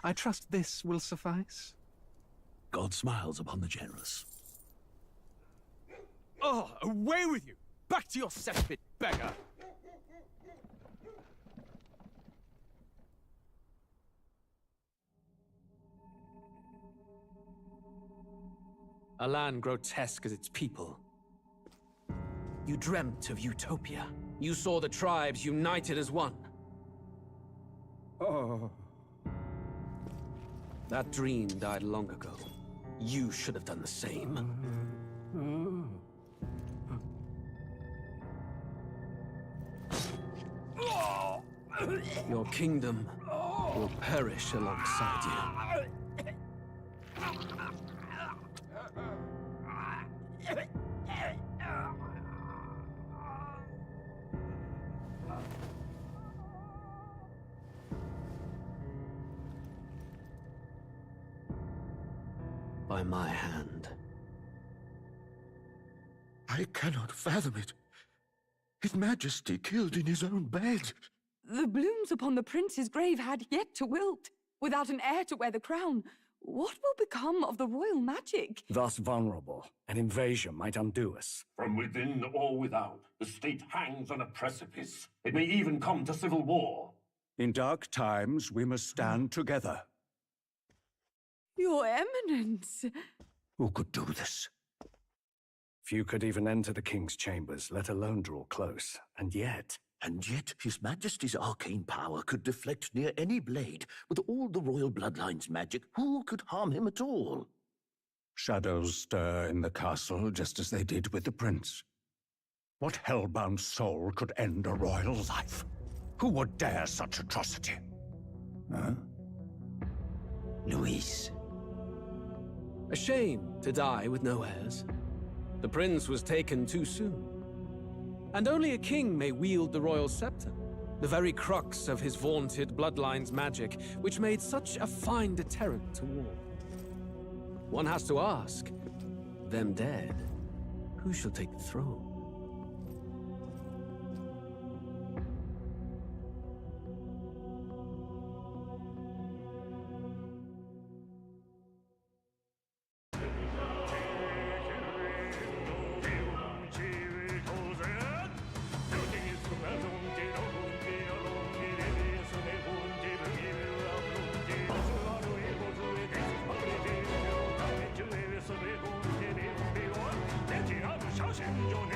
I trust this will suffice? God smiles upon the generous. Oh, away with you! Back to your cesspit, beggar! A land grotesque as its people. You dreamt of utopia. You saw the tribes united as one. Oh. That dream died long ago. You should have done the same. Your kingdom will perish alongside you. By my hand. I cannot fathom it. His Majesty killed in his own bed. The blooms upon the prince's grave had yet to wilt. Without an heir to wear the crown, what will become of the royal magic? Thus vulnerable, an invasion might undo us. From within or without, the state hangs on a precipice. It may even come to civil war. In dark times, we must stand together. Your Eminence! Who could do this? Few could even enter the king's chambers, let alone draw close. And yet His Majesty's arcane power could deflect near any blade. With all the royal bloodline's magic, who could harm him at all? Shadows stir in the castle just as they did with the prince. What hellbound soul could end a royal life? Who would dare such atrocity? Huh? Luis. A shame to die with no heirs. The prince was taken too soon. And only a king may wield the royal scepter, the very crux of his vaunted bloodline's magic, which made such a fine deterrent to war. One has to ask, them dead, who shall take the throne? Your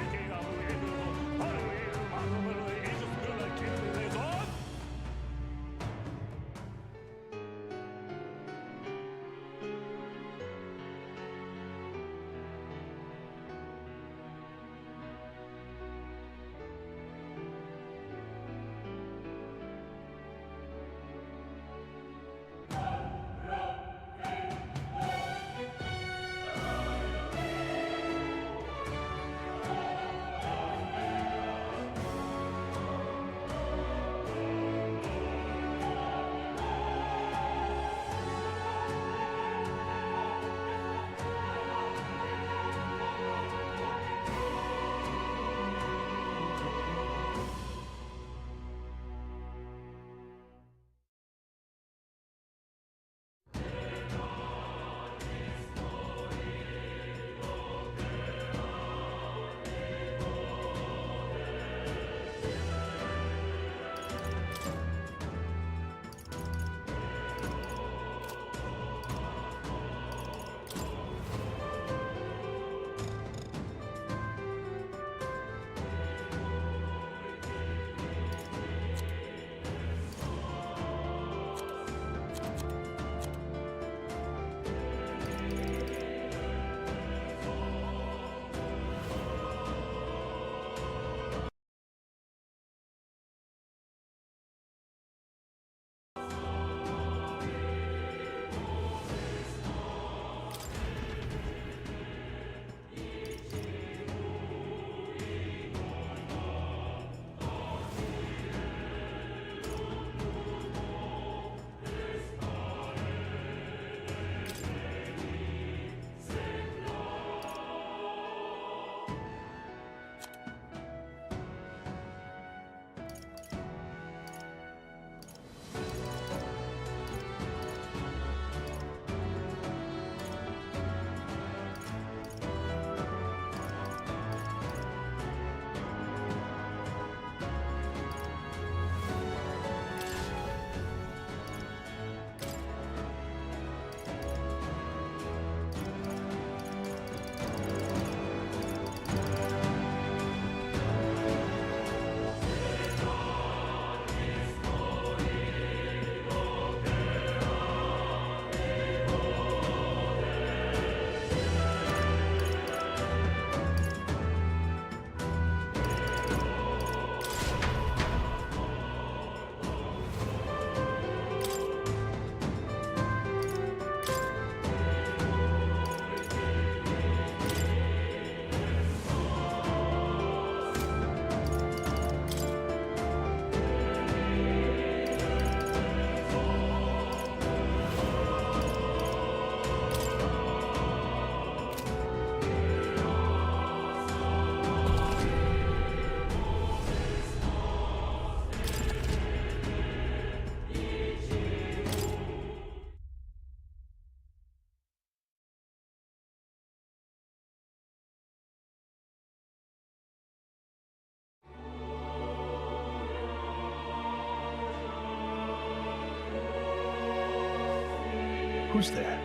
Who's there?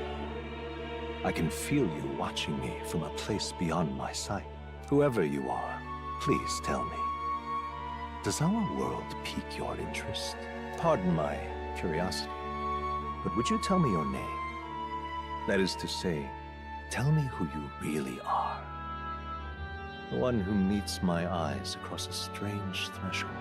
I can feel you watching me from a place beyond my sight. Whoever you are, please tell me. Does our world pique your interest? Pardon my curiosity, but would you tell me your name? That is to say, tell me who you really are. The one who meets my eyes across a strange threshold.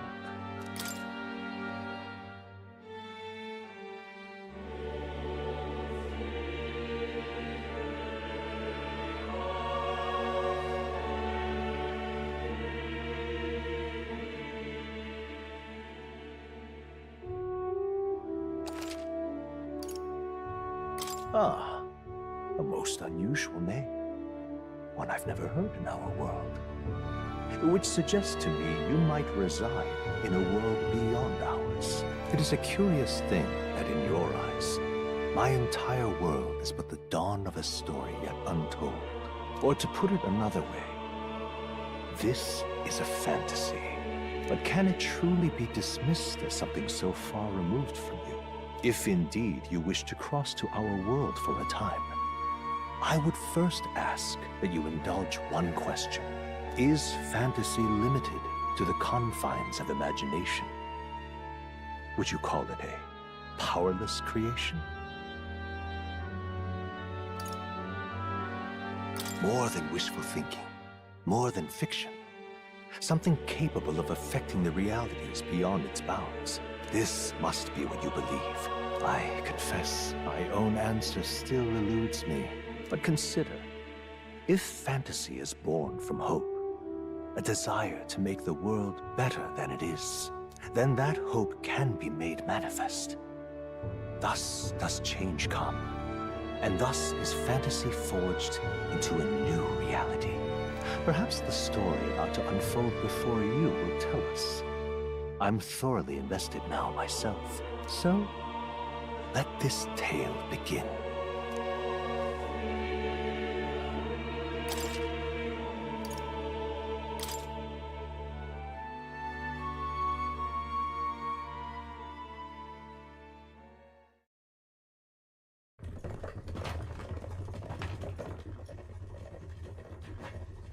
Ah, a most unusual name. One I've never heard in our world. Which suggests to me you might reside in a world beyond ours. It is a curious thing that in your eyes, my entire world is but the dawn of a story yet untold. Or to put it another way, this is a fantasy. But can it truly be dismissed as something so far removed from you? If indeed you wish to cross to our world for a time, I would first ask that you indulge one question. Is fantasy limited to the confines of imagination? Would you call it a powerless creation? More than wishful thinking, more than fiction. Something capable of affecting the realities beyond its bounds. This must be what you believe. I confess, my own answer still eludes me. But consider, if fantasy is born from hope, a desire to make the world better than it is, then that hope can be made manifest. Thus does change come, and thus is fantasy forged into a new reality. Perhaps the story about to unfold before you will tell us. I'm thoroughly invested now myself, so let this tale begin.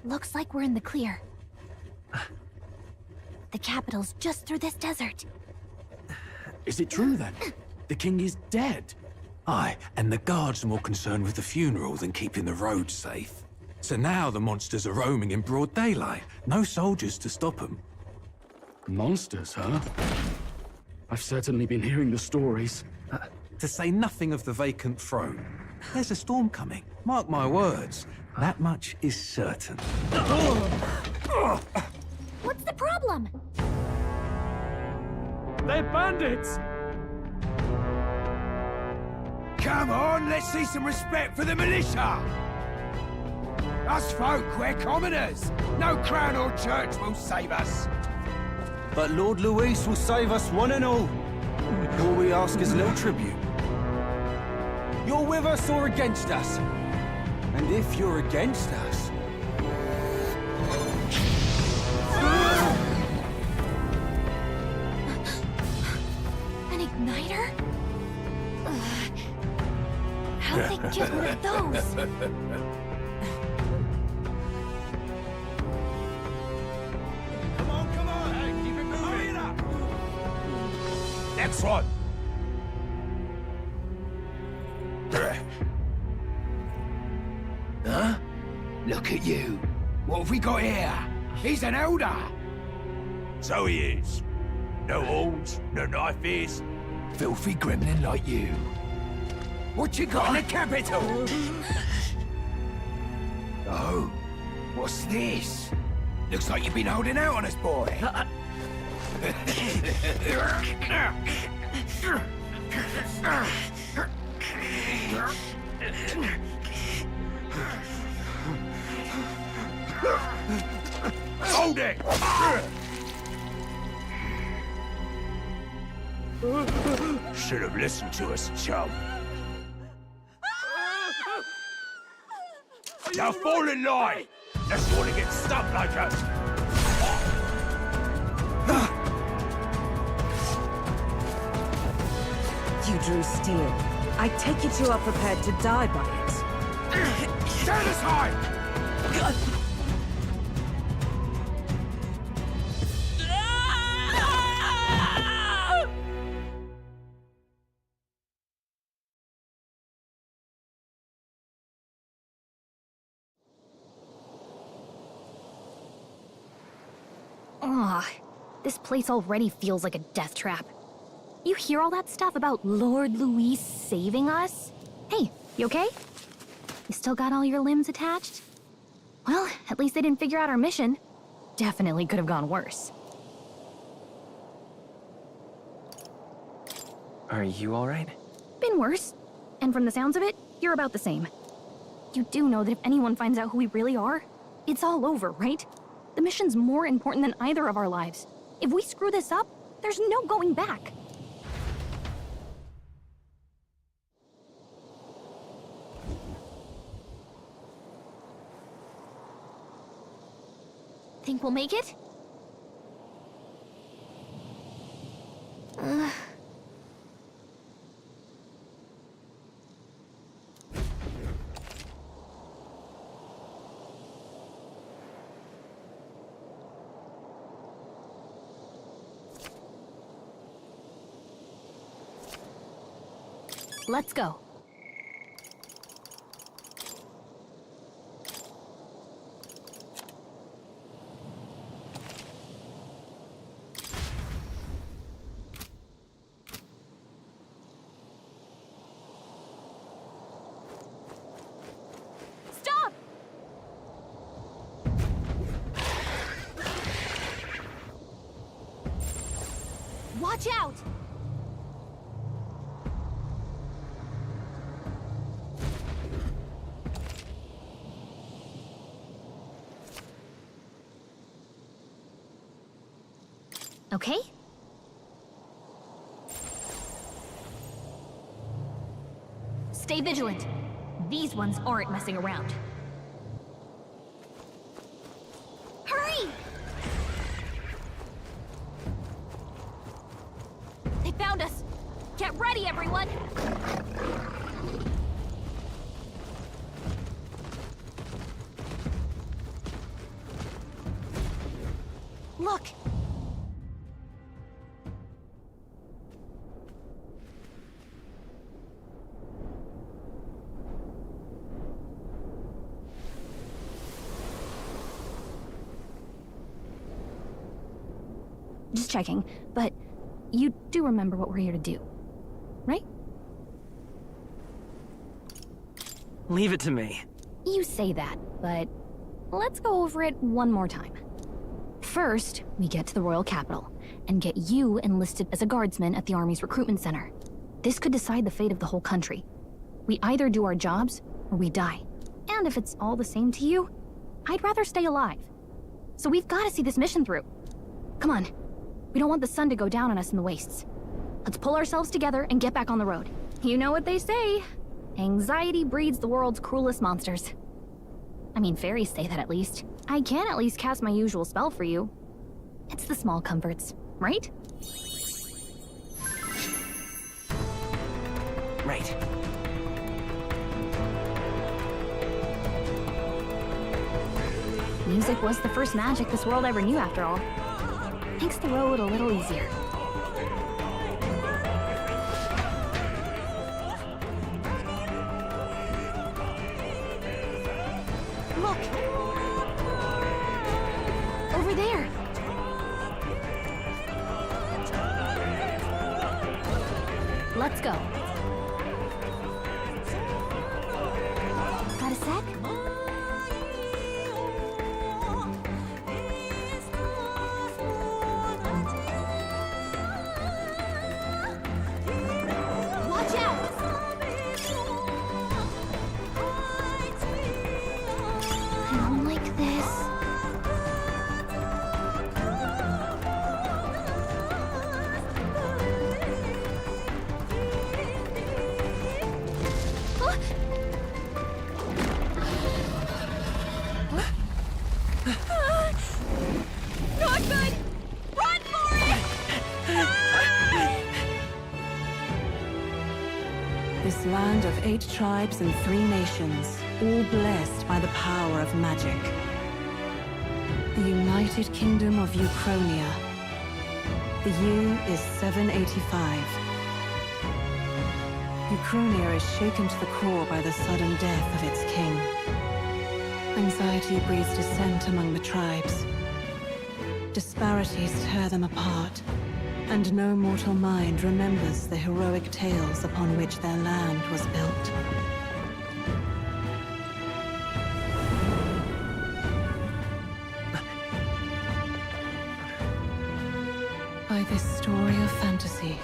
Looks like we're in the clear. The capital's just through this desert. Is it true then? The king is dead? Aye, and the guards are more concerned with the funeral than keeping the roads safe. So now the monsters are roaming in broad daylight. No soldiers to stop them. Monsters, huh? I've certainly been hearing the stories. To say nothing of the vacant throne. There's a storm coming. Mark my words. That much is certain. What's the problem? They're bandits! Come on, let's see some respect for the militia! Us folk, we're commoners. No crown or church will save us. But Lord Luis will save us one and all. All we ask is little tribute. You're with us or against us? And if you're against us... An igniter? How'd they get one of those? Come on, hey, keep it moving. Hurry it up. Next one. Huh? Look at you. What have we got here? He's an elder. So he is. No horns, no knife ears. Filthy gremlin like you. What you got in the capital? Oh, what's this? Looks like you've been holding out on us, boy. Hold it! Should have listened to us, chum. Now fall in line! Unless you want to get stuck like us! You drew steel. I take it you are prepared to die by it. Stand aside! Ugh, this place already feels like a death trap. You hear all that stuff about Lord Louis saving us? Hey, you okay? You still got all your limbs attached? Well, at least they didn't figure out our mission. Definitely could have gone worse. Are you alright? Been worse. And from the sounds of it, you're about the same. You do know that if anyone finds out who we really are, it's all over, right? The mission's more important than either of our lives. If we screw this up, there's no going back. Think we'll make it? Let's go. Stop! Watch out! Okay? Stay vigilant. These ones aren't messing around. Hurry! They found us! Get ready, everyone! Look! Just checking, but you do remember what we're here to do, right? Leave it to me. You say that, but let's go over it one more time. First, we get to the royal capital and get you enlisted as a guardsman at the army's recruitment center. This could decide the fate of the whole country. We either do our jobs or we die. And if it's all the same to you, I'd rather stay alive. So we've got to see this mission through. Come on. We don't want the sun to go down on us in the wastes. Let's pull ourselves together and get back on the road. You know what they say. Anxiety breeds the world's cruelest monsters. I mean, fairies say that at least. I can at least cast my usual spell for you. It's the small comforts, right? Right. Music was the first magic this world ever knew, after all. Makes the road a little easier. Look! Over there! Let's go. Got a sec? Watch out! I don't like this. This land of 8 tribes and 3 nations, all blessed by the power of magic. The United Kingdom of Uchronia. The year is 785. Uchronia is shaken to the core by the sudden death of its king. Anxiety breeds dissent among the tribes. Disparities tear them apart, and no mortal mind remembers the heroic tales upon which their land was built. By this story of fantasy,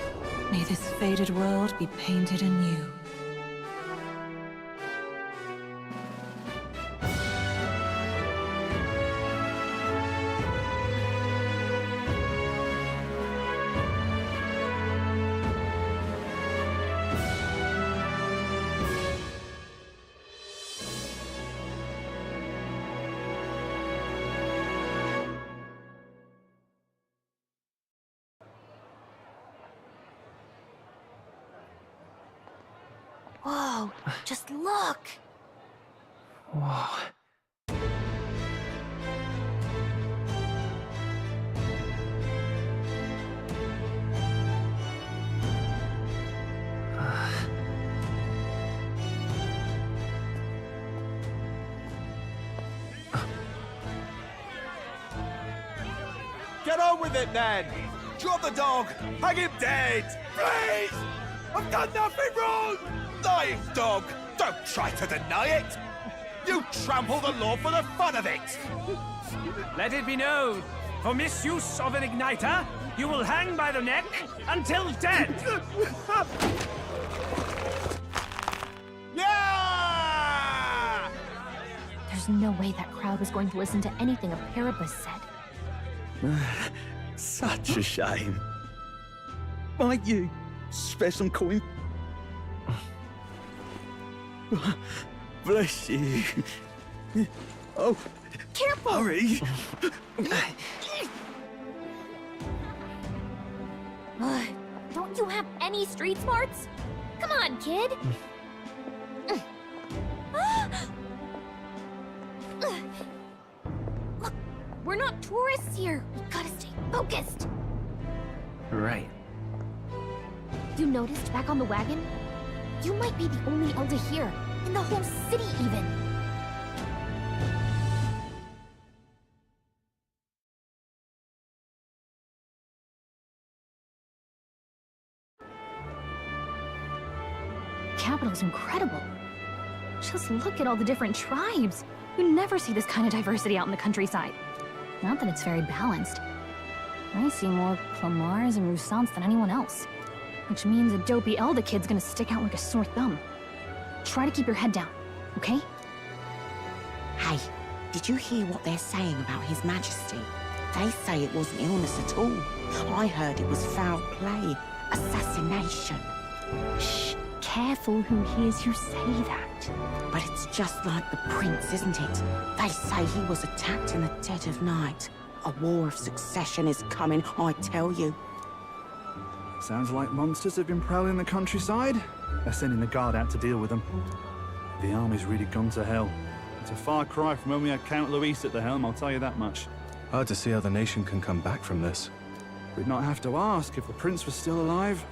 may this faded world be painted anew. Whoa, just look! Whoa. Get on with it, then! Drop the dog! Hang him dead! Please! I've done nothing wrong! Lying dog! Don't try to deny it! You trample the law for the fun of it! Let it be known, for misuse of an igniter, you will hang by the neck until dead! Yeah! There's no way that crowd was going to listen to anything a Paribus said. Such a shame. Might you spare some coin? Bless you. Oh, careful! Hurry! Don't you have any street smarts? Come on, kid! Look, we're not tourists here. We gotta stay focused. Right. You noticed back on the wagon? You might be the only elder here, in the whole city even. Capital's incredible. Just look at all the different tribes. You never see this kind of diversity out in the countryside. Not that it's very balanced. I see more Clamars and Roussants than anyone else. Which means a dopey Elder kid's gonna stick out like a sore thumb. Try to keep your head down, okay? Hey, did you hear what they're saying about His Majesty? They say it wasn't illness at all. I heard it was foul play, assassination. Shh, careful who hears you say that. But it's just like the prince, isn't it? They say he was attacked in the dead of night. A war of succession is coming, I tell you. Sounds like monsters have been prowling the countryside. They're sending the guard out to deal with them. The army's really gone to hell. It's a far cry from when we had Count Luis at the helm, I'll tell you that much. Hard to see how the nation can come back from this. We'd not have to ask if the prince was still alive.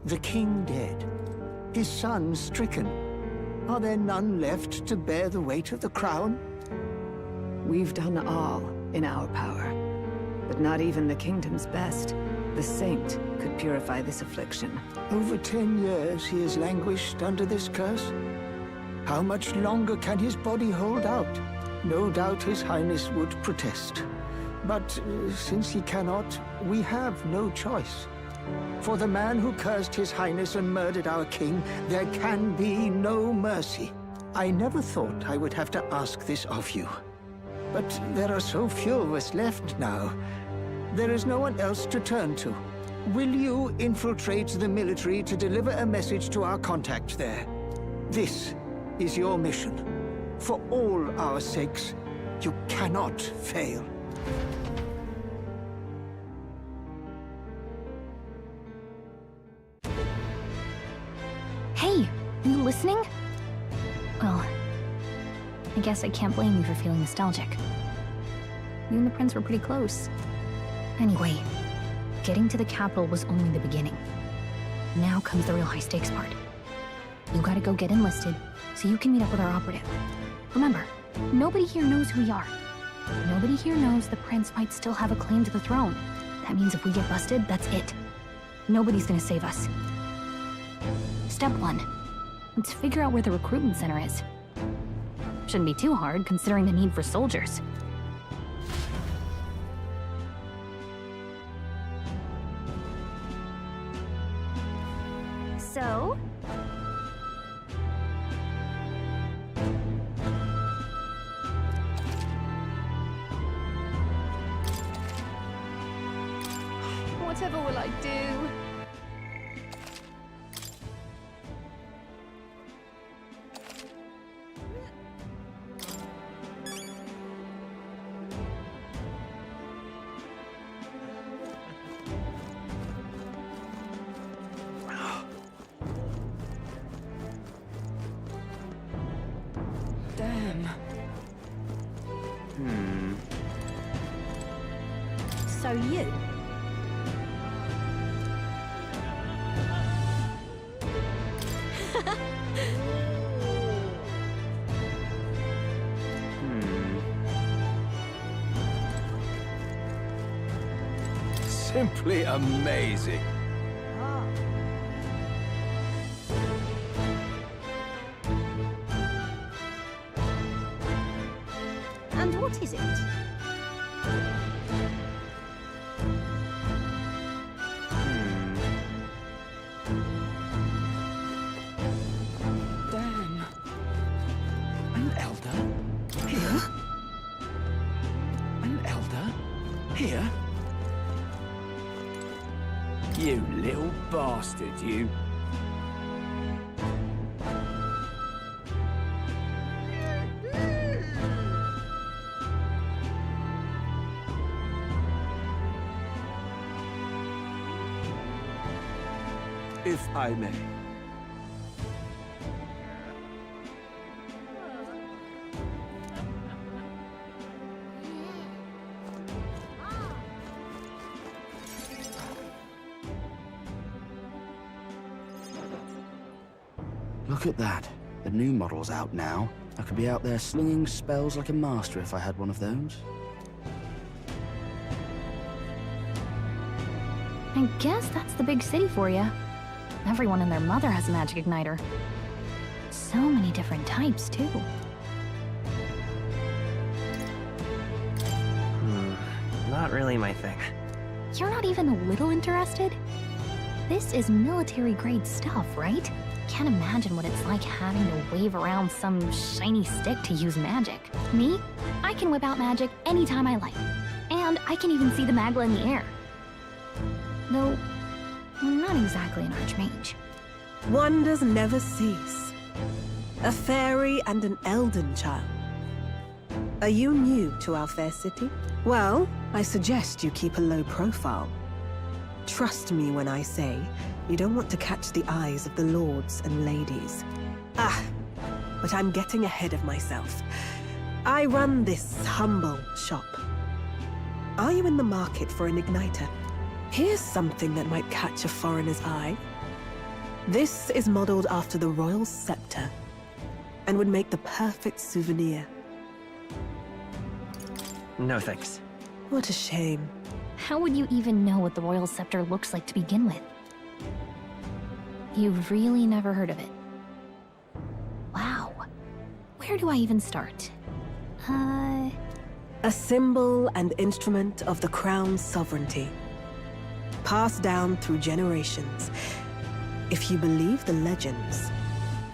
The king dead, his son stricken. Are there none left to bear the weight of the crown? We've done all in our power, but not even the kingdom's best, the saint, could purify this affliction. Over 10 years he has languished under this curse. How much longer can his body hold out? No doubt his highness would protest. But since he cannot, we have no choice. For the man who cursed his highness and murdered our king, there can be no mercy. I never thought I would have to ask this of you. But there are so few of us left now. There is no one else to turn to. Will you infiltrate the military to deliver a message to our contact there? This is your mission. For all our sakes, you cannot fail. listening? Well, I guess I can't blame you for feeling nostalgic. You and the prince were pretty close. Anyway, getting to the capital was only the beginning. Now comes the real high-stakes part. You gotta go get enlisted, so you can meet up with our operative. Remember, nobody here knows who we are. Nobody here knows the prince might still have a claim to the throne. That means if we get busted, that's it. Nobody's gonna save us. Step 1. Let's figure out where the recruitment center is. Shouldn't be too hard, considering the need for soldiers. So? Whatever will I do? Damn. So you? Simply amazing. And what is it? Damn. An elder? Here? An elder? Here? You little bastard, you. If I may. Look at that. The new model's out now. I could be out there slinging spells like a master if I had one of those. I guess that's the big city for you. Everyone and their mother has a magic igniter. So many different types, too. Not really my thing. You're not even a little interested? This is military-grade stuff, right? Can't imagine what it's like having to wave around some shiny stick to use magic. Me? I can whip out magic anytime I like. And I can even see the magla in the air. Though, I'm not exactly an archmage. Wonders never cease. A fairy and an elden child. Are you new to our fair city? Well, I suggest you keep a low profile. Trust me when I say you don't want to catch the eyes of the lords and ladies. But I'm getting ahead of myself. I run this humble shop. Are you in the market for an igniter? Here's something that might catch a foreigner's eye. This is modeled after the royal scepter and would make the perfect souvenir. No thanks. What a shame. How would you even know what the royal scepter looks like to begin with? You've really never heard of it. Wow. Where do I even start? A symbol and instrument of the crown's sovereignty. Passed down through generations. If you believe the legends,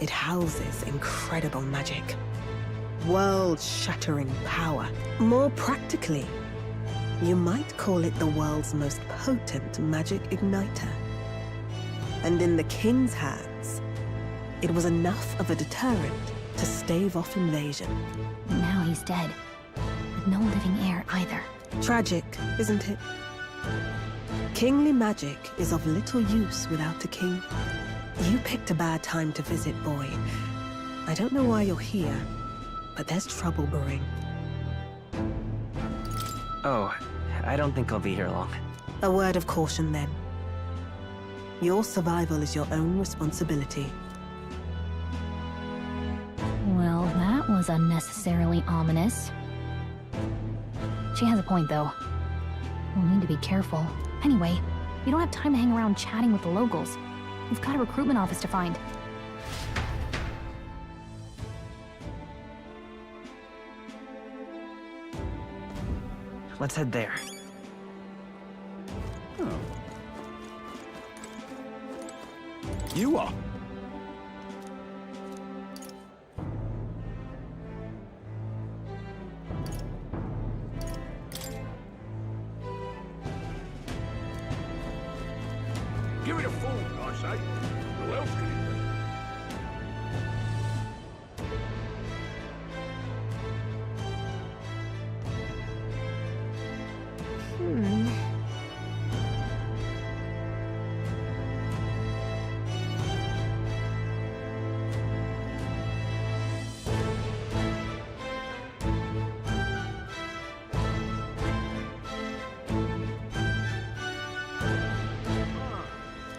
it houses incredible magic. World-shattering power. More practically, you might call it the world's most potent magic igniter. And in the king's hands, it was enough of a deterrent to stave off invasion. Now he's dead. With no living heir either. Tragic, isn't it? Kingly magic is of little use without a king. You picked a bad time to visit, boy. I don't know why you're here, but there's trouble brewing. Oh, I don't think I'll be here long. A word of caution, then. Your survival is your own responsibility. Well, that was unnecessarily ominous. She has a point, though. We'll need to be careful. Anyway, we don't have time to hang around chatting with the locals. We've got a recruitment office to find. Let's head there. Oh. You are? Give it a fool, I say. Who else can it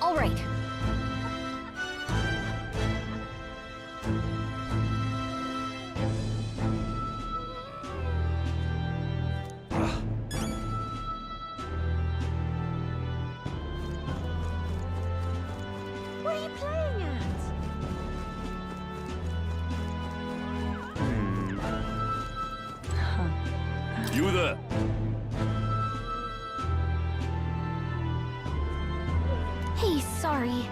All right. What are you playing at? You there? Hey, sorry.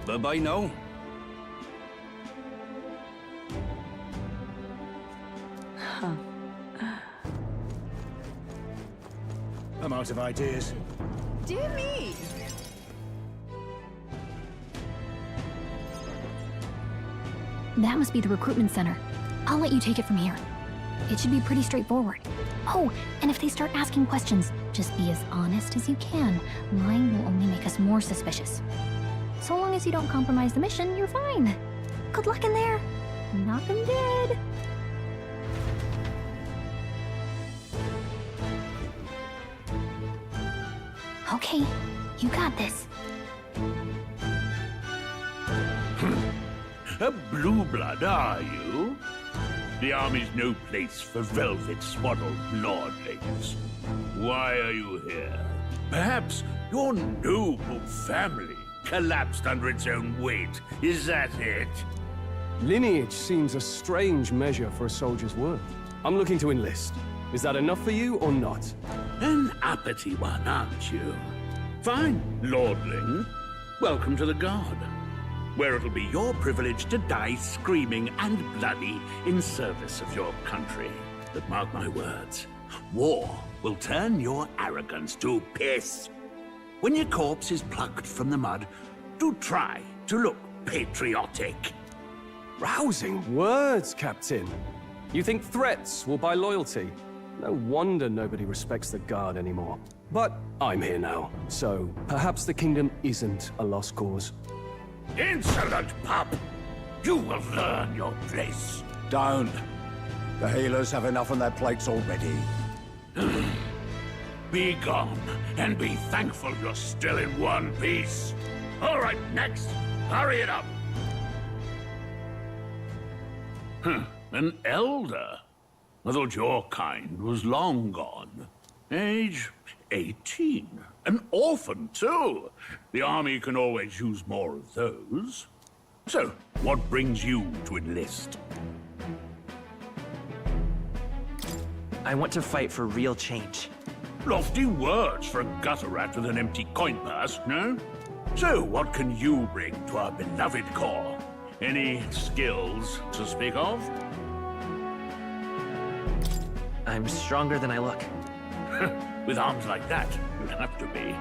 Bye-bye now. I'm out of ideas. Dear me! That must be the recruitment center. I'll let you take it from here. It should be pretty straightforward. Oh, and if they start asking questions, just be as honest as you can. Lying will only make us more suspicious. So long as you don't compromise the mission, you're fine. Good luck in there. Knock 'em dead. Okay, you got this. A blue blood, are you? The army's no place for velvet-swaddled lordlings. Why are you here? Perhaps your noble family collapsed under its own weight. Is that it? Lineage seems a strange measure for a soldier's worth. I'm looking to enlist. Is that enough for you or not? An uppity one, aren't you? Fine, lordling. Welcome to the Guard, where it'll be your privilege to die screaming and bloody in service of your country. But mark my words, war will turn your arrogance to piss. When your corpse is plucked from the mud, do try to look patriotic. Rousing words, Captain. You think threats will buy loyalty? No wonder nobody respects the Guard anymore. But I'm here now, so perhaps the kingdom isn't a lost cause. Insolent pup! You will learn your place. Don't. The healers have enough on their plates already. Be gone, and be thankful you're still in one piece. All right, next. Hurry it up. An elder? I thought your kind was long gone. Age 18. An orphan, too. The army can always use more of those. So, what brings you to enlist? I want to fight for real change. Lofty words for a gutter rat with an empty coin purse, no? So, what can you bring to our beloved corps? Any skills to speak of? I'm stronger than I look. With arms like that, you'd have to be.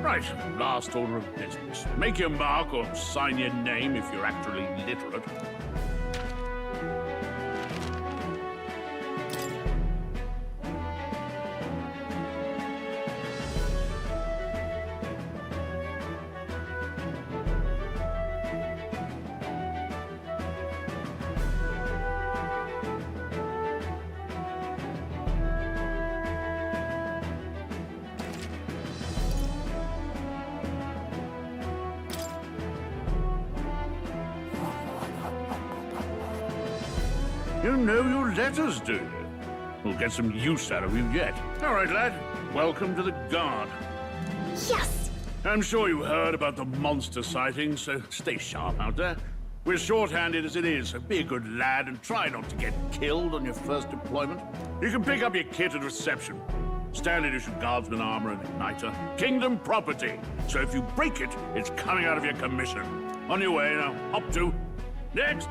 Right, last order of business. Make your mark or sign your name if you're actually literate. You know your letters, do you? We'll get some use out of you yet. All right, lad. Welcome to the Guard. Yes! I'm sure you heard about the monster sightings, so stay sharp out there. We're short-handed as it is, so be a good lad and try not to get killed on your first deployment. You can pick up your kit at reception. Standard issue guardsman armor and igniter. Kingdom property. So if you break it, it's coming out of your commission. On your way now. Hop to. Next!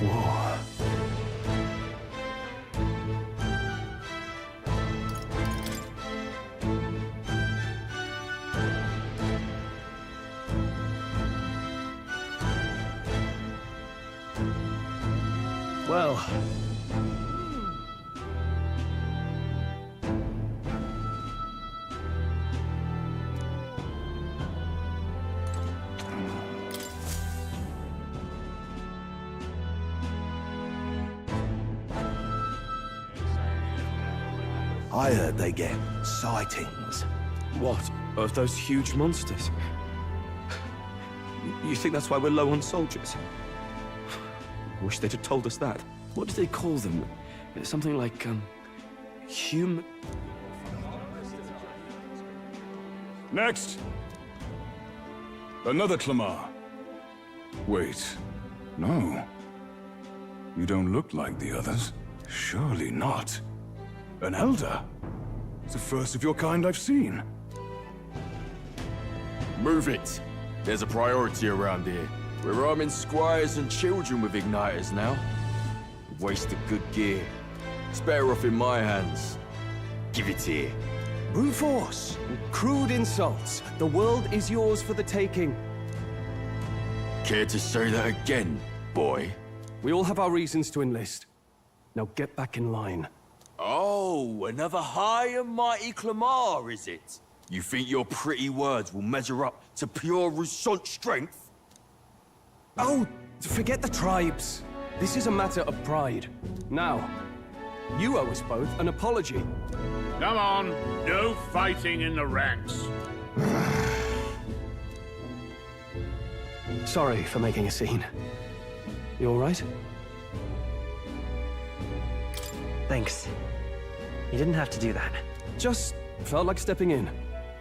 Whoa. Well... I heard they get sightings. What? Of those huge monsters? You think that's why we're low on soldiers? Wish they'd have told us that. What do they call them? Something like, human... Next! Another Clamar. Wait, no. You don't look like the others. Surely not. An elder? It's the first of your kind I've seen. Move it. There's a priority around here. We're arming squires and children with igniters now. Waste of good gear. It's better off in my hands. Give it here. Brute force. Crude insults. The world is yours for the taking. Care to say that again, boy? We all have our reasons to enlist. Now get back in line. Oh, another high and mighty Clamar, is it? You think your pretty words will measure up to pure Rousseau strength? Oh, forget the tribes. This is a matter of pride. Now, you owe us both an apology. Come on, no fighting in the ranks. Sorry for making a scene. You all right? Thanks. You didn't have to do that. Just felt like stepping in.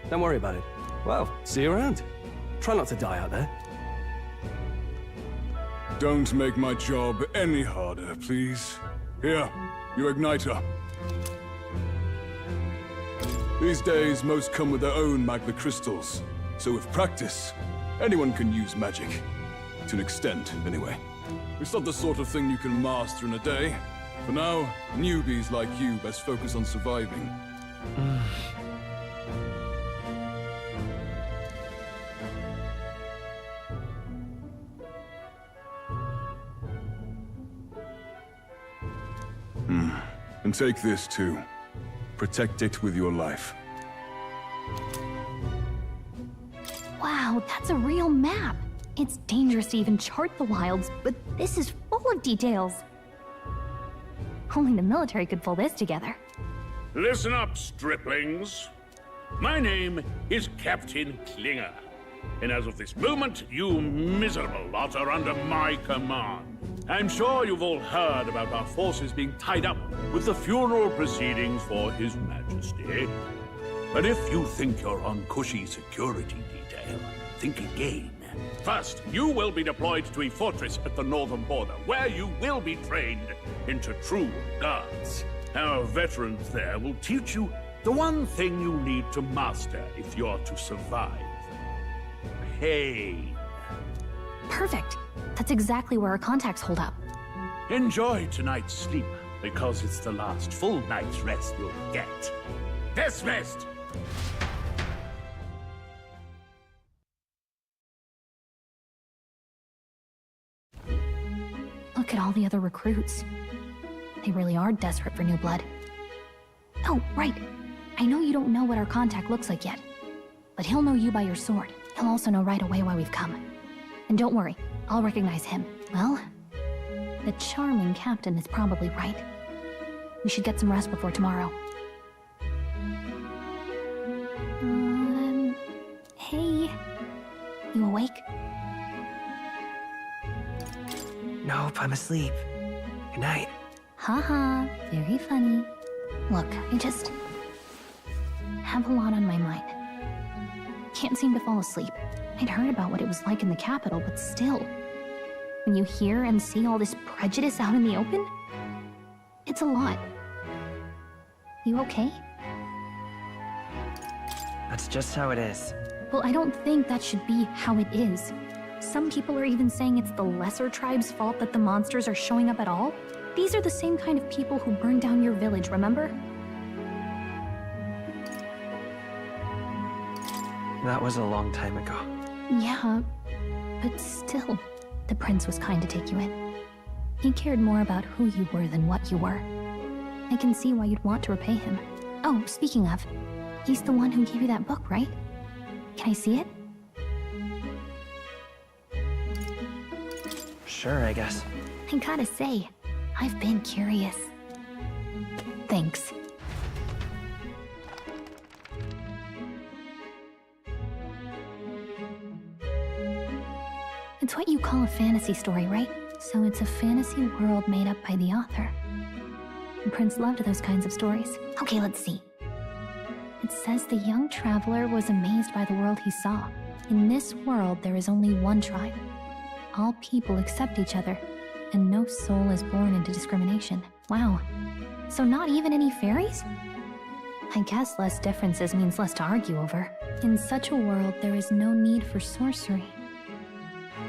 Don't worry about it. Well, see you around. Try not to die out there. Don't make my job any harder, please. Here, your igniter. These days, most come with their own magma crystals. So with practice, anyone can use magic. To an extent, anyway. It's not the sort of thing you can master in a day. For now, newbies like you best focus on surviving. And take this too. Protect it with your life. Wow, that's a real map. It's dangerous to even chart the wilds, but this is full of details. Only the military could pull this together. Listen up, striplings. My name is Captain Klinger. And as of this moment, you miserable lot are under my command. I'm sure you've all heard about our forces being tied up with the funeral proceedings for His Majesty. But if you think you're on cushy security detail, think again. First, you will be deployed to a fortress at the northern border, where you will be trained into true guards. Our veterans there will teach you the one thing you need to master if you're to survive. Pain. Perfect. That's exactly where our contacts hold up. Enjoy tonight's sleep, because it's the last full night's rest you'll get. Dismissed! Look at all the other recruits. They really are desperate for new blood. Oh, right. I know you don't know what our contact looks like yet, but he'll know you by your sword. He'll also know right away why we've come. And don't worry, I'll recognize him. Well, The charming captain is probably right. We should get some rest before tomorrow. Hey. You awake? Nope, I'm asleep. Good night. Haha, very funny. Look, I just have a lot on my mind. Can't seem to fall asleep. I'd heard about what it was like in the capital, but still. When you hear and see all this prejudice out in the open, it's a lot. You okay? That's just how it is. Well, I don't think that should be how it is. Some people are even saying it's the lesser tribe's fault that the monsters are showing up at all. These are the same kind of people who burned down your village, remember? That was a long time ago. Yeah, but still, the prince was kind to take you in. He cared more about who you were than what you were. I can see why you'd want to repay him. Oh, speaking of, he's the one who gave you that book, right? Can I see it? Sure, I guess. I gotta say, I've been curious. Thanks. It's what you call a fantasy story, right? So it's a fantasy world made up by the author. The prince loved those kinds of stories. Okay, let's see. It says the young traveler was amazed by the world he saw. In this world, there is only one tribe. All people accept each other, and no soul is born into discrimination. Wow. So not even any fairies? I guess less differences means less to argue over. In such a world, there is no need for sorcery.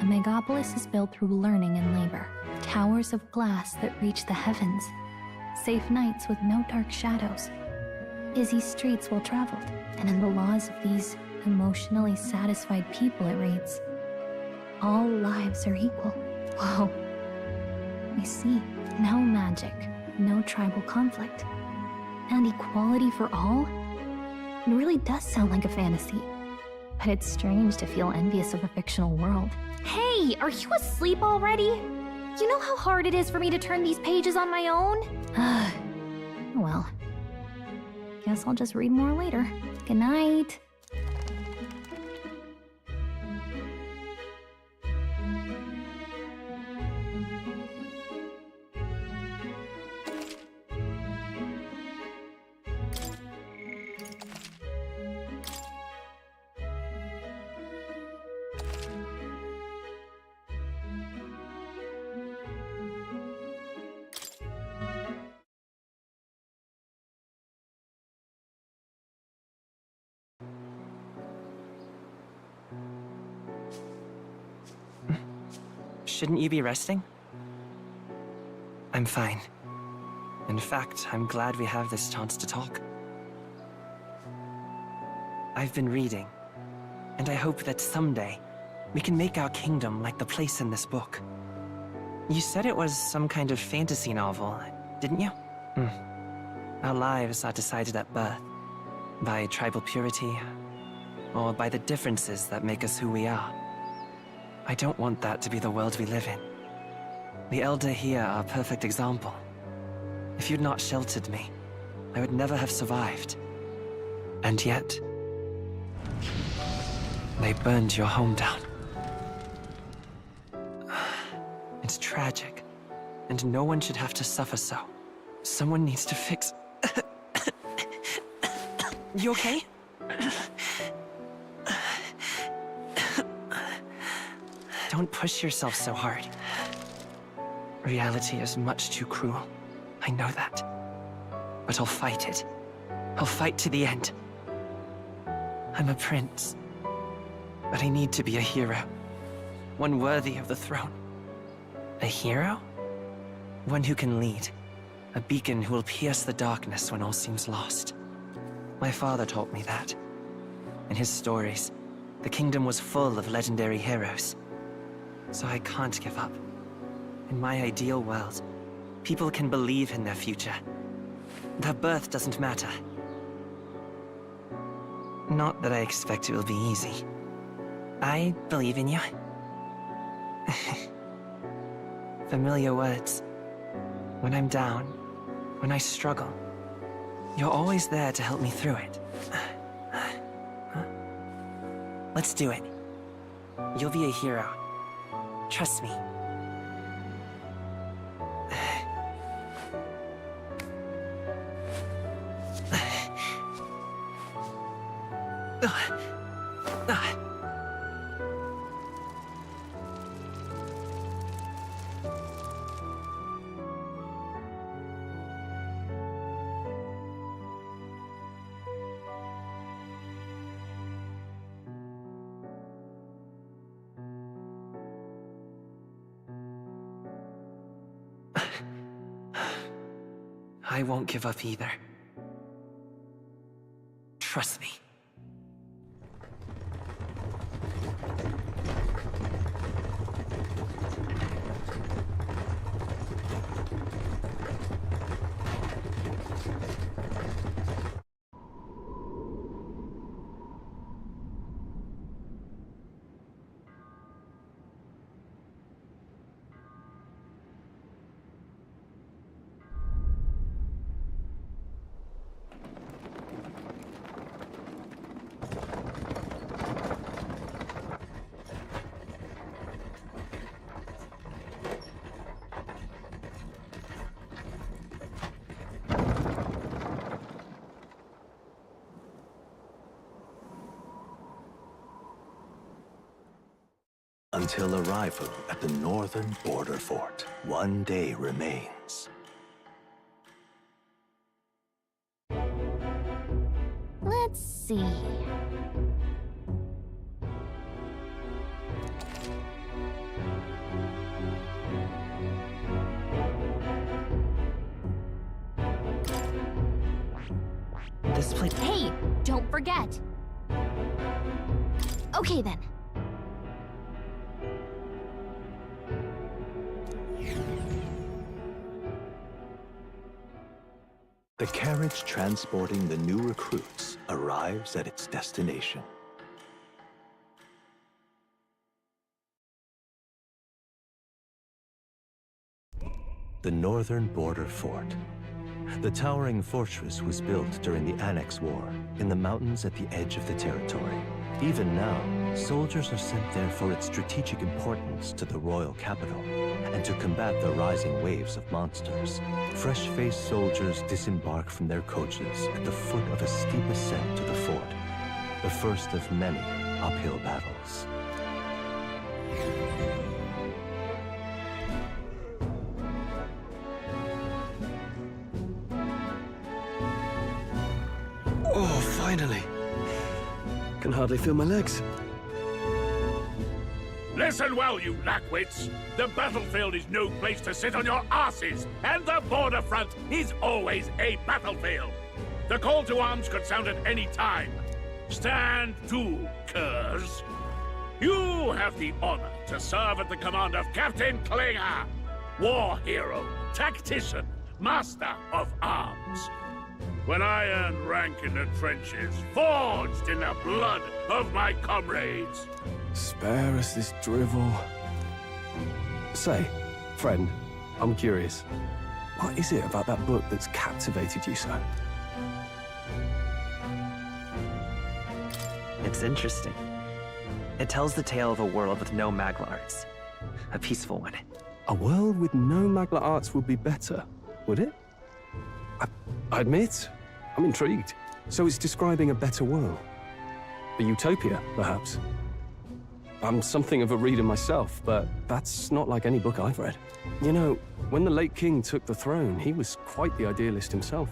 A megapolis is built through learning and labor. Towers of glass that reach the heavens. Safe nights with no dark shadows. Busy streets well traveled. And in the laws of these emotionally satisfied people, it reads, all lives are equal. Whoa. I see. No magic, no tribal conflict, and equality for all? It really does sound like a fantasy. But it's strange to feel envious of a fictional world. Hey, are you asleep already? You know how hard it is for me to turn these pages on my own? Well, guess I'll just read more later. Good night. Shouldn't you be resting? I'm fine. In fact, I'm glad we have this chance to talk. I've been reading, and I hope that someday we can make our kingdom like the place in this book. You said it was some kind of fantasy novel, didn't you? Our lives are decided at birth, by tribal purity, or by the differences that make us who we are. I don't want that to be the world we live in. The Elder here are a perfect example. If you'd not sheltered me, I would never have survived. And yet, they burned your home down. It's tragic, and no one should have to suffer so. Someone needs to fix... You okay? Don't push yourself so hard. Reality is much too cruel. I know that. But I'll fight it. I'll fight to the end. I'm a prince. But I need to be a hero. One worthy of the throne. A hero? One who can lead. A beacon who will pierce the darkness when all seems lost. My father taught me that. In his stories, the kingdom was full of legendary heroes. So I can't give up. In my ideal world, people can believe in their future. Their birth doesn't matter. Not that I expect it will be easy. I believe in you. Familiar words. When I'm down, when I struggle, you're always there to help me through it. Let's do it. You'll be a hero. Trust me. I won't give up either. Trust me. Until arrival at the northern border fort, one day remains. Let's see. This place. Hey, don't forget. Okay then. The carriage transporting the new recruits arrives at its destination. The northern border fort. The towering fortress was built during the Annex War in the mountains at the edge of the territory. Even now, soldiers are sent there for its strategic importance to the royal capital and to combat the rising waves of monsters. Fresh-faced soldiers disembark from their coaches at the foot of a steep ascent to the fort, the first of many uphill battles. Oh, finally. Can hardly feel my legs. Listen well, you lackwits. The battlefield is no place to sit on your asses, and the border front is always a battlefield. The call to arms could sound at any time. Stand to, curs. You have the honor to serve at the command of Captain Klinger, war hero, tactician, master of arms. When I earned rank in the trenches, forged in the blood of my comrades. Spare us this drivel. Say, friend, I'm curious. What is it about that book that's captivated you so? It's interesting. It tells the tale of a world with no Magla arts. A peaceful one. A world with no Magla arts would be better, would it? I admit, I'm intrigued. So it's describing a better world. A utopia, perhaps. I'm something of a reader myself, but that's not like any book I've read. You know, when the late king took the throne, he was quite the idealist himself.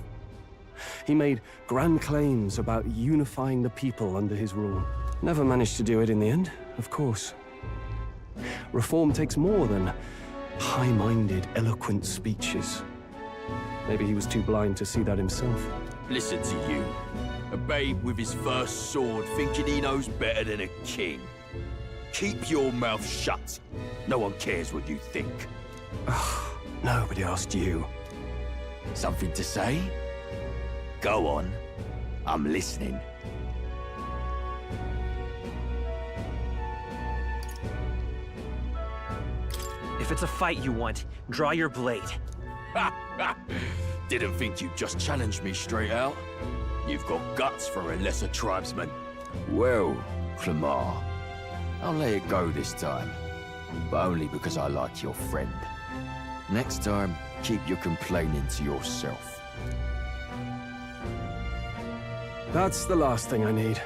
He made grand claims about unifying the people under his rule. Never managed to do it in the end, of course. Reform takes more than high-minded, eloquent speeches. Maybe he was too blind to see that himself. Listen to you. A babe with his first sword thinking he knows better than a king. Keep your mouth shut. No one cares what you think. Nobody asked you. Something to say? Go on. I'm listening. If it's a fight you want, draw your blade. Didn't think you'd just challenge me straight out. You've got guts for a lesser tribesman. Well, Clemar, I'll let it go this time. But only because I like your friend. Next time, keep your complaining to yourself. That's the last thing I need.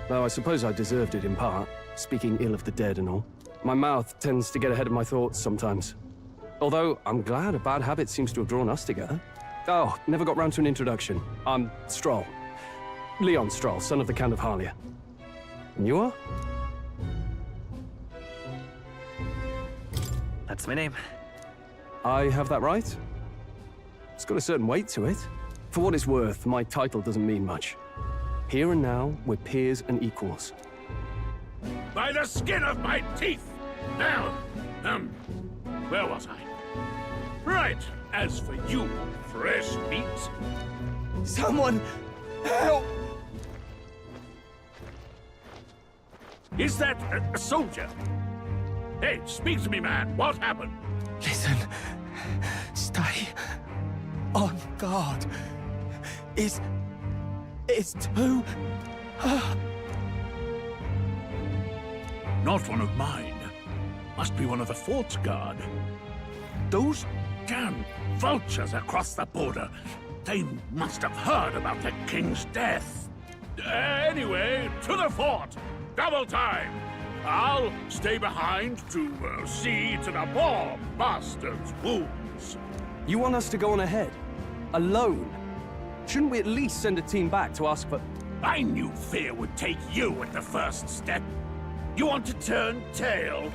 Though I suppose I deserved it in part, speaking ill of the dead and all. My mouth tends to get ahead of my thoughts sometimes. Although, I'm glad a bad habit seems to have drawn us together. Oh, never got round to an introduction. I'm Stroll. Leon Stroll, son of the Count of Harlia. And you are? That's my name. I have that right? It's got a certain weight to it. For what it's worth, my title doesn't mean much. Here and now, we're peers and equals. By the skin of my teeth! Now, where was I? Right, as for you, fresh meat... Someone help! Is that a soldier? Hey, speak to me, man. What happened? Listen. Stay on guard. It's too... Not one of mine. Must be one of the fort's guard. Those damn vultures across the border. They must have heard about the king's death. Anyway, to the fort. Double time. I'll stay behind to see to the poor bastard's wounds. You want us to go on ahead? Alone? Shouldn't we at least send a team back to ask for... I knew fear would take you at the first step. You want to turn tail?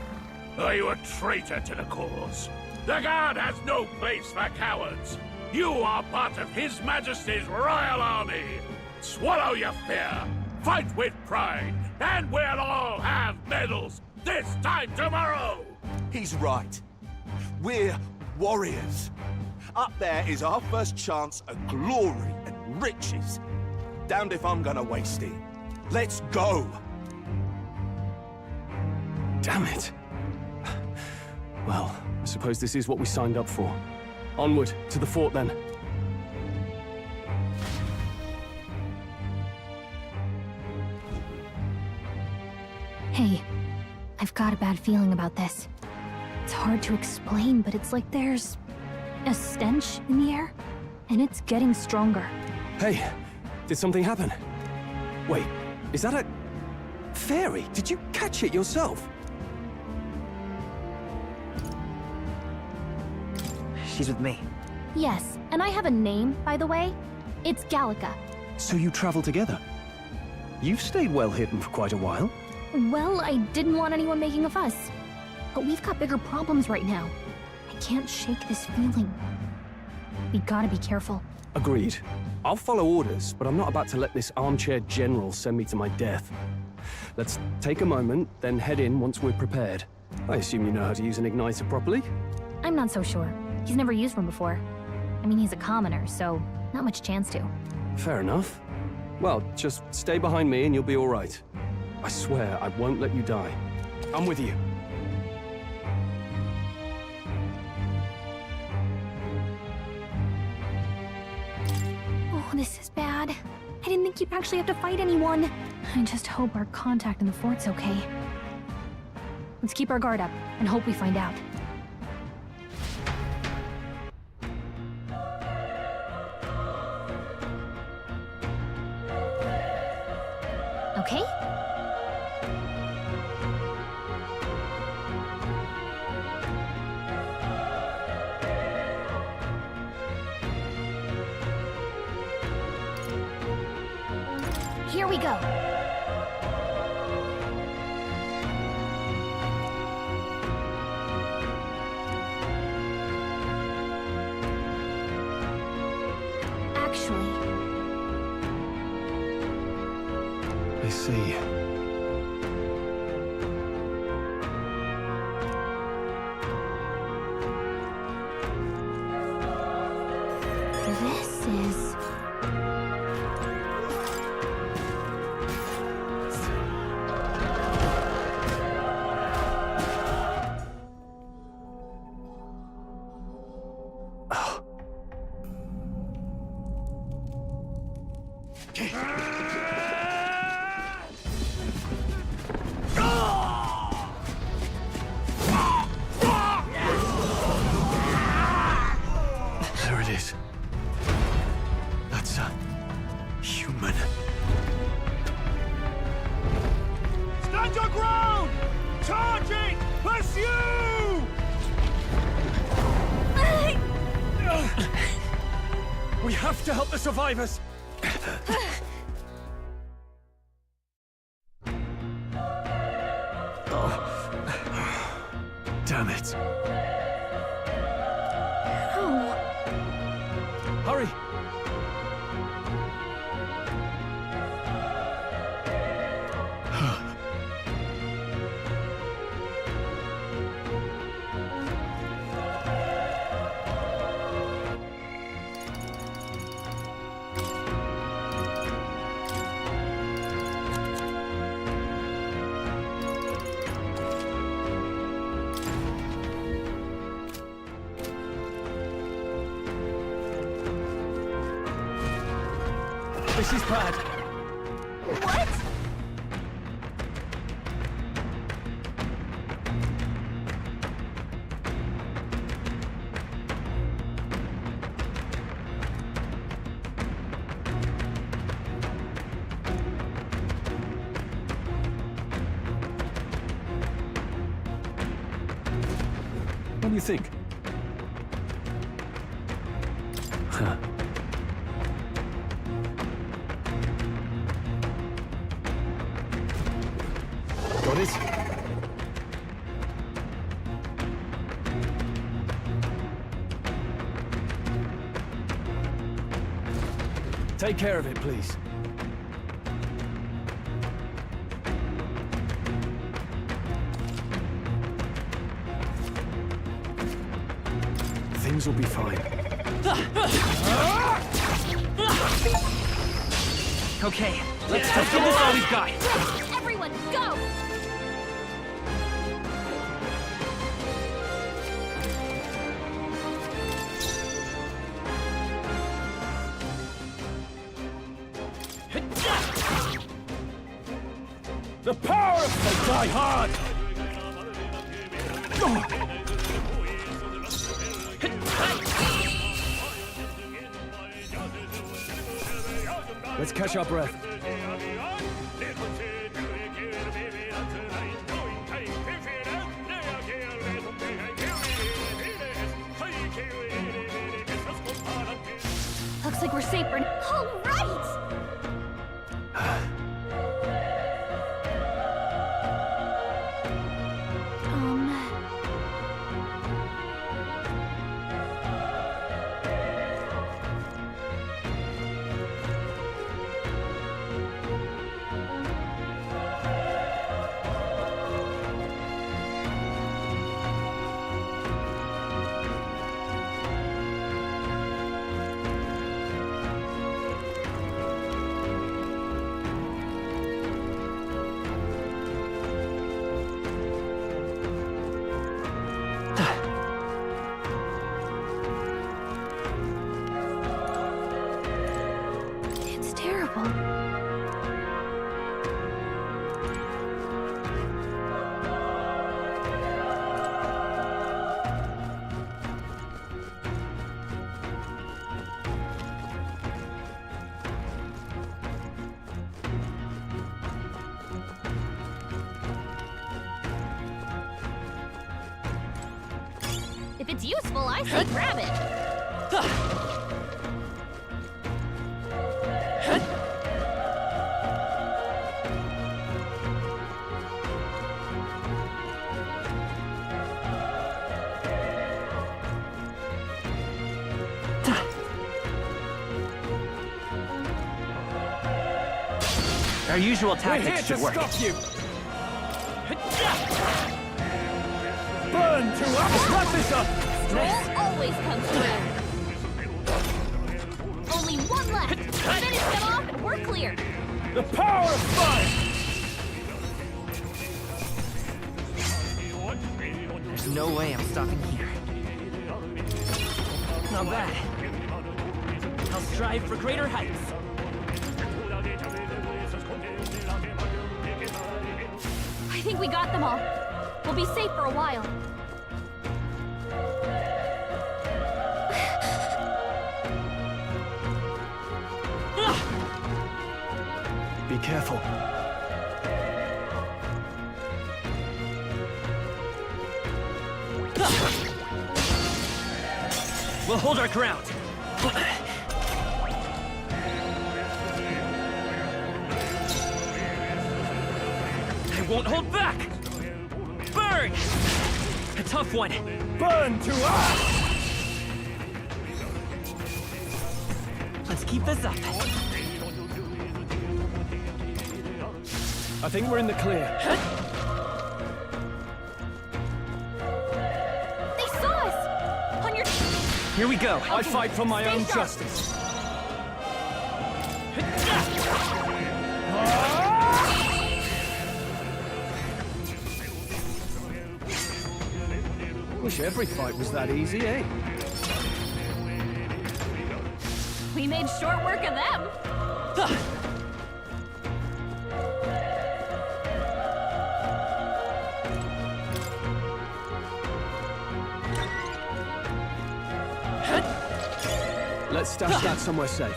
Are you a traitor to the cause? The Guard has no place for cowards. You are part of His Majesty's Royal Army. Swallow your fear. Fight with pride. And we'll all have medals this time tomorrow. He's right. We're warriors. Up there is our first chance at glory and riches. Damned if I'm gonna waste it. Let's go! Damn it. Well, I suppose this is what we signed up for. Onward, to the fort then. Hey, I've got a bad feeling about this. It's hard to explain, but it's like there's a stench in the air, and it's getting stronger. Hey, did something happen? Wait, is that a... fairy? Did you catch it yourself? She's with me. Yes, and I have a name, by the way. It's Gallica. So you travel together? You've stayed well hidden for quite a while. Well, I didn't want anyone making a fuss. But we've got bigger problems right now. I can't shake this feeling. We gotta be careful. Agreed. I'll follow orders, but I'm not about to let this armchair general send me to my death. Let's take a moment, then head in once we're prepared. I assume you know how to use an igniter properly? I'm not so sure. He's never used one before. I mean, he's a commoner, so not much chance to. Fair enough. Well, just stay behind me and you'll be all right. I swear I won't let you die. I'm with you. Oh, this is bad. I didn't think you'd actually have to fight anyone. I just hope our contact in the fort's okay. Let's keep our guard up and hope we find out. Okay? Here we go. Actually... I see. This is... ground! Charging! Pursue! We have to help the survivors! Damn it. Oh. Hurry! This is bad. What? What do you think? Huh. Got it? Take care of it, please. Things will be fine. Okay, let's give this all we've got. Everyone, go! The power of the die hard! Let's catch our breath. Looks like we're safer now. All right! It's terrible. If it's useful, I say grab it. Our usual tactics should work. Stop you! Burn to us! Wrap this up! Stroll always comes through. Only one left. Finish them off and we're clear. The power of fire! There's no way I'm stopping here. Not bad. I'll strive for greater heights. I think we got them all. We'll be safe for a while. Be careful. We'll hold our ground. I won't hold back! Burn! A tough one. Burn to us! Let's keep this up. I think we're in the clear. They saw us! On your... Here we go. I fight for my own sharp. justice. Wish every fight was that easy, eh? We made short work of them. Let's stash that somewhere safe.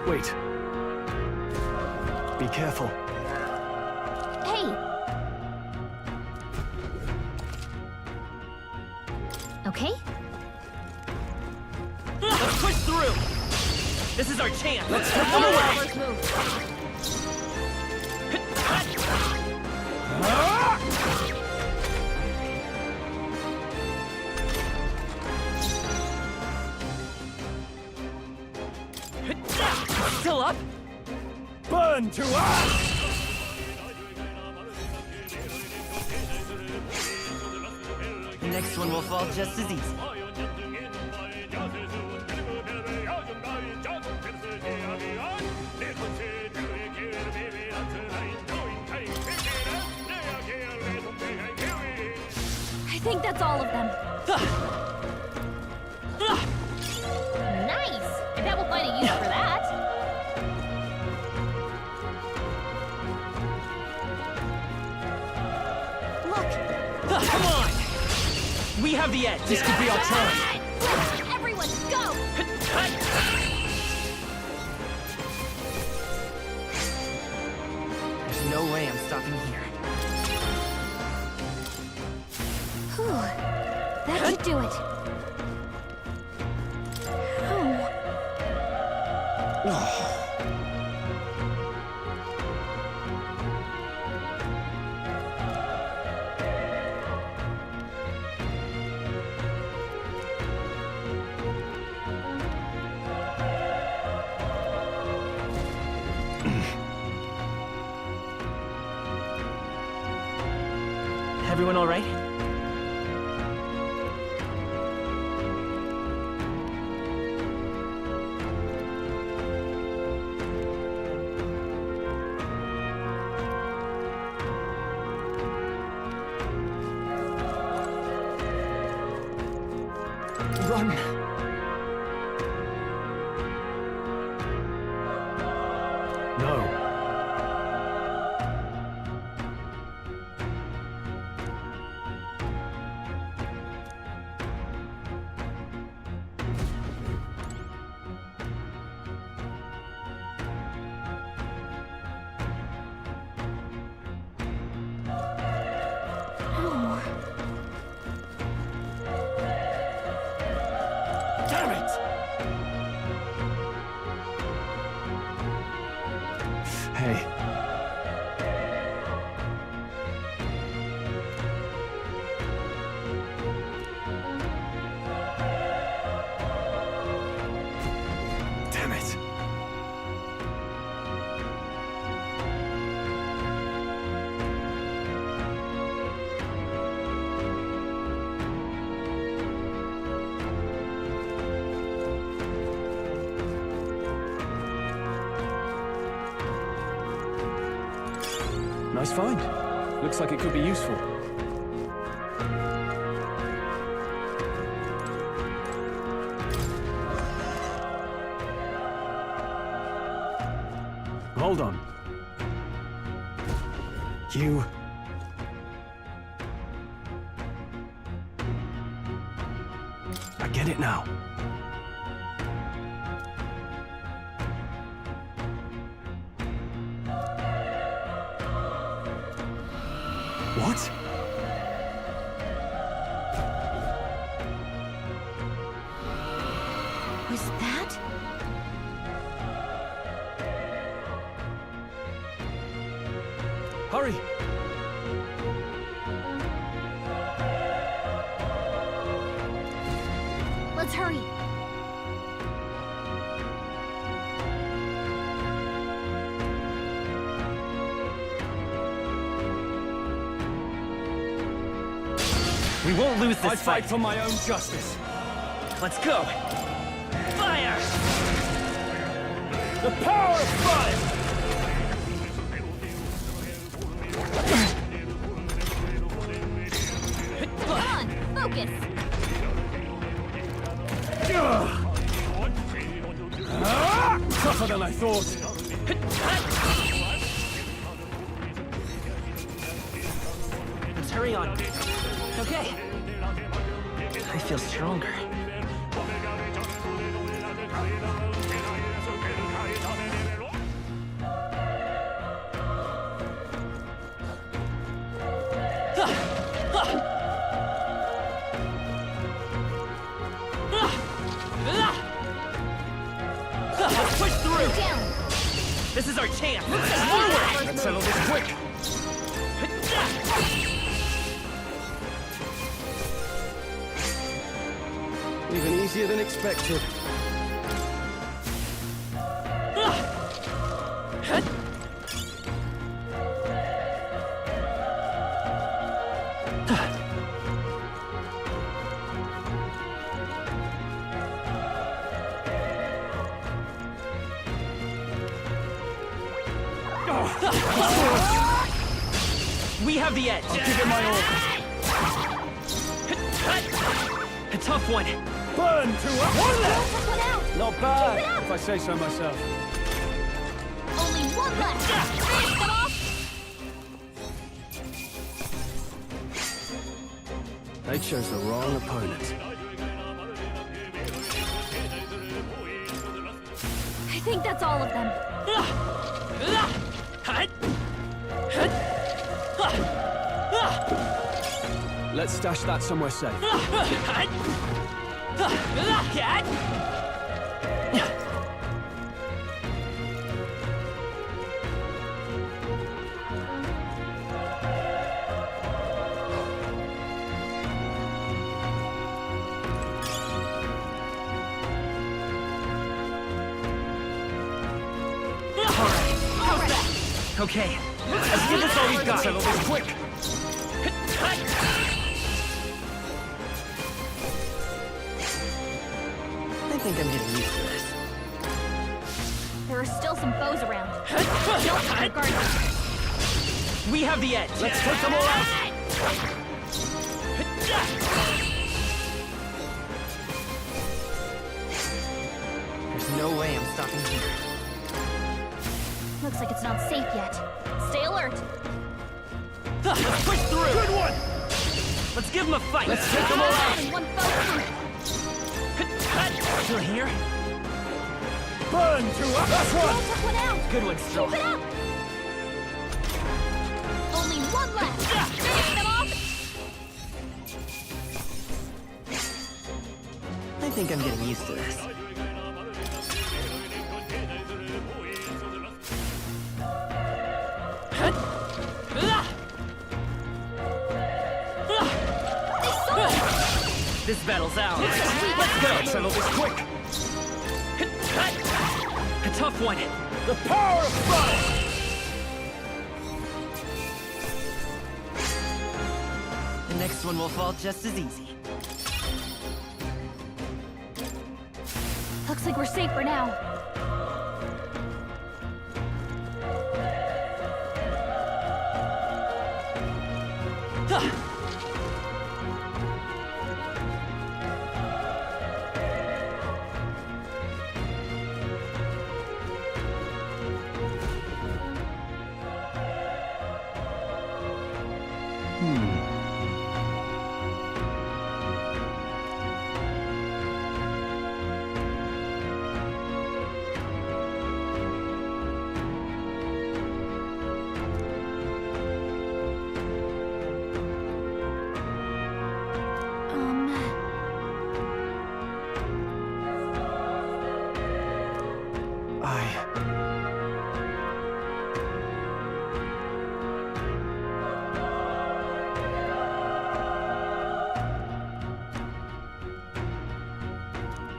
Wait. Be careful. Hey! Okay? Let's push through! This is our chance! Let's First move. Still up? Burn to us! The next one will fall just as easy. I think that's all of them. Nice! I bet we'll find a use for that. Look! Come on! We have the edge! This could be our turn! Everyone, go! There's no way I'm stopping here. Whew. That should do it. Everyone all right? Run! No. Damn it! Hey. Damn it. Nice find. Looks like it could be useful. Hold on. You... I get it now. What? Was that? Hurry! Let's hurry. We won't lose this I fight for my own justice. Let's go! Fire! The power of fire! Come on, focus. Tougher than I thought. Let's hurry on. Okay. I feel stronger. Let's push through! Down. This is our chance! Forward! Let's settle this quick! Even easier than expected. We have the edge! I'll give it my all. A tough one! Burn to one left! One out. Not bad, if I say so myself. Only one left. Finish them off. They chose the wrong opponent. I think that's all of them. Let's stash that somewhere safe. Okay, let's give this all we've got. Settle this quick. I think I'm getting used to this. There are still some foes around. Don't disregard them. We have the edge. Let's take them all out. There's no way I'm stopping here. Looks like it's not safe yet. Stay alert. Let's push through. Good one. Let's give them a fight. Let's take them all out. And one foe. Still here? Burn to up. That's one. Took one out. Good one, still. Keep it up. Only one left. Finish them off. I think I'm getting used to this. This battle's ours. Let's go. Settle this quick. A tough one. The power of fire. The next one will fall just as easy. Looks like we're safe for now.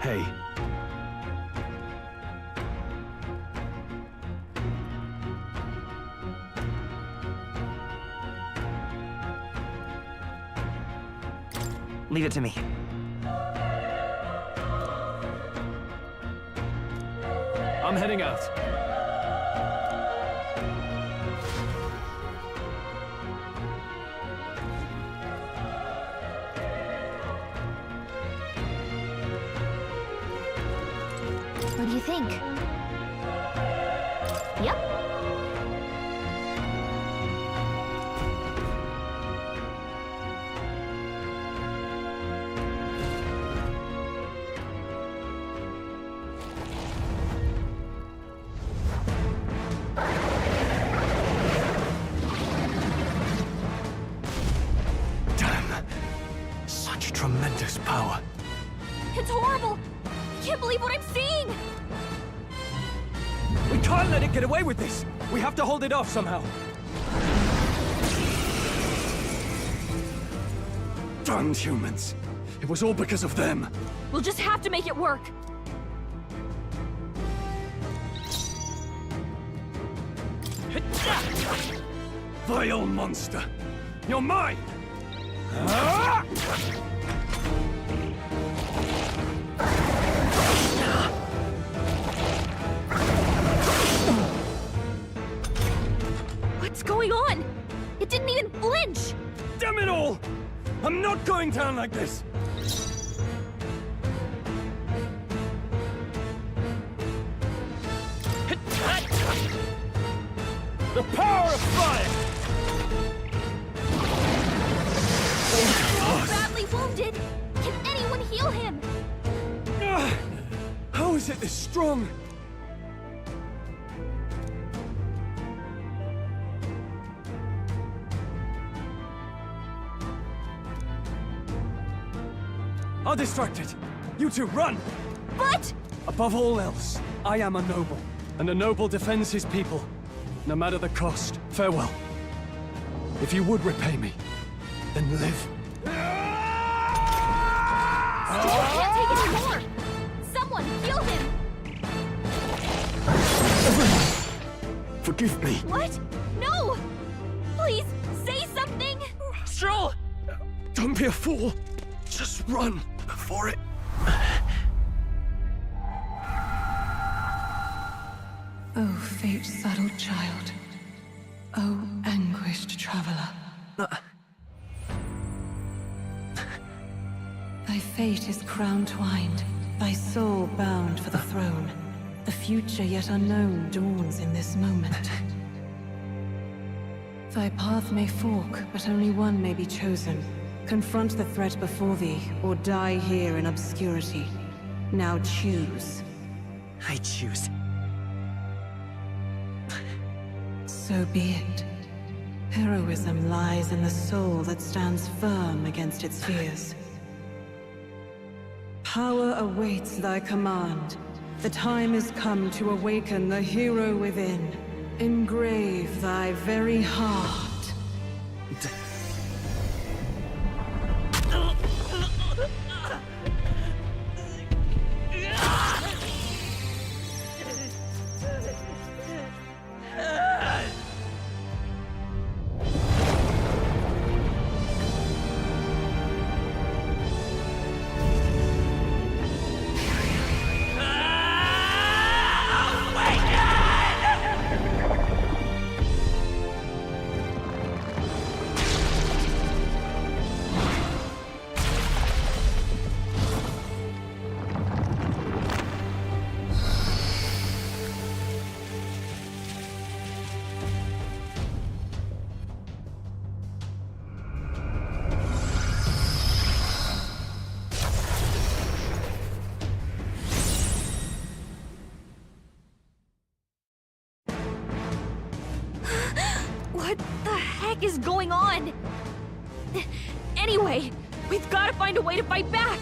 Hey. Leave it to me. I'm heading out. What do you think? Yep. Damn. Such tremendous power. It's horrible! I can't believe what I'm seeing! We can't let it get away with this! We have to hold it off somehow! Damned humans! It was all because of them! We'll just have to make it work! Vile monster! You're mine! Ah! What's going on? It didn't even flinch! Damn it all! I'm not going down like this! The power of fire! He's badly wounded! Can anyone heal him? How is it this strong? I'll distract it. You two, run! But... Above all else, I am a noble, and a noble defends his people. No matter the cost, farewell. If you would repay me, then live. I can't take any more! Someone, heal him! Forgive me. What? No! Please, say something! Stroll! Don't be a fool. Just run for it. Oh, fate-saddled child. Oh, anguished traveler. Thy fate is crown-twined, thy soul bound for the throne. The future yet unknown dawns in this moment. Thy path may fork, but only one may be chosen. Confront the threat before thee, or die here in obscurity. Now choose. I choose. So be it. Heroism lies in the soul that stands firm against its fears. Power awaits thy command. The time is come to awaken the hero within. Engrave thy very heart. What the heck is going on? Anyway, we've got to find a way to fight back!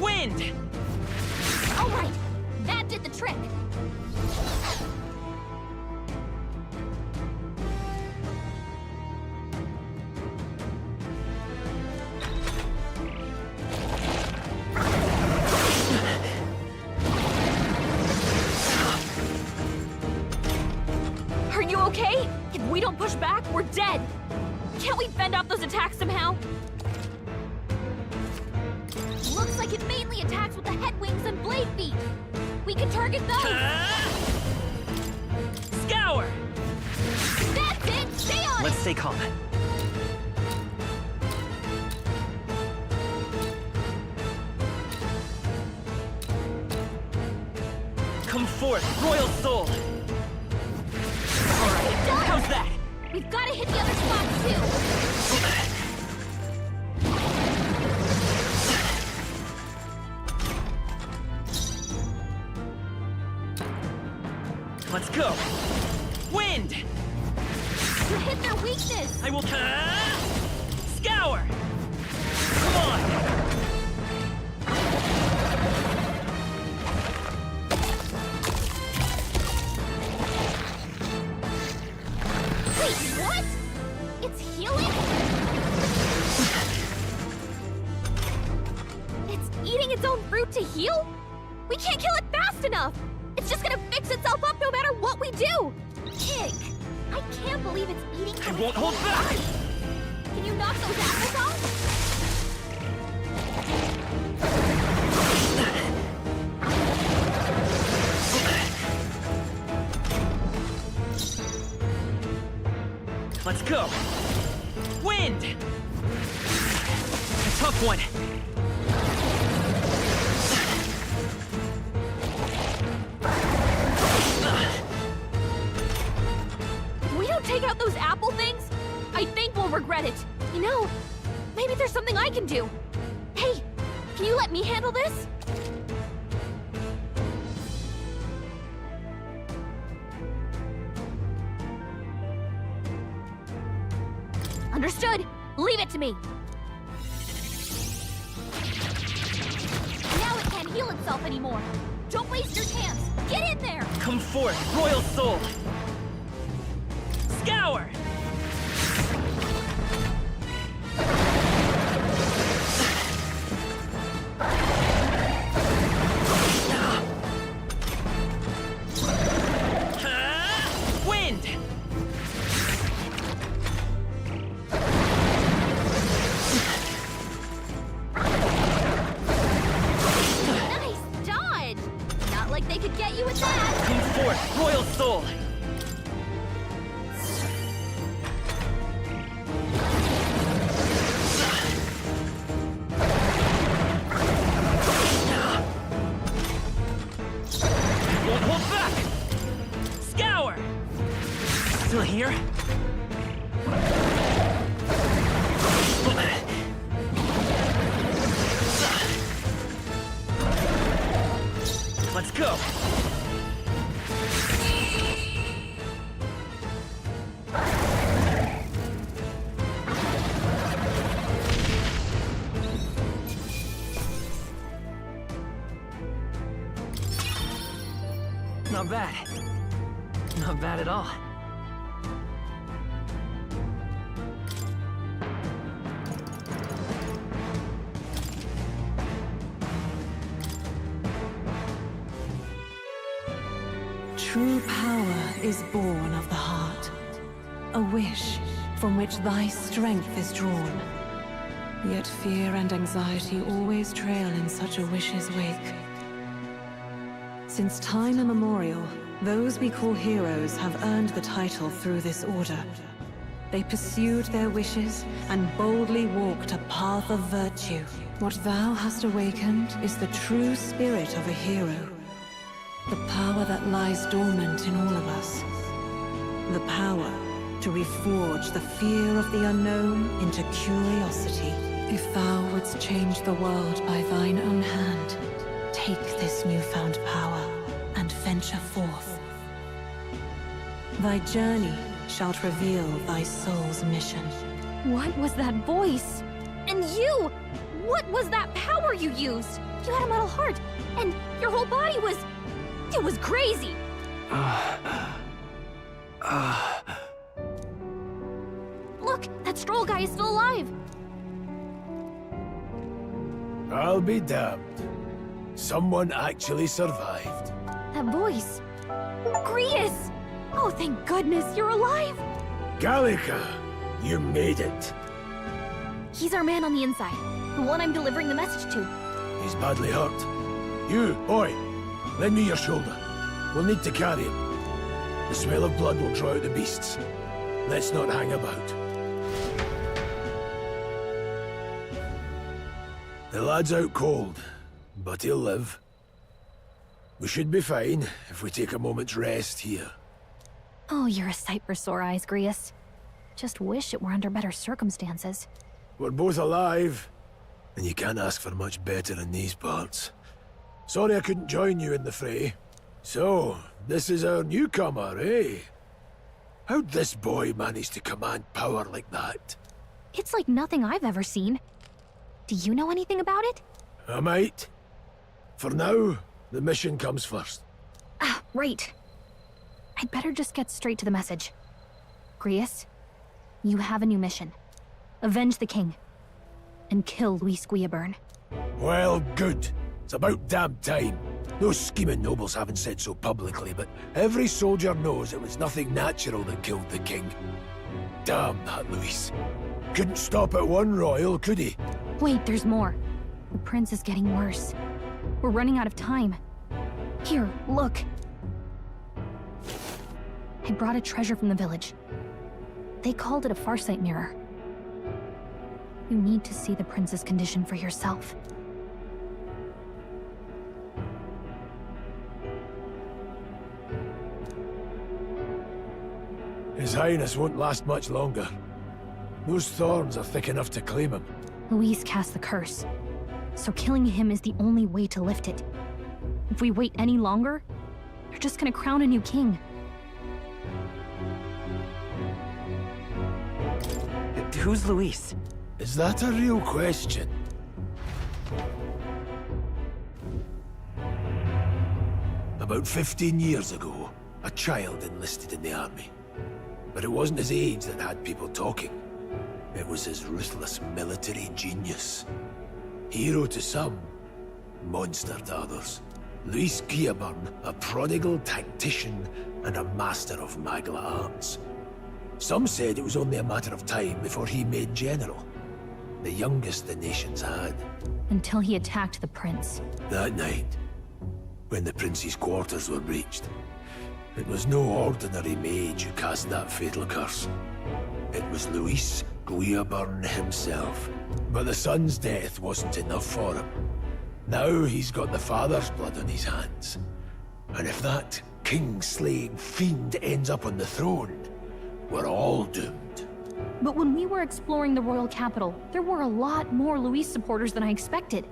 Wind! Alright, that did the trick! Are you okay? If we don't push back, we're dead! Can't we fend off those attacks somehow? Looks like it mainly attacks with the head wings and blade feet. We can target those. Scour! That's it! Stay on Let's it! stay calm. Come forth, Royal Soul! Alright, how's that? We've got to hit the other spots too. Let's go! Wind! You hit their weakness! I will... Scour! Come on! Wait, what? It's healing? It's eating its own fruit to heal? We can't kill it fast enough! It's just gonna fix itself up no matter what we do! Pig! I can't believe it's eating... I won't hold back! Can you knock those apples off? Let's go! Wind! A tough one! If we don't take out those apple things, I think we'll regret it. You know, maybe there's something I can do. Hey, can you let me handle this? Understood. Leave it to me. Now it can't heal itself anymore. Don't waste your chance. Get in there. Come forth, Royal Soul! Scour! Wind! Nice dodge. Not like they could get you with that. Come forth, Royal Soul! Won't hold back! Scour! Still here? Let's go! Not bad. Not bad at all. True power is born of the heart, a wish from which thy strength is drawn. Yet fear and anxiety always trail in such a wish's wake. Since time immemorial, those we call heroes have earned the title through this order. They pursued their wishes and boldly walked a path of virtue. What thou hast awakened is the true spirit of a hero. The power that lies dormant in all of us. The power to reforge the fear of the unknown into curiosity. If thou wouldst change the world by thine own hand, take this newfound power and venture forth. Thy journey shalt reveal thy soul's mission. What was that voice? And you! What was that power you used? You had a metal heart, and your whole body was... It was crazy! Look, that Stroll guy is still alive! I'll be damned. Someone actually survived. That voice... Grius! Oh, thank goodness, you're alive! Gallica, you made it. He's our man on the inside, the one I'm delivering the message to. He's badly hurt. You, boy, lend me your shoulder. We'll need to carry him. The smell of blood will draw out the beasts. Let's not hang about. The lad's out cold, but he'll live. We should be fine if we take a moment's rest here. Oh, you're a sight for sore eyes, Grius. Just wish it were under better circumstances. We're both alive, and you can't ask for much better in these parts. Sorry I couldn't join you in the fray. So, this is our newcomer, eh? How'd this boy manage to command power like that? It's like nothing I've ever seen. Do you know anything about it? I might. For now, the mission comes first. Ah, right. I'd better just get straight to the message. Grius, you have a new mission. Avenge the king. And kill Luis Guillaburn. Well, good. It's about damn time. Those scheming nobles haven't said so publicly, but every soldier knows it was nothing natural that killed the king. Damn that Luis. Couldn't stop at one royal, could he? Wait, there's more. The prince is getting worse. We're running out of time. Here, look. I brought a treasure from the village. They called it a farsight mirror. You need to see the prince's condition for yourself. His Highness won't last much longer. Those thorns are thick enough to claim him. Luis cast the curse, so killing him is the only way to lift it. If we wait any longer, they're just gonna crown a new king. Who's Luis? Is that a real question? About 15 years ago, a child enlisted in the army. But it wasn't his age that had people talking. It was his ruthless military genius. Hero to some, monster to others. Luis Guillaburn, a prodigal tactician and a master of Magla arts. Some said it was only a matter of time before he made general. The youngest the nation's had. Until he attacked the prince. That night, when the prince's quarters were breached, it was no ordinary mage who cast that fatal curse. It was Luis Guillaburn himself. But the son's death wasn't enough for him. Now he's got the father's blood on his hands. And if that king-slaying fiend ends up on the throne, we're all doomed. But when we were exploring the royal capital, there were a lot more Luis supporters than I expected.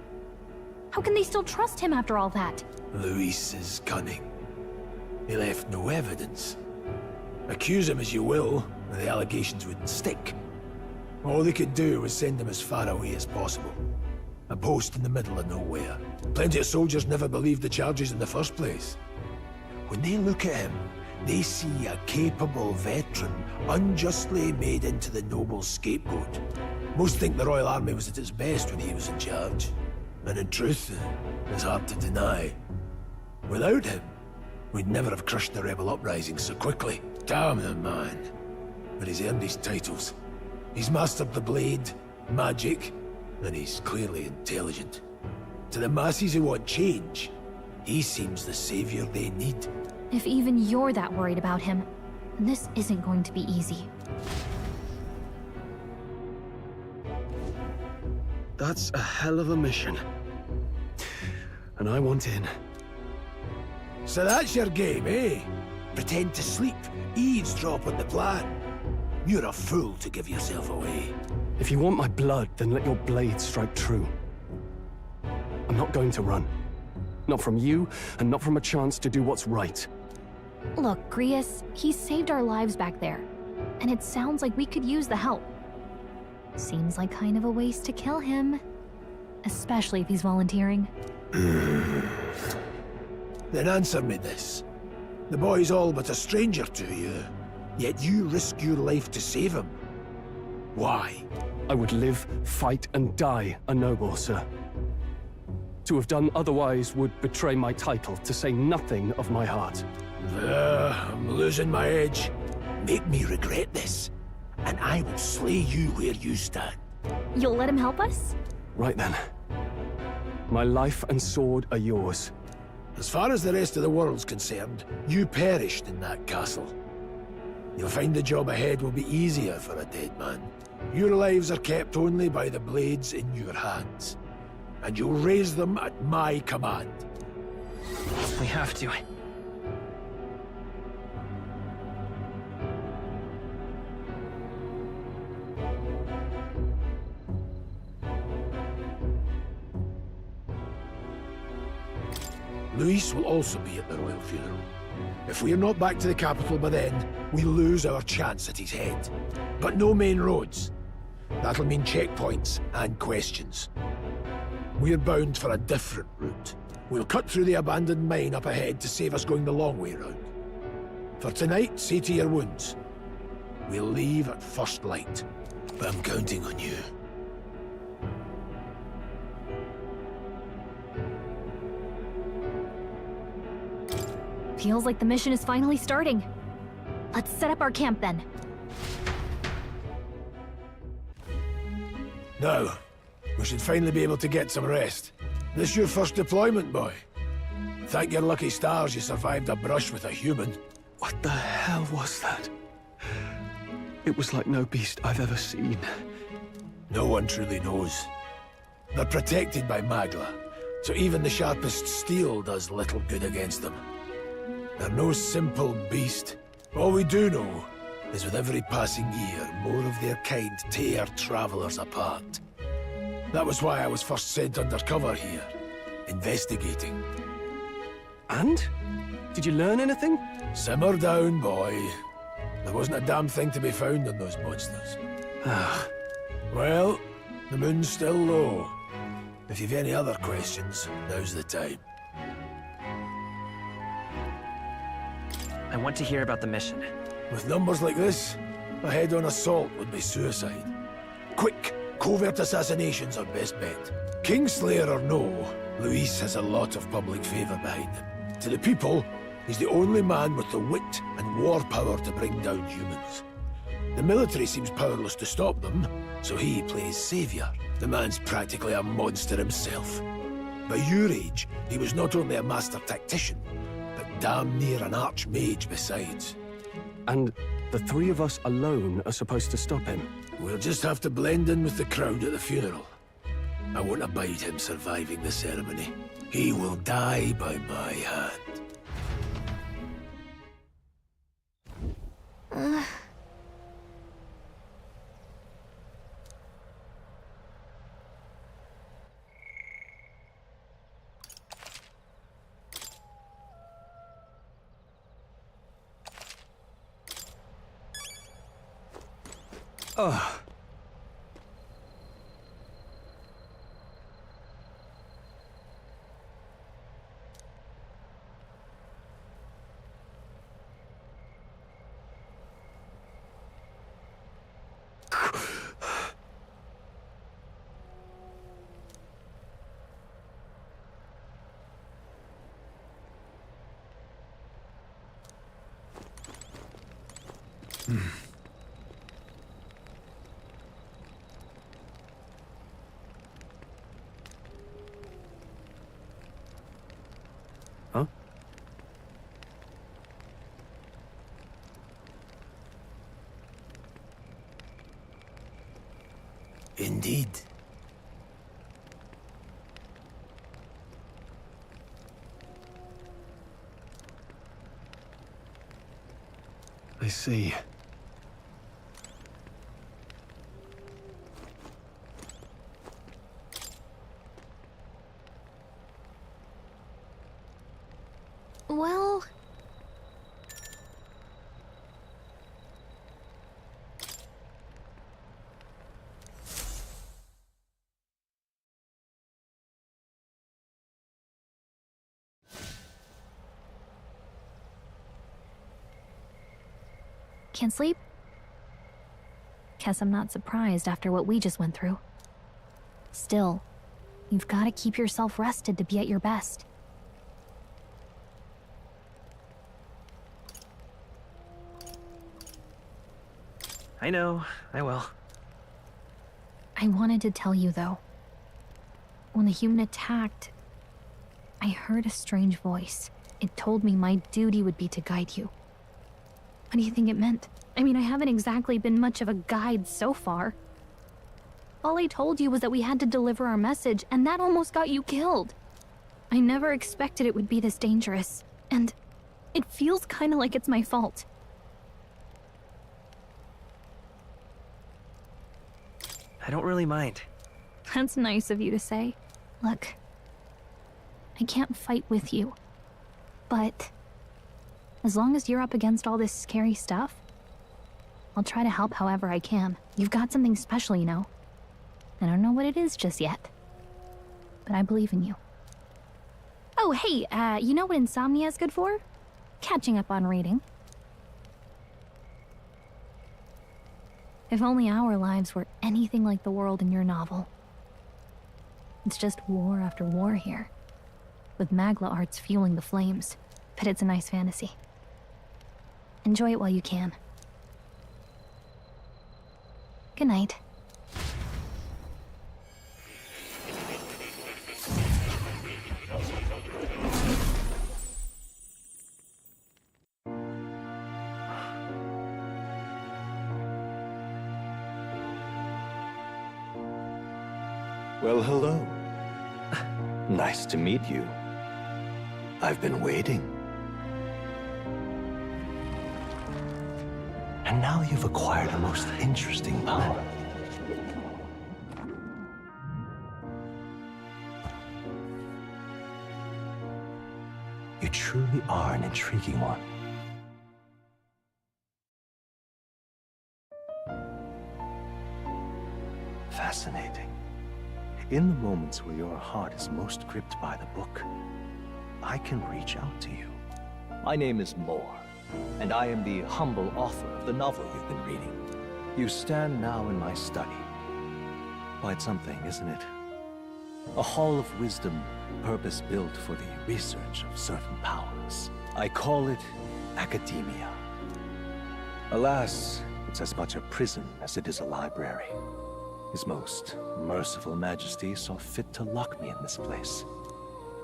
How can they still trust him after all that? Luis is cunning. He left no evidence. Accuse him as you will, the allegations wouldn't stick. All they could do was send him as far away as possible. A post in the middle of nowhere. Plenty of soldiers never believed the charges in the first place. When they look at him, they see a capable veteran unjustly made into the noble's scapegoat. Most think the Royal Army was at its best when he was in charge. And in truth, it's hard to deny. Without him, we'd never have crushed the rebel uprising so quickly. Damn the man. But he's earned his titles. He's mastered the blade, magic, and he's clearly intelligent. To the masses who want change, he seems the savior they need. If even you're that worried about him, then this isn't going to be easy. That's a hell of a mission. And I want in. So that's your game, eh? Pretend to sleep, eavesdrop on the plan. You're a fool to give yourself away. If you want my blood, then let your blade strike true. I'm not going to run. Not from you, and not from a chance to do what's right. Look, Grius, he saved our lives back there. And it sounds like we could use the help. Seems like kind of a waste to kill him. Especially if he's volunteering. Then answer me this. The boy's all but a stranger to you, yet you risk your life to save him. Why? I would live, fight, and die a noble, sir. To have done otherwise would betray my title, to say nothing of my heart. I'm losing my edge. Make me regret this, and I will slay you where you stand. You'll let him help us? Right then. My life and sword are yours. As far as the rest of the world's concerned, you perished in that castle. You'll find the job ahead will be easier for a dead man. Your lives are kept only by the blades in your hands. And you'll raise them at my command. We have to. Luis will also be at the royal funeral. If we're not back to the capital by then, we lose our chance at his head. But no main roads. That'll mean checkpoints and questions. We're bound for a different route. We'll cut through the abandoned mine up ahead to save us going the long way round. For tonight, see to your wounds. We'll leave at first light, but I'm counting on you. Feels like the mission is finally starting. Let's set up our camp then. Now, we should finally be able to get some rest. This your first deployment, boy? Thank your lucky stars you survived a brush with a human. What the hell was that? It was like no beast I've ever seen. No one truly knows. They're protected by Magla, so even the sharpest steel does little good against them. They're no simple beast. All we do know is with every passing year, more of their kind tear travelers apart. That was why I was first sent undercover here, investigating. And? Did you learn anything? Simmer down, boy. There wasn't a damn thing to be found on those monsters. Well, the moon's still low. If you've any other questions, now's the time. I want to hear about the mission. With numbers like this, a head-on assault would be suicide. Quick, covert assassinations are best bet. Kingslayer or no, Luis has a lot of public favor behind him. To the people, he's the only man with the wit and war power to bring down humans. The military seems powerless to stop them, so he plays savior. The man's practically a monster himself. By your age, he was not only a master tactician, but damn near an archmage besides. And the three of us alone are supposed to stop him? We'll just have to blend in with the crowd at the funeral. I won't abide him surviving the ceremony. He will die by my hand. Ugh. Huh? Indeed. I see. Well... Can't sleep? Guess I'm not surprised after what we just went through. Still, you've got to keep yourself rested to be at your best. I know, I will. I wanted to tell you, though. When the human attacked, I heard a strange voice. It told me my duty would be to guide you. What do you think it meant? I mean, I haven't exactly been much of a guide so far. All I told you was that we had to deliver our message, and that almost got you killed. I never expected it would be this dangerous, and it feels kinda like it's my fault. I don't really mind. That's nice of you to say. Look, I can't fight with you, but as long as you're up against all this scary stuff, I'll try to help however I can. You've got something special, you know. I don't know what it is just yet, but I believe in you. Oh, hey, you know what insomnia is good for? Catching up on reading. If only our lives were anything like the world in your novel. It's just war after war here, with Magla arts fueling the flames, but it's a nice fantasy. Enjoy it while you can. Good night. Well, hello. Nice to meet you. I've been waiting. And now you've acquired a most interesting power. You truly are an intriguing one. Fascinating. In the moments where your heart is most gripped by the book, I can reach out to you. My name is Moore, and I am the humble author of the novel you've been reading. You stand now in my study. Quite something, isn't it? A hall of wisdom, purpose-built for the research of certain powers. I call it academia. Alas, it's as much a prison as it is a library. His most merciful majesty saw fit to lock me in this place.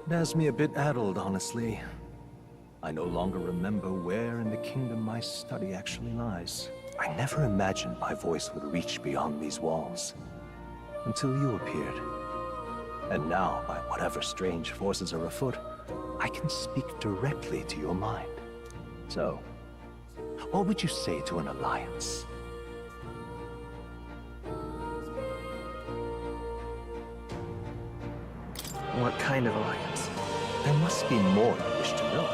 It has me a bit addled, honestly. I no longer remember where in the kingdom my study actually lies. I never imagined my voice would reach beyond these walls, until you appeared. And now, by whatever strange forces are afoot, I can speak directly to your mind. So, what would you say to an alliance? What kind of alliance? There must be more you wish to know.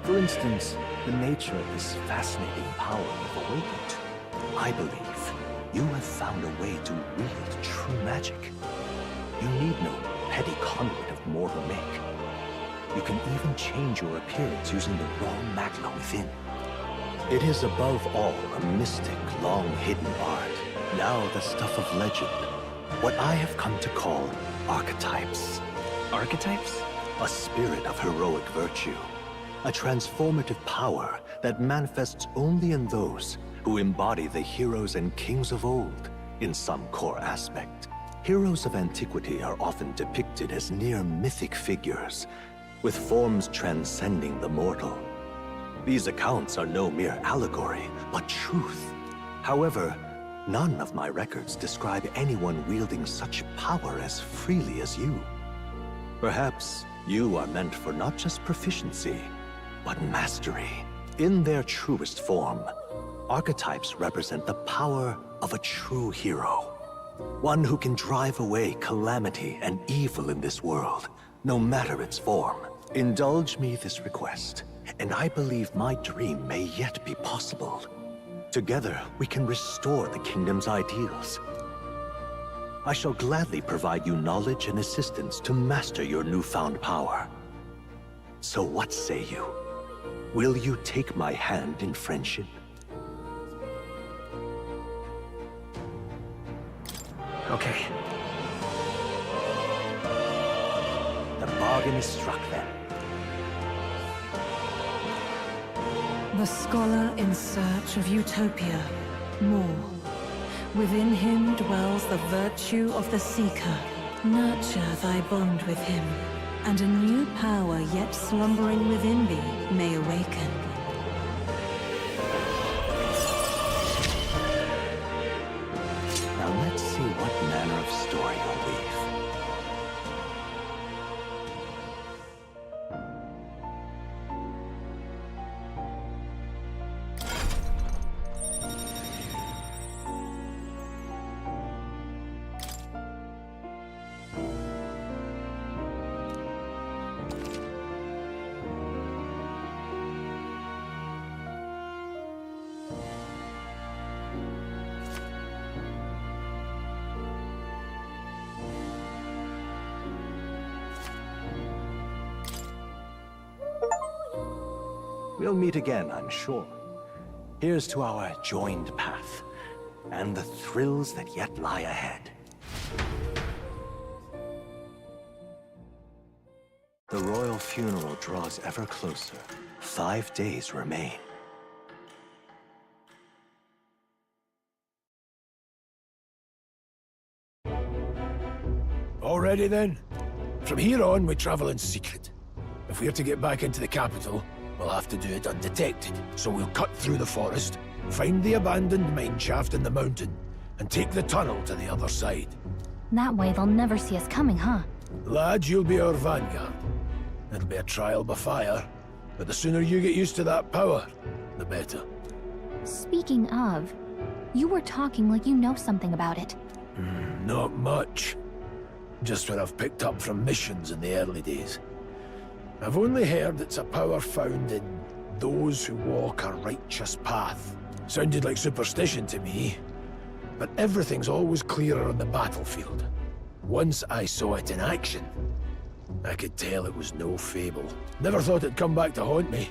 For instance, the nature of this fascinating power you've awakened. I believe you have found a way to wield true magic. You need no petty conduit of mortal make. You can even change your appearance using the raw magna within. It is above all a mystic, long-hidden art, now the stuff of legend. What I have come to call archetypes. Archetypes? A spirit of heroic virtue. A transformative power that manifests only in those who embody the heroes and kings of old in some core aspect. Heroes of antiquity are often depicted as near mythic figures, with forms transcending the mortal. These accounts are no mere allegory, but truth. However, none of my records describe anyone wielding such power as freely as you. Perhaps you are meant for not just proficiency, but mastery. In their truest form, archetypes represent the power of a true hero. One who can drive away calamity and evil in this world, no matter its form. Indulge me this request, and I believe my dream may yet be possible. Together, we can restore the kingdom's ideals. I shall gladly provide you knowledge and assistance to master your newfound power. So what say you? Will you take my hand in friendship? Okay. The bargain is struck then. The scholar in search of utopia, more. Within him dwells the virtue of the seeker. Nurture thy bond with him, and a new power yet slumbering within thee may awaken. Now let's see what manner of story you'll weave. We'll meet again, I'm sure. Here's to our joined path, and the thrills that yet lie ahead. The royal funeral draws ever closer. 5 days remain. Already then? From here on, we travel in secret. If we're to get back into the capital, we'll have to do it undetected. So we'll cut through the forest, find the abandoned mine shaft in the mountain, and take the tunnel to the other side. That way they'll never see us coming, huh? Lad, you'll be our vanguard. It'll be a trial by fire, but the sooner you get used to that power, the better. Speaking of, you were talking like you know something about it. Not much. Just what I've picked up from missions in the early days. I've only heard it's a power found in those who walk a righteous path. Sounded like superstition to me, but everything's always clearer on the battlefield. Once I saw it in action, I could tell it was no fable. Never thought it'd come back to haunt me.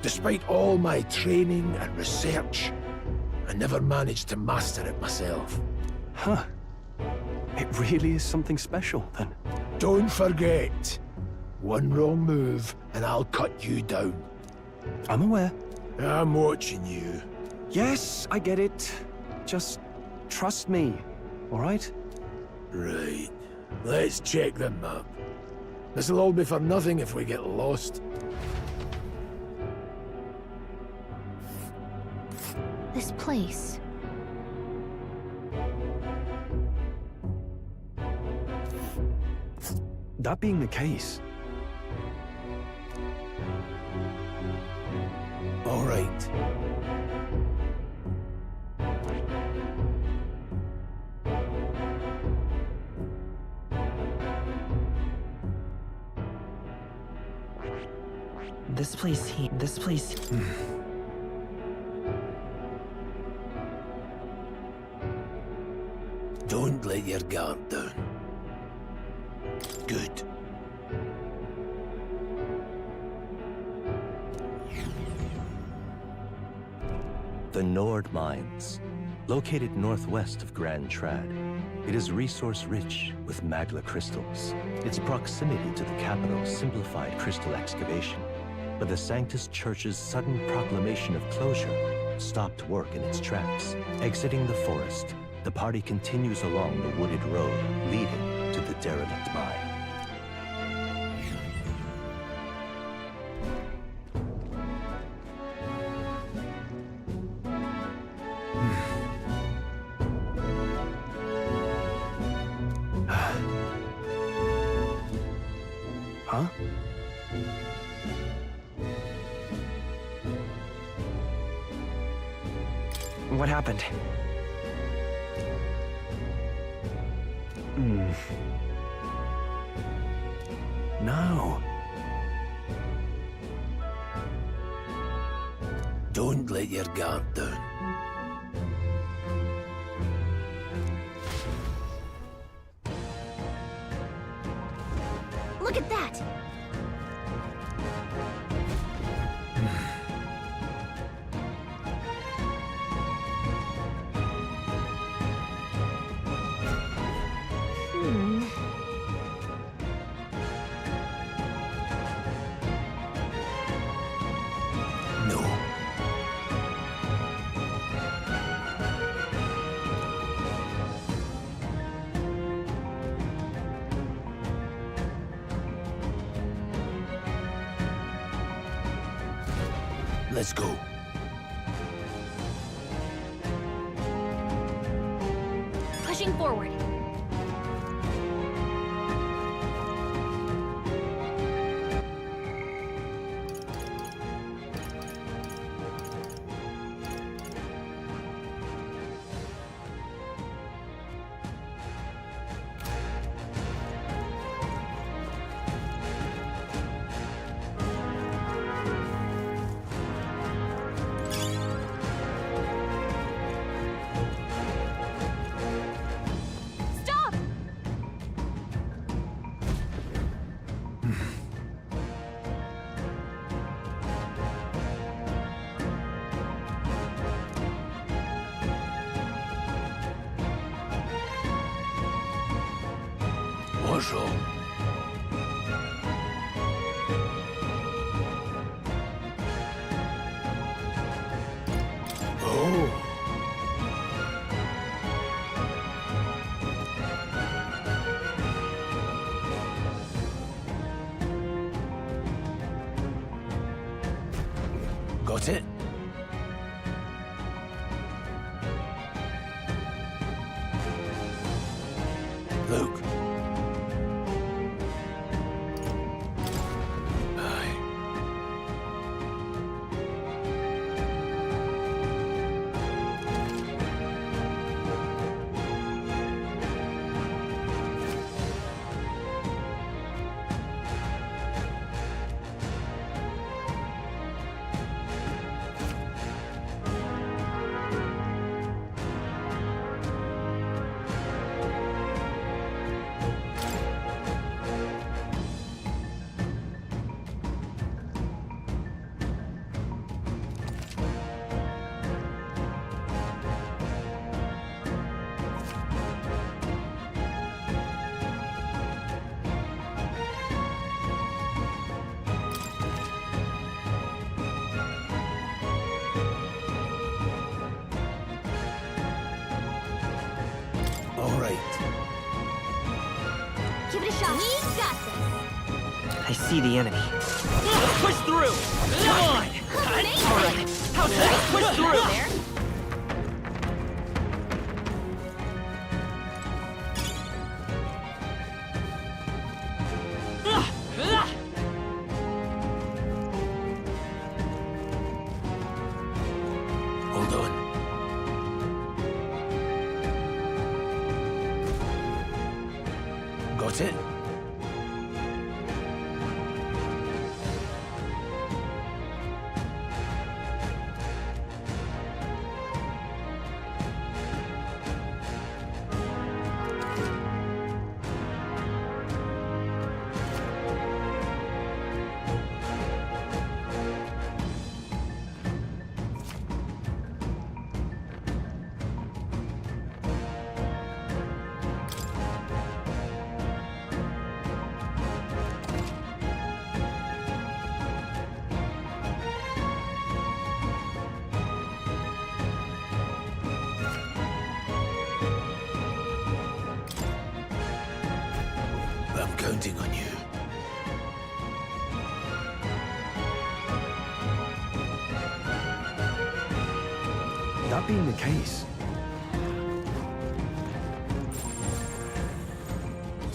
Despite all my training and research, I never managed to master it myself. Huh. It really is something special, then. Don't forget. One wrong move, and I'll cut you down. I'm aware. I'm watching you. Yes, I get it. Just trust me, all right? Right. Let's check the map. This'll all be for nothing if we get lost. This place. That being the case... All right. This place... Don't let your guard down. Good. The Nord Mines, located northwest of Grand Trad. It is resource-rich with magla crystals. Its proximity to the capital simplified crystal excavation, but the Sanctus Church's sudden proclamation of closure stopped work in its tracks. Exiting the forest, the party continues along the wooded road leading to the derelict mine. Huh? What happened? No. Don't let your guard down. Look at that! Let's go. Pushing forward. What's wrong? Oh. Got it? Luke. All right. Give it a shot. We got this. I see the enemy. Let's push through! Come on! Alright, how's that? Push through! Hold on. Got it? I'm counting on you. That being the case,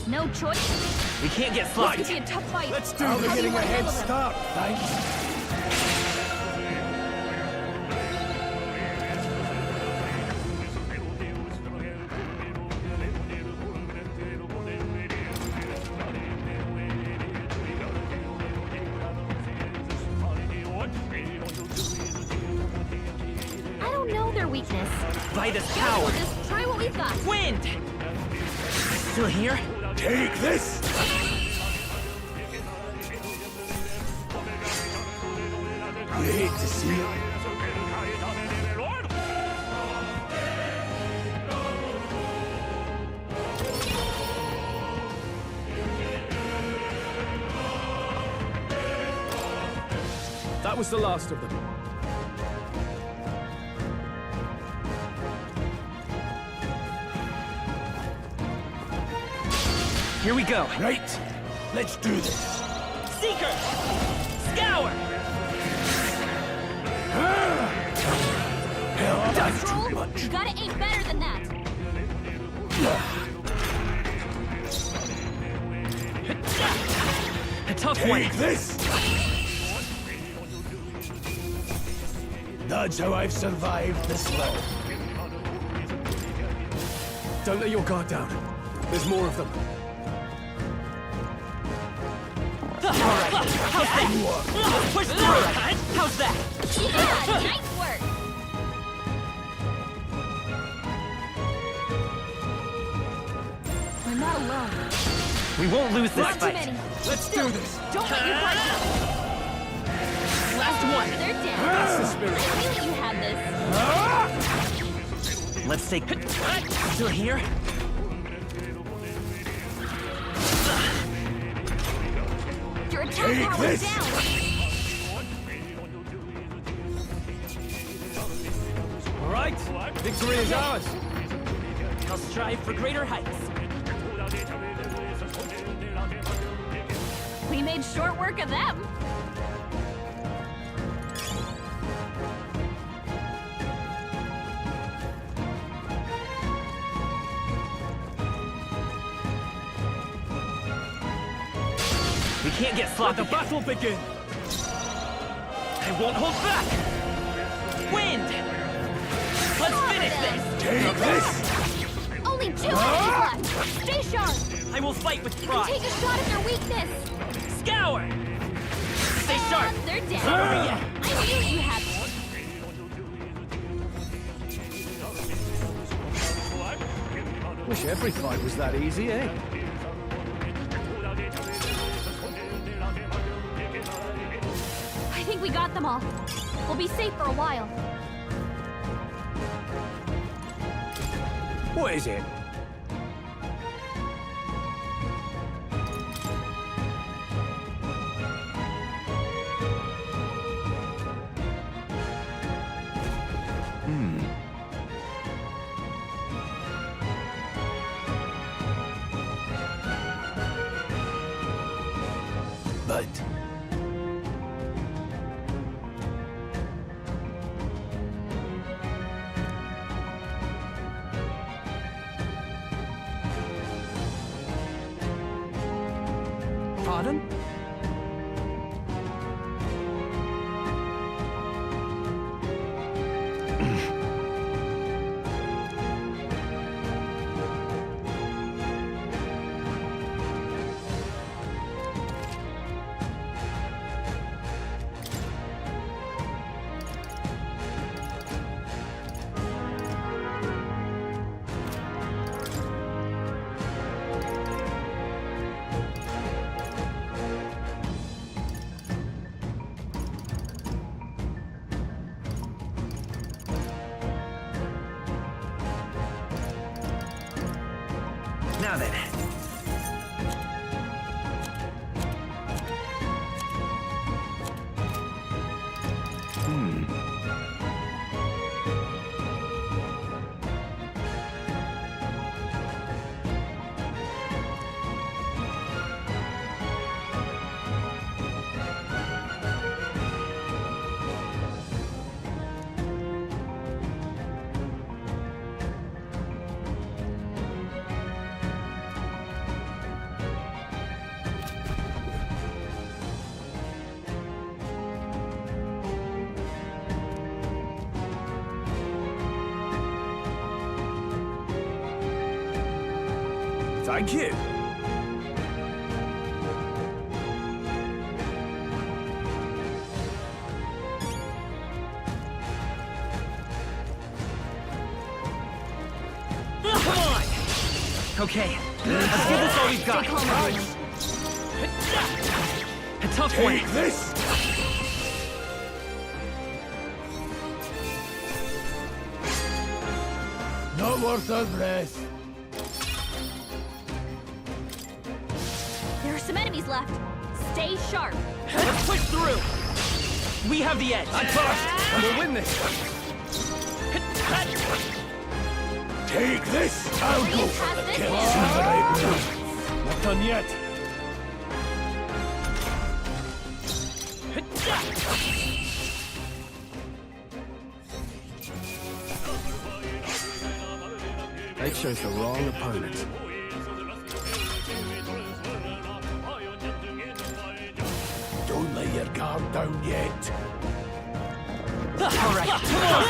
No choice. We can't get sloppy. This could be a tough fight. Let's do How this. do you Getting a wanna head handle them? start, thanks. By this power! Just try what we've got. Wind! Still here? Take this! You hate to see it. That was the last of them. Here we go. Right. Let's do this. Seeker! Scour! Hell, that's Troll, too much. you gotta aim better than that. A tough one. Take this! That's how I've survived this long. Don't let your guard down. There's more of them. How's that? Push through it! How's that? Yeah, nice work. We're not alone. We won't lose this Not too fight. many. Let's Still, do this. Don't let your guard down. Last one. They're down. That's the spirit. I knew that you had this. Let's say... Still here? Your attack power is down. All right. Victory is ours. I'll strive for greater heights. We made short work of them. We can't get sloppy. Let the battle begin. I won't hold back. Wind! Let's finish this! Take this! Only 2 enemies left. Stay sharp. I will fight with pride. Take a shot at their weakness. Scour! Stay sharp! And they're Not dead. over yet. I knew you had this. Wish every fight was that easy, eh? I think we got them all. We'll be safe for a while. What is it? But Pardon? Now then. Thank you. Okay, let's give this all we've got. A tough one. Take this! Not worth a breath. There are some enemies left. Stay sharp. Let's push through. We have the edge. I'm first, and we'll win this. Take this! I'll go for the kill. Not done yet. They chose the wrong opponent. Don't lay your guard down yet. All right, come on.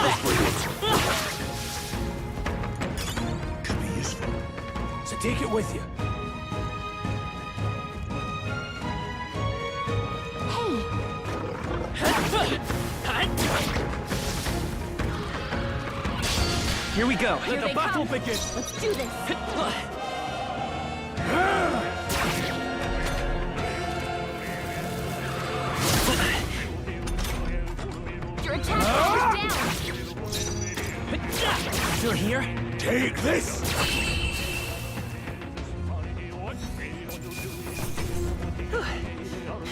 Could be useful. So take it with you. Here we go. Here Let the battle come. begin. Let's do this. Your attack is down. Still here? Take this!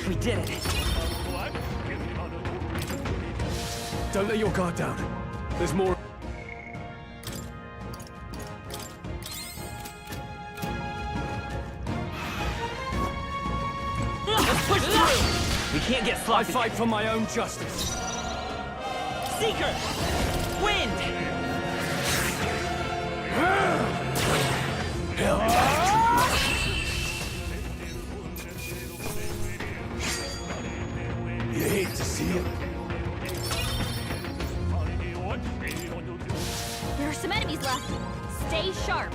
We did it. Don't let your guard down. There's more. Let's push through. We can't get sloppy. I fight for my own justice. Seeker! Wind! You hate to see it. There are some enemies left. Stay sharp.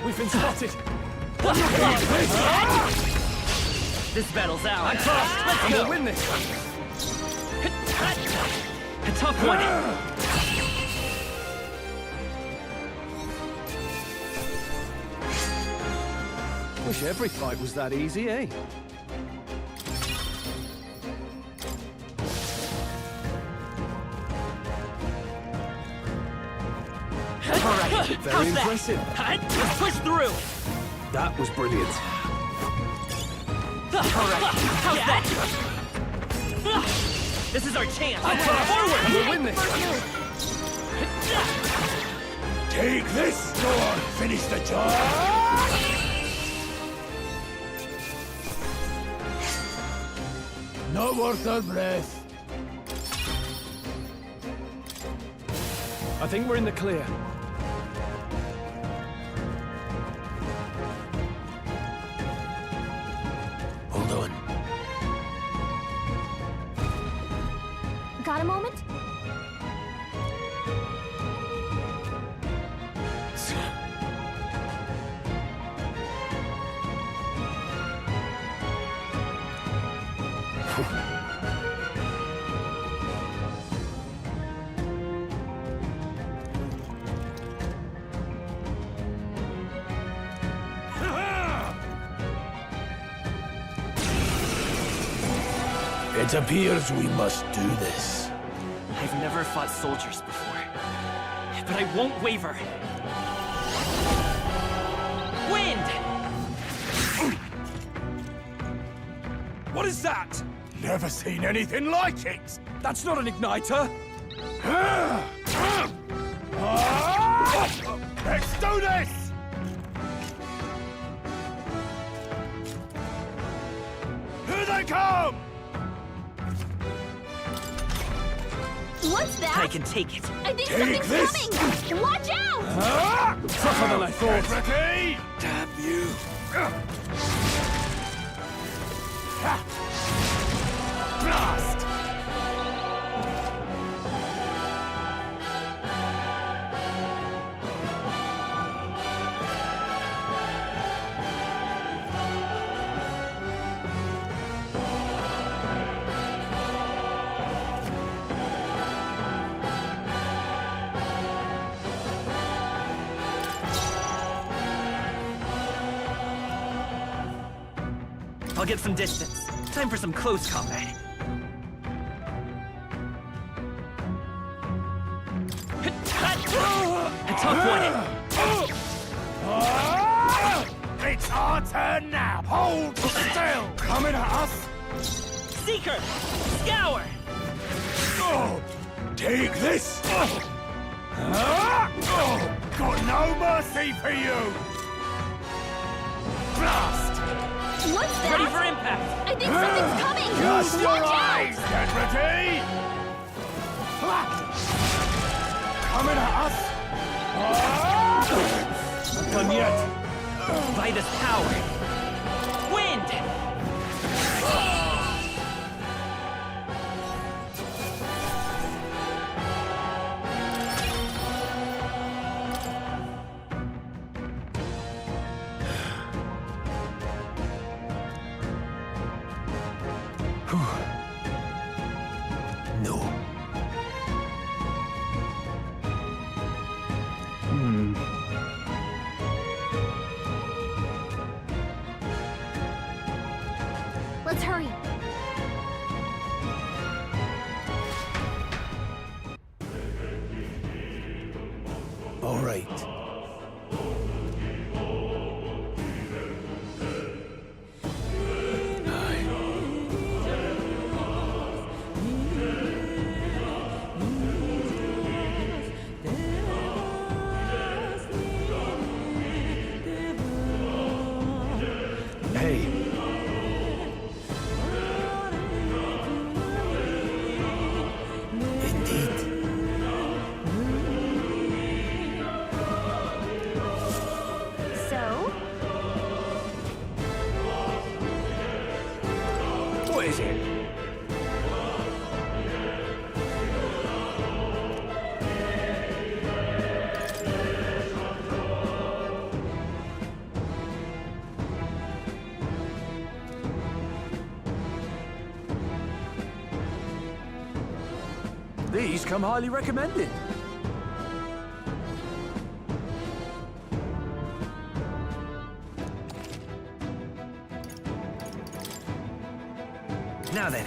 We've been spotted. This battle's ours. I'm fast. Let's And go. we'll win this. A tough one. Wish every fight was that easy, eh? All right. Very How's impressive. that? Let's push through. That was brilliant. All right. How's that? This is our chance. Forward. And we'll win this. Take this! Go on, finish the job! Not worth our breath. I think we're in the clear. Hold on. Got a moment? It appears we must do this. I've never fought soldiers before, but I won't waver. Wind! What is that? Never seen anything like it! That's not an igniter. Let's do this! Here they come! What's that? I can take it. I think Take something's this. coming! Watch out! Tougher than I thought. Ready? Damn you! Blast! I'll get some distance. Time for some close combat. A tough one. It's our turn now. Hold still. Coming at us. Seeker! Scour! Oh, take this. Got no mercy for you. Blast! What's that? Ready for impact! I think something's coming! Close your Watch eyes! out! Get ready! Coming at us! Not done yet! By this power! Wind! No. Let's hurry. All right. Hey. Indeed. So? What is it? These come highly recommended. Now then.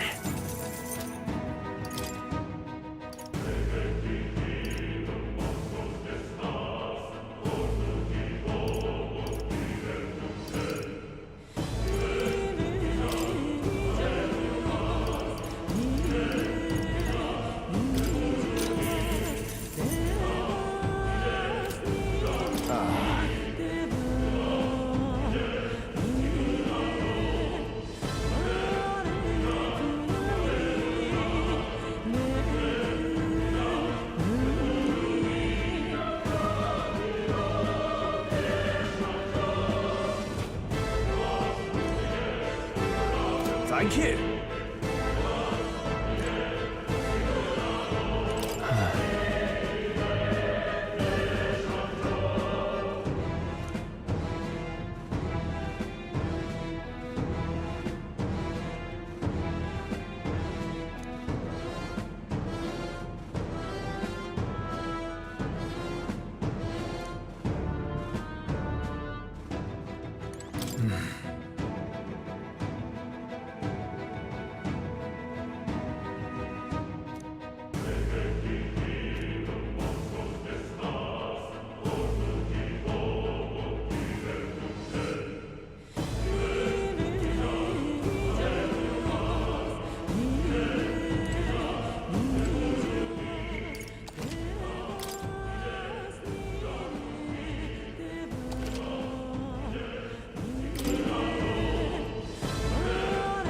Thank you.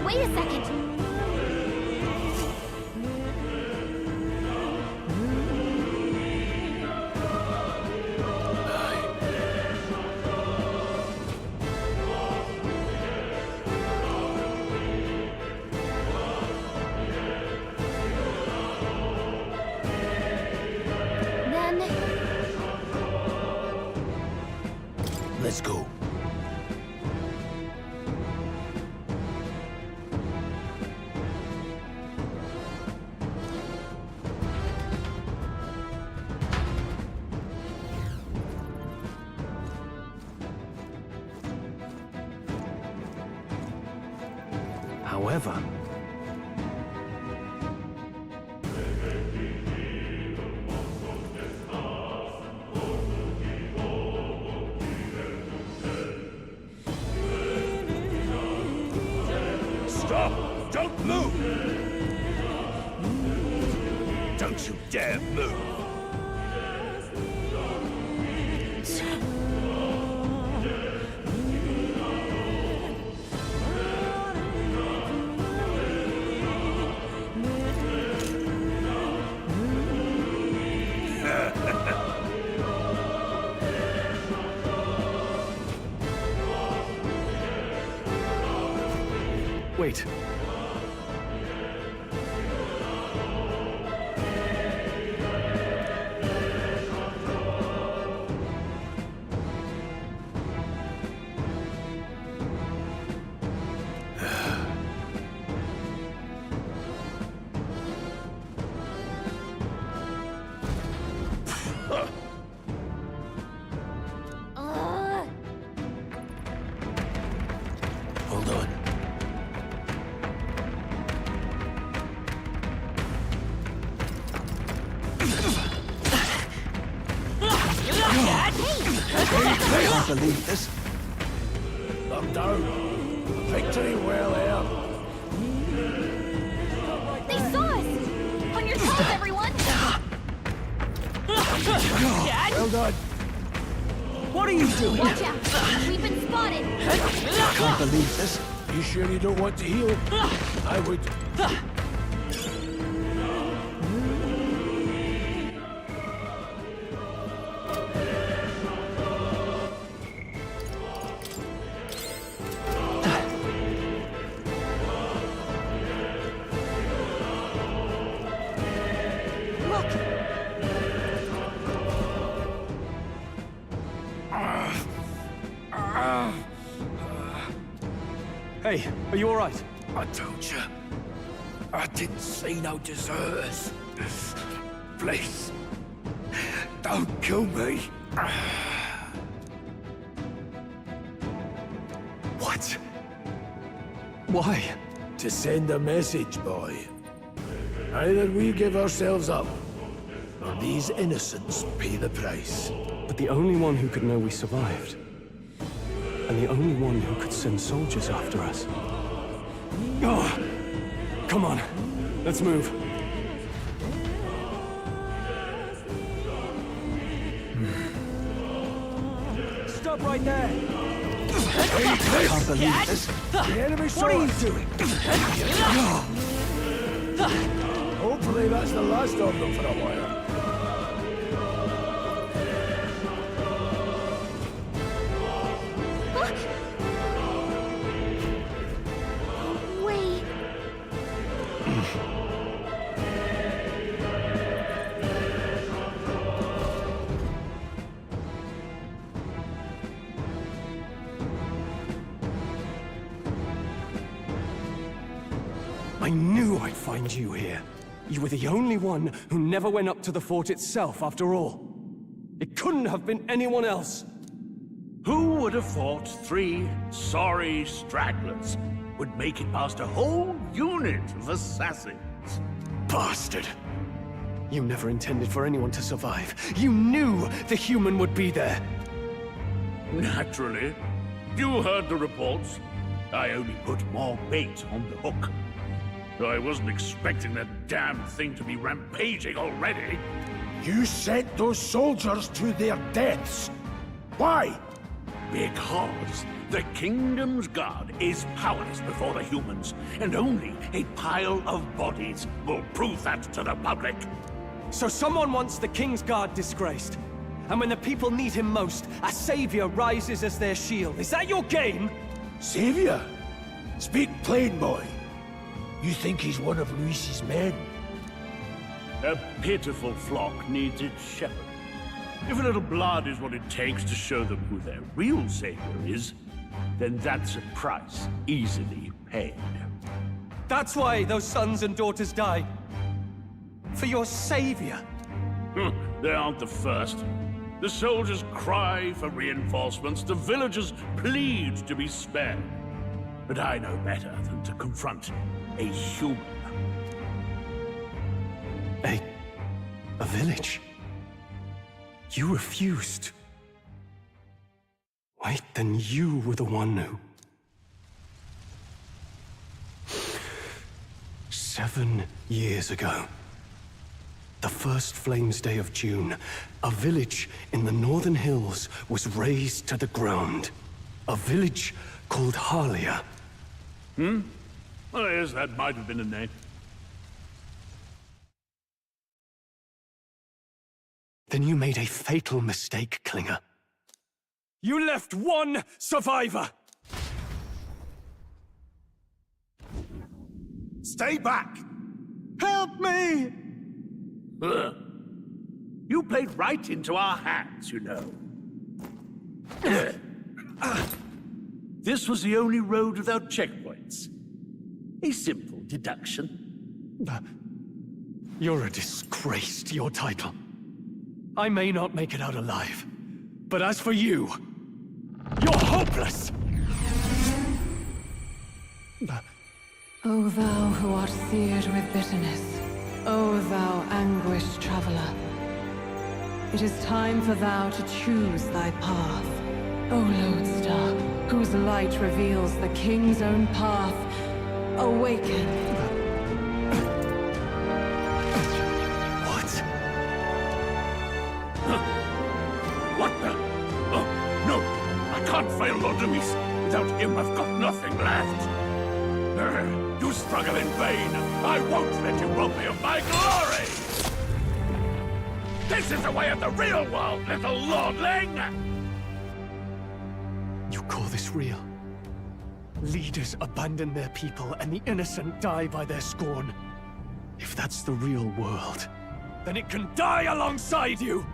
Wait a second. Then Let's go. However... Stop! Don't move! Don't you dare move! Wait. Hold on. I can't believe this. I'm down. Victory well earned. They saw us! On your toes, everyone! Well done. What are you doing? Watch out! We've been spotted! I can't believe this. You sure you don't want to heal? I would. Hey, are you all right? I told you. I didn't see no deserters. Please. Don't kill me. What? Why? To send a message, boy. Either we give ourselves up, or these innocents pay the price. But the only one who could know we survived, and the only one who could send soldiers after us. Oh, come on, let's move. Stop right there! I can't believe this. The enemy saw What are you doing? Hopefully that's the last of them for a while. Wait. I knew I'd find you here. You were the only one who never went up to the fort itself, after all. It couldn't have been anyone else. Who would have thought 3 sorry stragglers would make it past a whole unit of assassins? Bastard! You never intended for anyone to survive. You knew the human would be there. Naturally. You heard the reports. I only put more bait on the hook. I wasn't expecting that damn thing to be rampaging already. You sent those soldiers to their deaths. Why? Because the Kingdom's Guard is powerless before the humans, and only a pile of bodies will prove that to the public. So someone wants the King's Guard disgraced. And when the people need him most, a savior rises as their shield. Is that your game? Savior? Speak plain, boy. You think he's one of Luis's men? A pitiful flock needs its shepherd. If a little blood is what it takes to show them who their real savior is, then that's a price easily paid. That's why those sons and daughters died. For your savior. They aren't the first. The soldiers cry for reinforcements, the villagers plead to be spared. but I know better than to confront a human. A village? You refused. Wait, then you were the one who... 7 years ago, the first Flames Day of June, a village in the northern hills was razed to the ground. A village called Harlia. Oh, yes, that might have been a name. Then you made a fatal mistake, Klinger. You left one survivor! Stay back! Help me! You played right into our hands, you know. This was the only road without checkpoints. A simple deduction. You're a disgrace to your title. I may not make it out alive, but as for you, you're hopeless! O thou who art seared with bitterness, O thou anguished traveler, it is time for thou to choose thy path. O lodestar, whose light reveals the king's own path, awaken. What the? Oh, no! I can't fail Lord Luis. Without him, I've got nothing left. You struggle in vain. I won't let you rob me of my glory! This is the way of the real world, little lordling! You call this real? Leaders abandon their people and the innocent die by their scorn. If that's the real world, then it can die alongside you!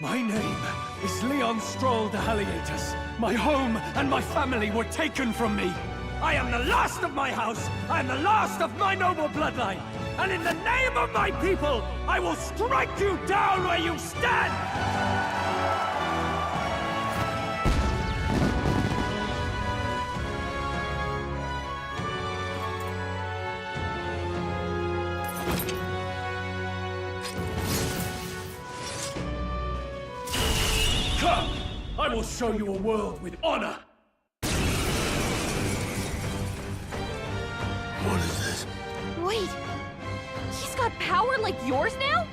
My name is Leon Stroll de Haliatus. My home and my family were taken from me. I am the last of my house. I am the last of my noble bloodline. And in the name of my people, I will strike you down where you stand! Come! I will show you a world with honor! What is this? Wait, he's got power like yours now?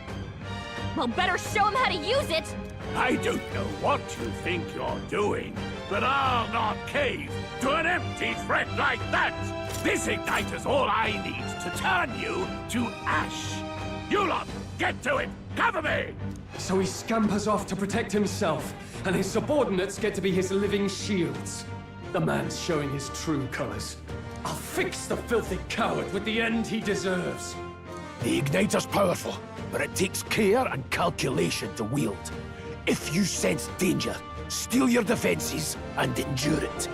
Well, better show him how to use it! I don't know what you think you're doing, but I'll not cave to an empty threat like that! This igniter's all I need to turn you to ash! You lot, get to it! Cover me! So he scampers off to protect himself, and his subordinates get to be his living shields. The man's showing his true colors. I'll fix the filthy coward with the end he deserves. The igniter's powerful, but it takes care and calculation to wield. If you sense danger, steel your defenses and endure it.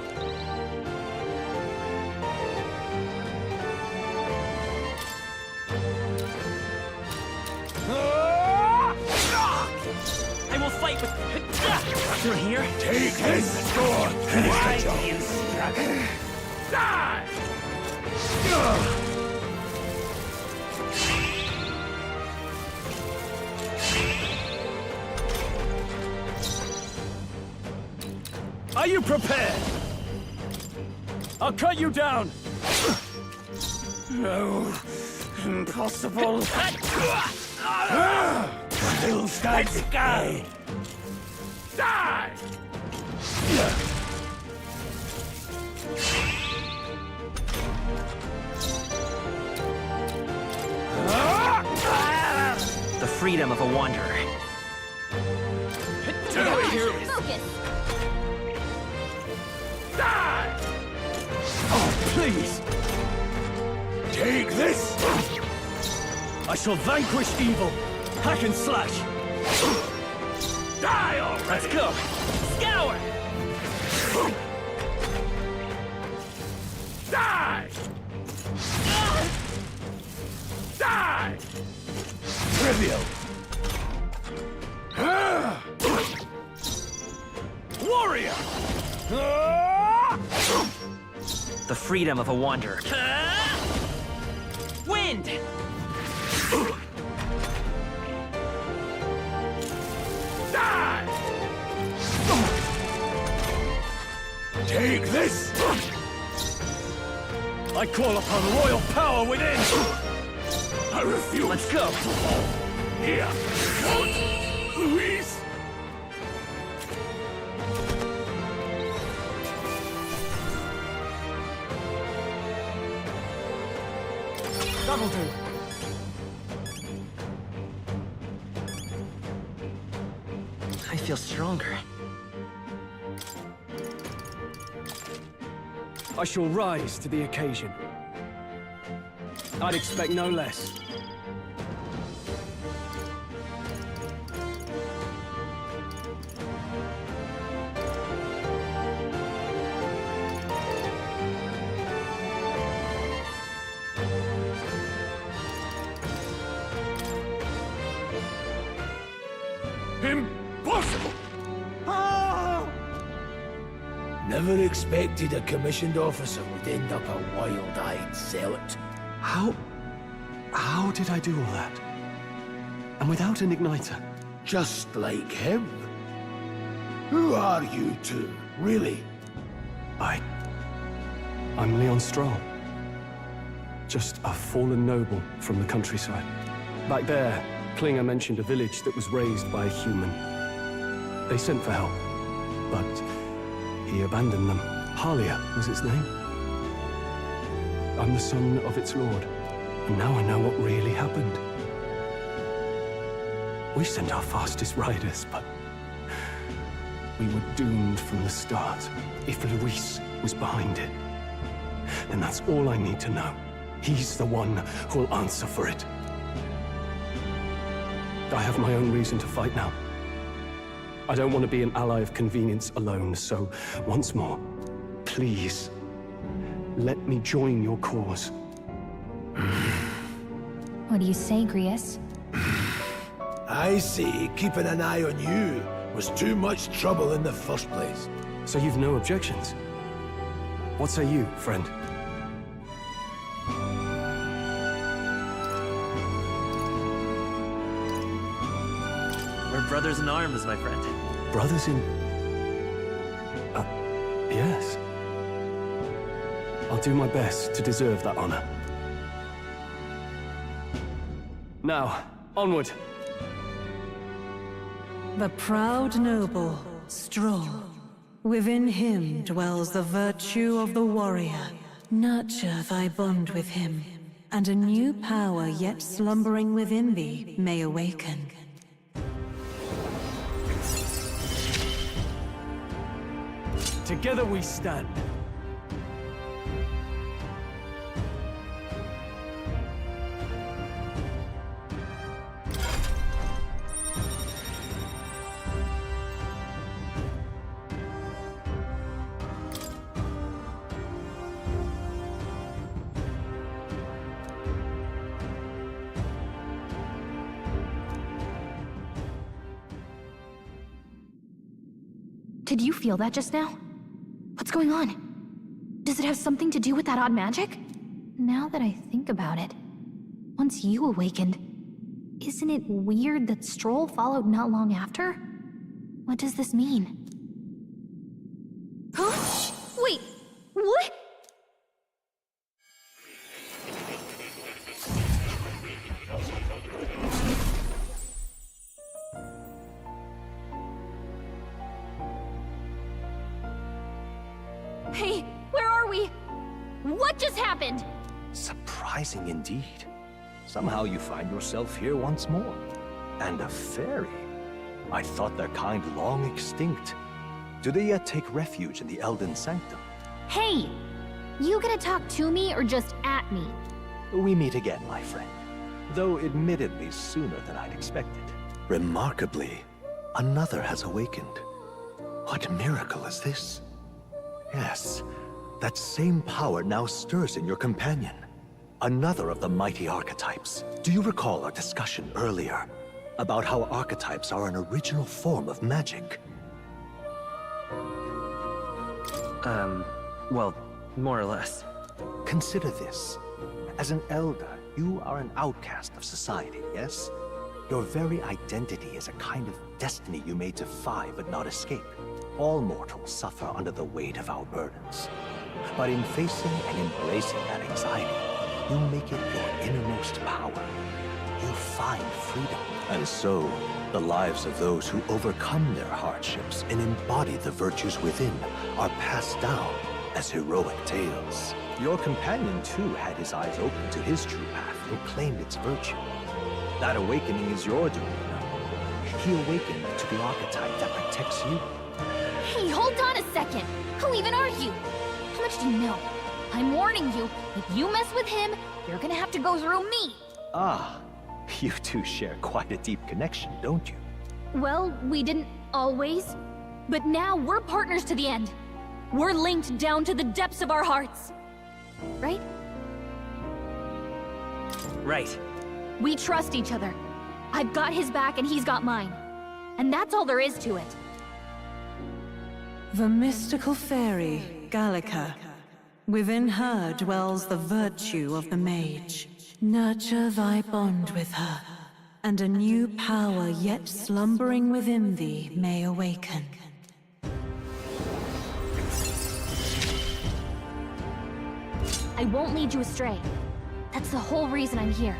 I will fight with... Still here? Take his sword! Finish the job! Die! Are you prepared? I'll cut you down! No, impossible. Still standing. Die! The freedom of a wanderer. Focus! Die! Oh, please! Take this! I shall vanquish evil! Hack and slash! Die already! Let's go! Scour! Die! Die! the freedom of a wanderer. Wind! Die! Take this! I call upon royal power within! I refuse! Let's go! Here! Louise! That'll do. I feel stronger. I shall rise to the occasion. I'd expect no less. Impossible! Never expected a commissioned officer would end up a wild-eyed zealot. How did I do all that? And without an igniter? Just like him. Who are you two, really? I'm Leon Stroll. Just a fallen noble from the countryside. Back there, Klinger mentioned a village that was raised by a human. They sent for help, but he abandoned them. Halia was its name. I'm the son of its lord, and now I know what really happened. We sent our fastest riders, but we were doomed from the start. If Luis was behind it, then that's all I need to know. He's the one who'll answer for it. I have my own reason to fight now. I don't want to be an ally of convenience alone, so once more, please, let me join your cause. What do you say, Grius? I see keeping an eye on you was too much trouble in the first place. So you've no objections? What say you, friend? We're brothers in arms, my friend. Brothers in... yes. I'll do my best to deserve that honor. Now, onward. The proud noble, Stroll. Within him dwells the virtue of the warrior. Nurture thy bond with him, and a new power yet slumbering within thee may awaken. Together we stand. Did you feel that just now? What's going on? Does it have something to do with that odd magic? Now that I think about it, once you awakened, isn't it weird that Stroll followed not long after? What does this mean? Huh? Wait, what? Hey, where are we? What just happened? Surprising indeed. Somehow you find yourself here once more. And a fairy. I thought their kind long extinct. Do they yet take refuge in the Elden Sanctum? Hey! You gonna talk to me or just at me? We meet again, my friend. Though admittedly sooner than I'd expected. Remarkably, another has awakened. What miracle is this? Yes, that same power now stirs in your companion. Another of the mighty archetypes. Do you recall our discussion earlier about how archetypes are an original form of magic? Well, More or less. Consider this. As an elder, you are an outcast of society, yes? Your very identity is a kind of destiny you may defy but not escape. All mortals suffer under the weight of our burdens. But in facing and embracing that anxiety, you make it your innermost power. You find freedom. And so, the lives of those who overcome their hardships and embody the virtues within are passed down as heroic tales. Your companion, too, had his eyes open to his true path and claimed its virtue. That awakening is your doing now. He awakened to the archetype that protects you. Hey, hold on a second! Who even are you? How much do you know? I'm warning you, if you mess with him, you're gonna have to go through me! Ah, you two share quite a deep connection, don't you? Well, we didn't always. But now we're partners to the end. We're linked down to the depths of our hearts. Right? Right. We trust each other. I've got his back and he's got mine. And that's all there is to it. The mystical fairy, Gallica. Within her dwells the virtue of the mage. Nurture thy bond with her, and a new power yet slumbering within thee may awaken. I won't lead you astray. That's the whole reason I'm here.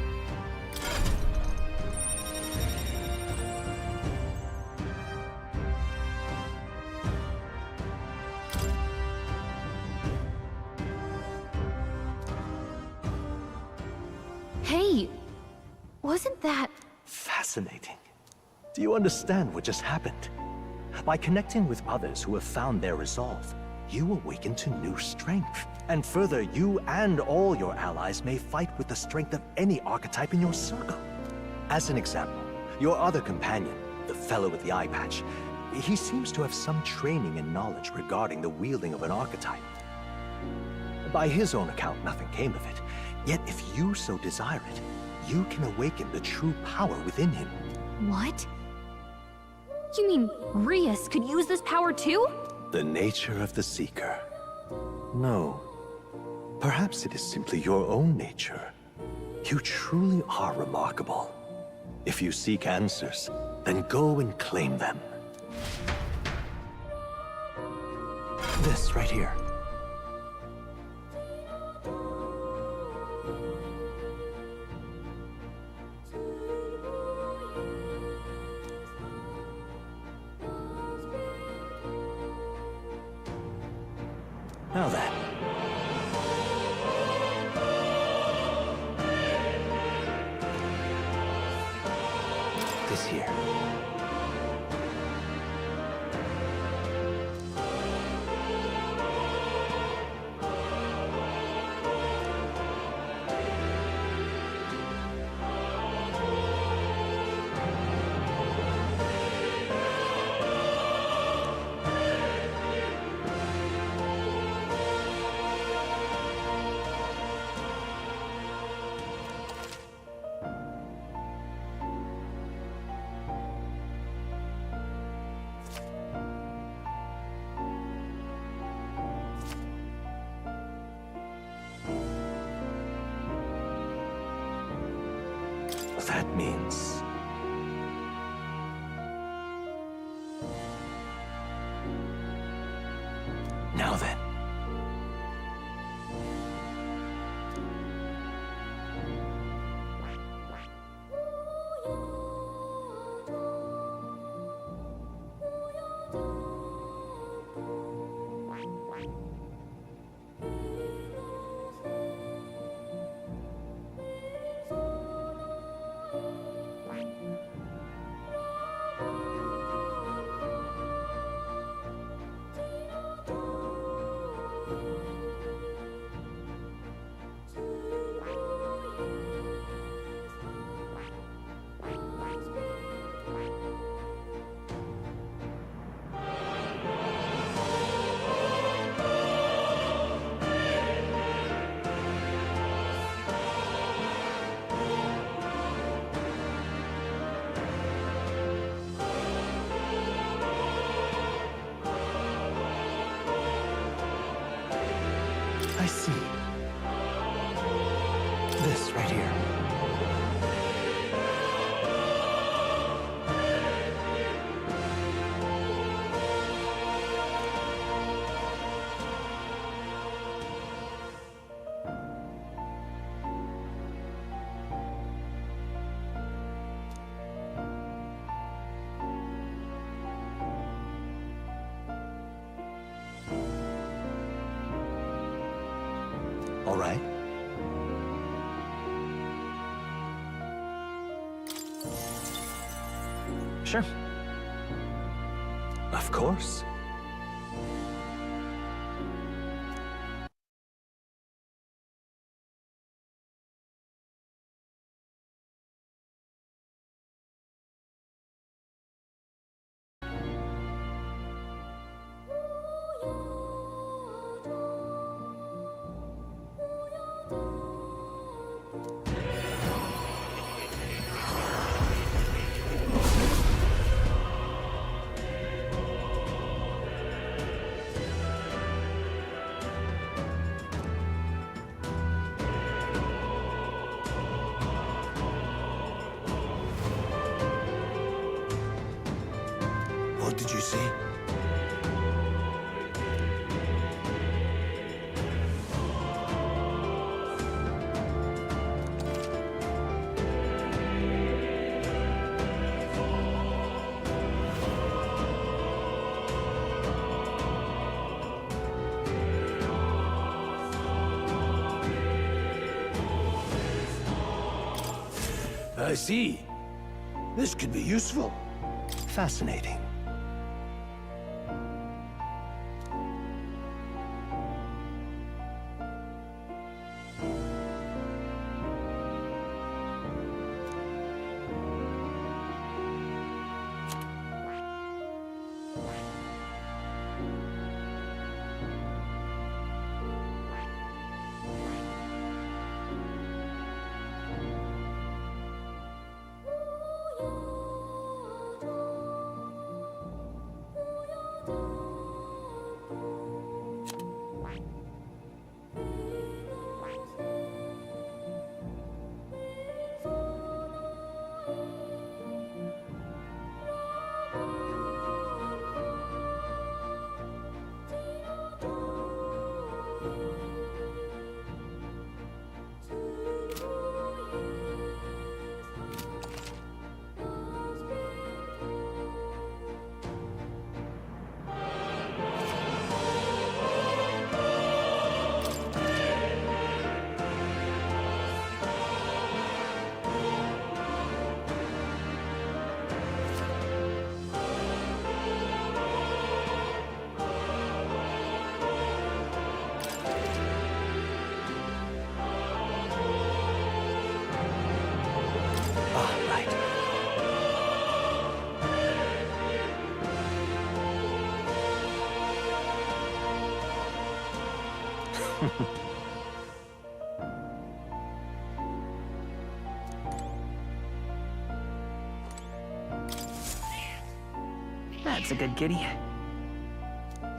Hey, wasn't that... Fascinating. Do you understand what just happened? By connecting with others who have found their resolve, you awaken to new strength. And further, you and all your allies may fight with the strength of any archetype in your circle. As an example, your other companion, the fellow with the eye patch, he seems to have some training and knowledge regarding the wielding of an archetype. By his own account, nothing came of it. Yet if you so desire it, you can awaken the true power within him. What? You mean Rias could use this power too? The nature of the Seeker. No. Perhaps it is simply your own nature. You truly are remarkable. If you seek answers, then go and claim them. This right here. Now then. This here. That means... Now then. I see. This right here. All right. Sure. Of course. What did you see? I see. This could be useful. Fascinating. That's a good kitty.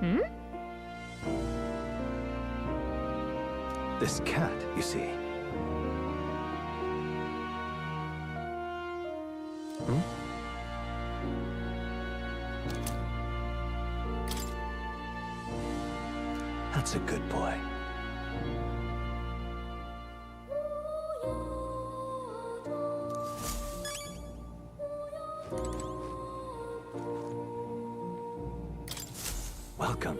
Hmm? This cat, you see. Hmm? That's a good boy. Welcome.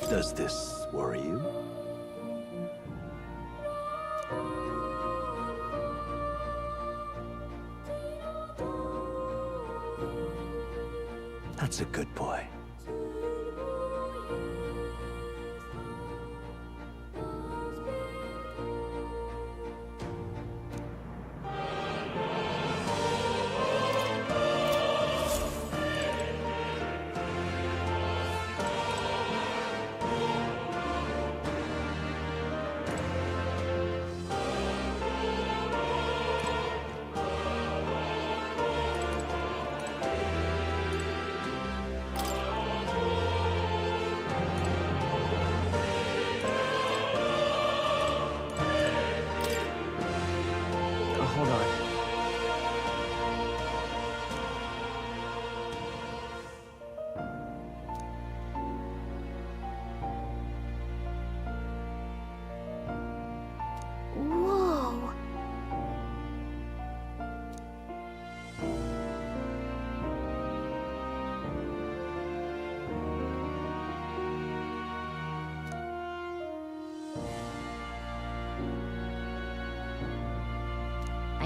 Does this worry you? That's a good boy.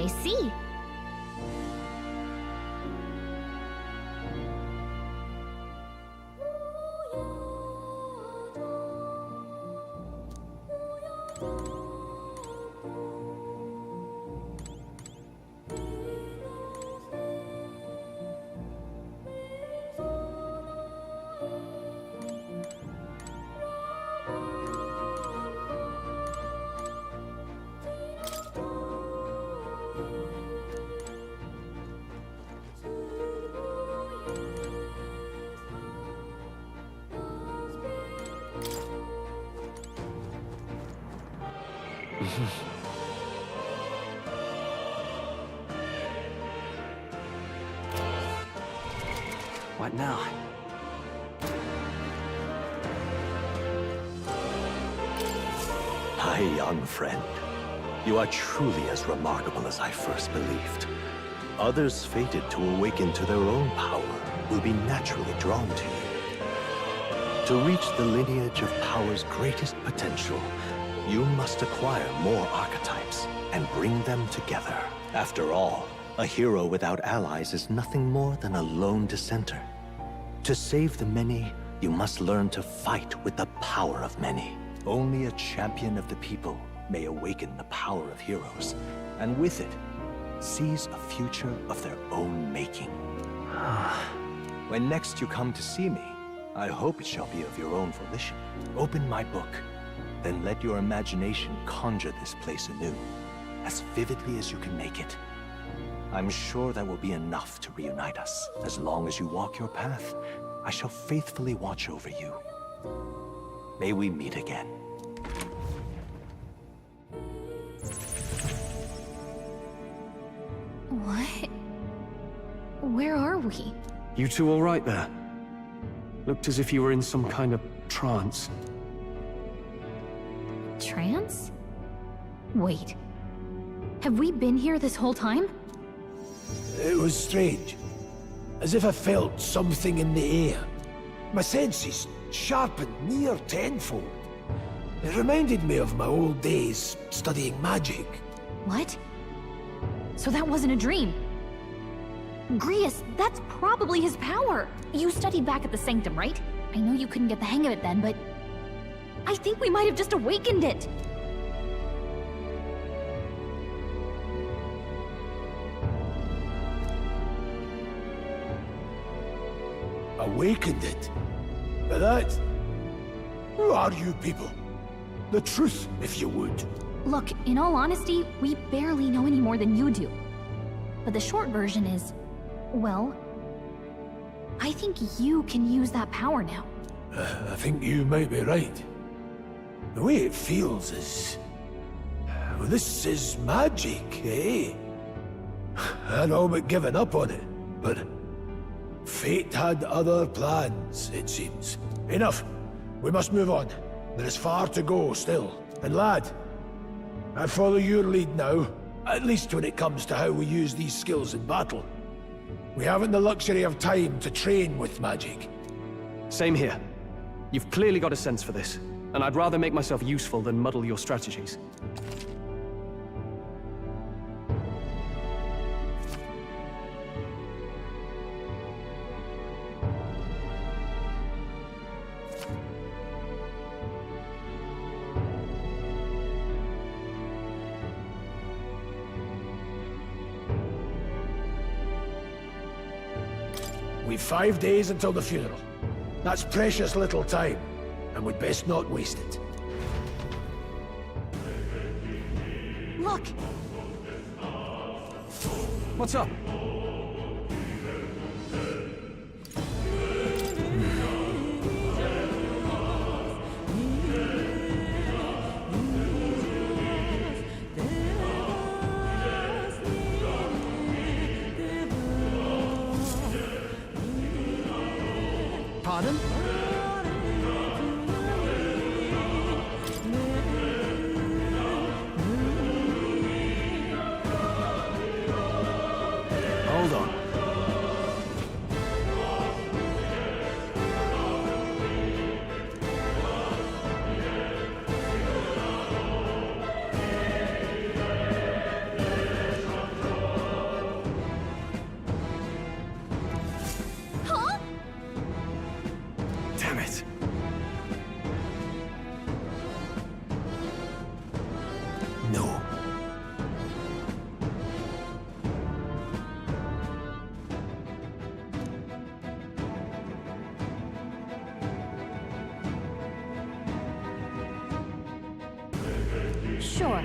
I see. What now? My young friend, you are truly as remarkable as I first believed. Others fated to awaken to their own power will be naturally drawn to you. To reach the lineage of power's greatest potential, you must acquire more archetypes and bring them together. After all, a hero without allies is nothing more than a lone dissenter. To save the many, you must learn to fight with the power of many. Only a champion of the people may awaken the power of heroes, and with it, seize a future of their own making. When next you come to see me, I hope it shall be of your own volition. Open my book, then let your imagination conjure this place anew, as vividly as you can make it. I'm sure that will be enough to reunite us. As long as you walk your path, I shall faithfully watch over you. May we meet again. What? Where are we? You two all right there? Looked as if you were in some kind of trance. Trance? Wait. Have we been here this whole time? It was strange. As if I felt something in the air. My senses sharpened near tenfold. It reminded me of my old days studying magic. What? So that wasn't a dream. Grius, that's probably his power. You studied back at the Sanctum, right? I know you couldn't get the hang of it then, but I think we might have just awakened it. Awakened it? But that... Who are you people? The truth, if you would. Look, in all honesty, we barely know any more than you do. But the short version is, well, I think you can use that power now. I think you might be right. The way it feels is... Well, this is magic, eh? I'd all but given up on it, but... Fate had other plans, it seems. Enough. We must move on. There is far to go still. And lad, I follow your lead now, at least when it comes to how we use these skills in battle. We haven't the luxury of time to train with magic. Same here. You've clearly got a sense for this, and I'd rather make myself useful than muddle your strategies. We've 5 days until the funeral. That's precious little time, and we'd best not waste it. Look! What's up? Pardon? right. No. Sure.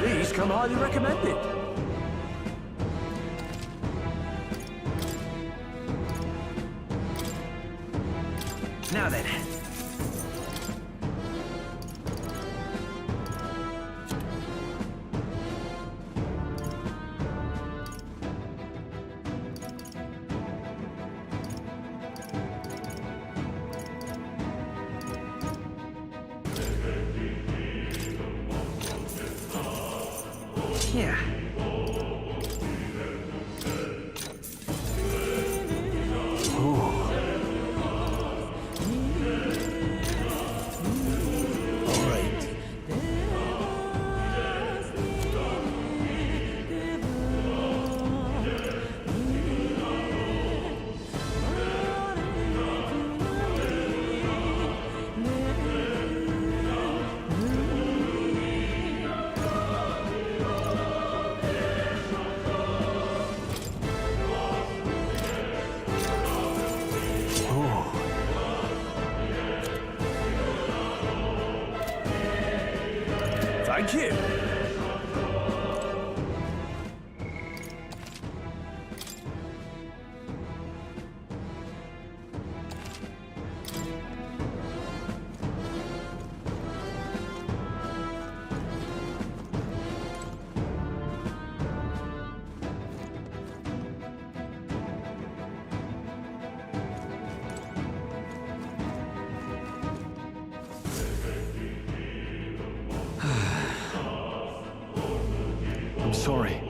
These come highly recommended. Now then. Yeah. Thank you. I'm sorry.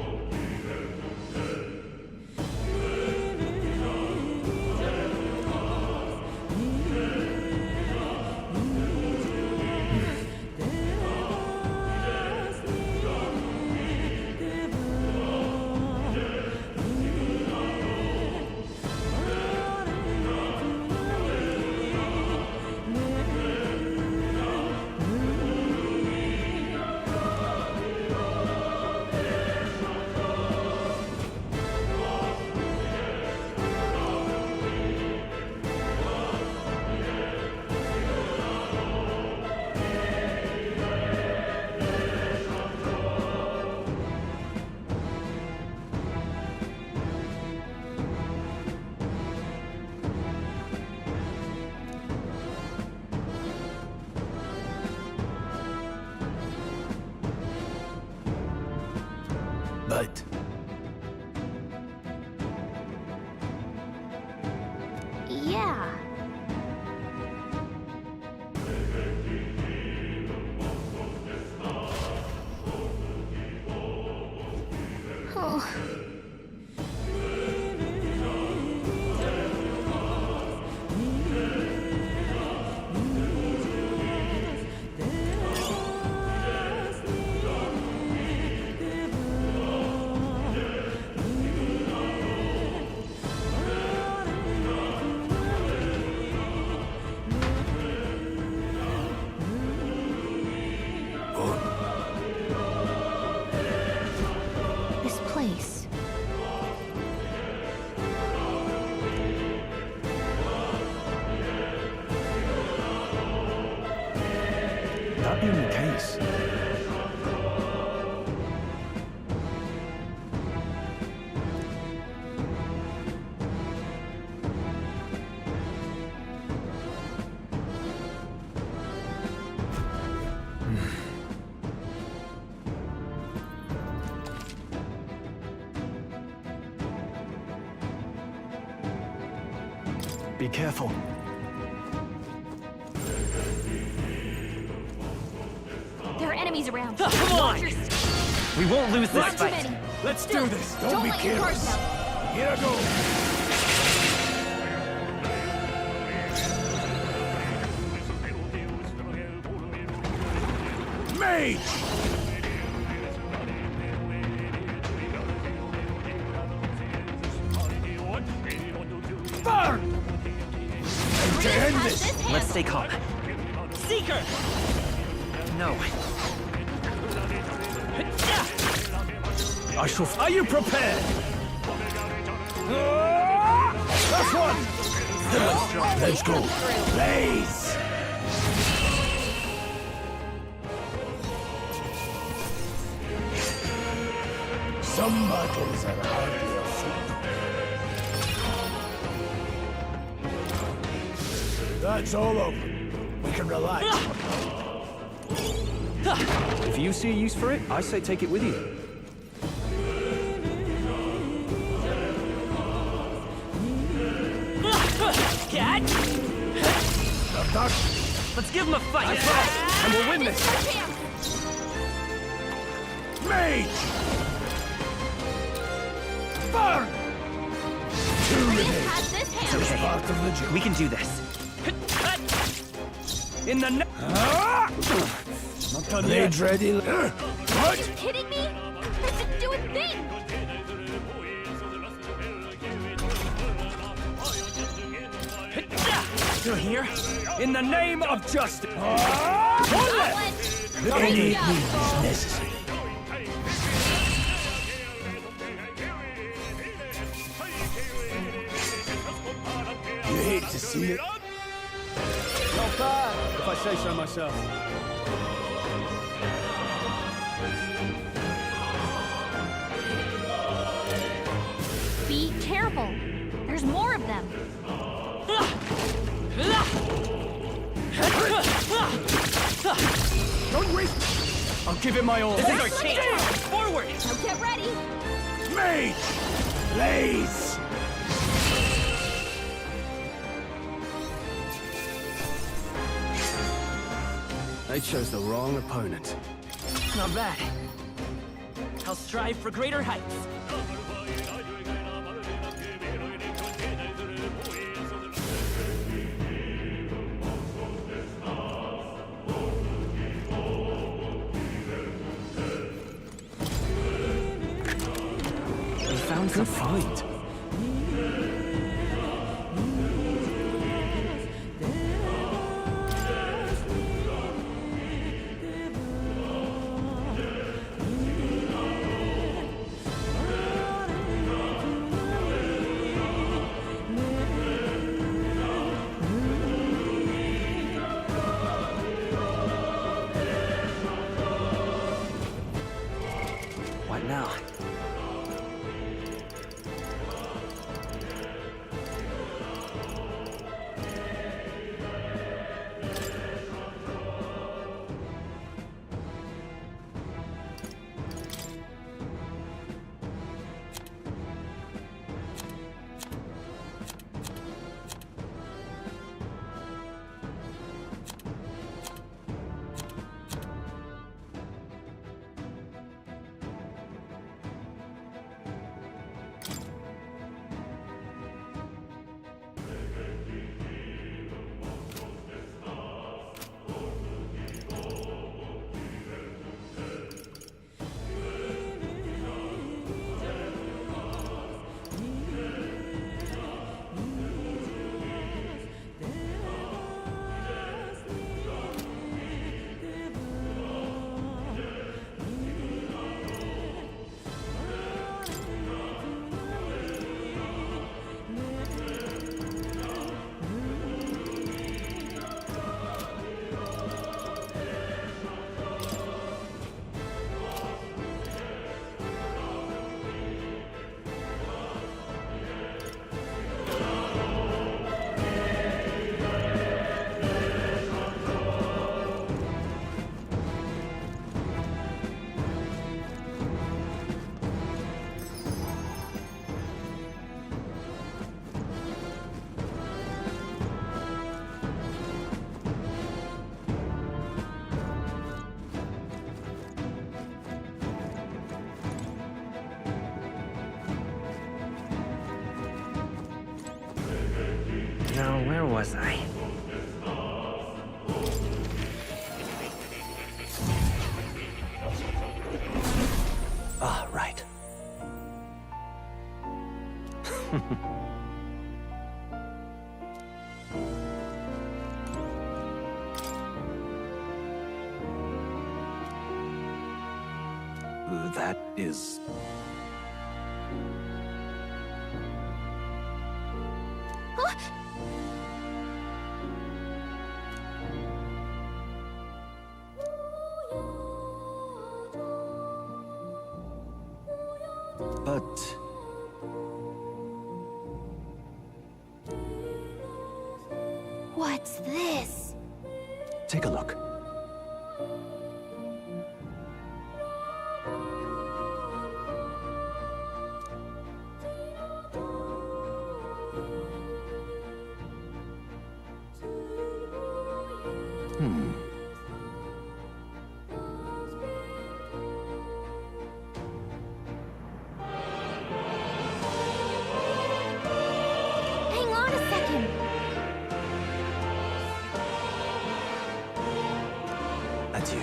right. Yeah. Oh. This place. That being the case, be careful. There are enemies around. Come on! Watch your We won't lose this Not too fight. many. Let's Still, do this. don't be let your guard careless. down. Here I go. Mage! Burn! And to end this! Let's stay calm. Seeker! No. I shall. Are you prepared? That's one! Let's go. Blaze! Some battles are hardly a foot. That's all over. We can relax. If you see a use for it, I say take it with you. Catch! Let's give him a fight! And we'll win this! Mage! Burn! Two minutes! It's part of the job. We can do this. In the Not done yet. Ready? Are What? you kidding me? That didn't do a thing! You're here? In the name of justice! Any means necessary. You hate to see it. Not bad, if I say so myself. Be careful. There's more of them. Don't waste. I'll give it my all. This is our chance! Forward! Now get ready. Mage! Blaze! They chose the wrong opponent. Not bad. I'll strive for greater heights. We found good fight. What now? Where was I? Ah, right. That is... But... What's this? Take a look. Hang on a second. Adieu.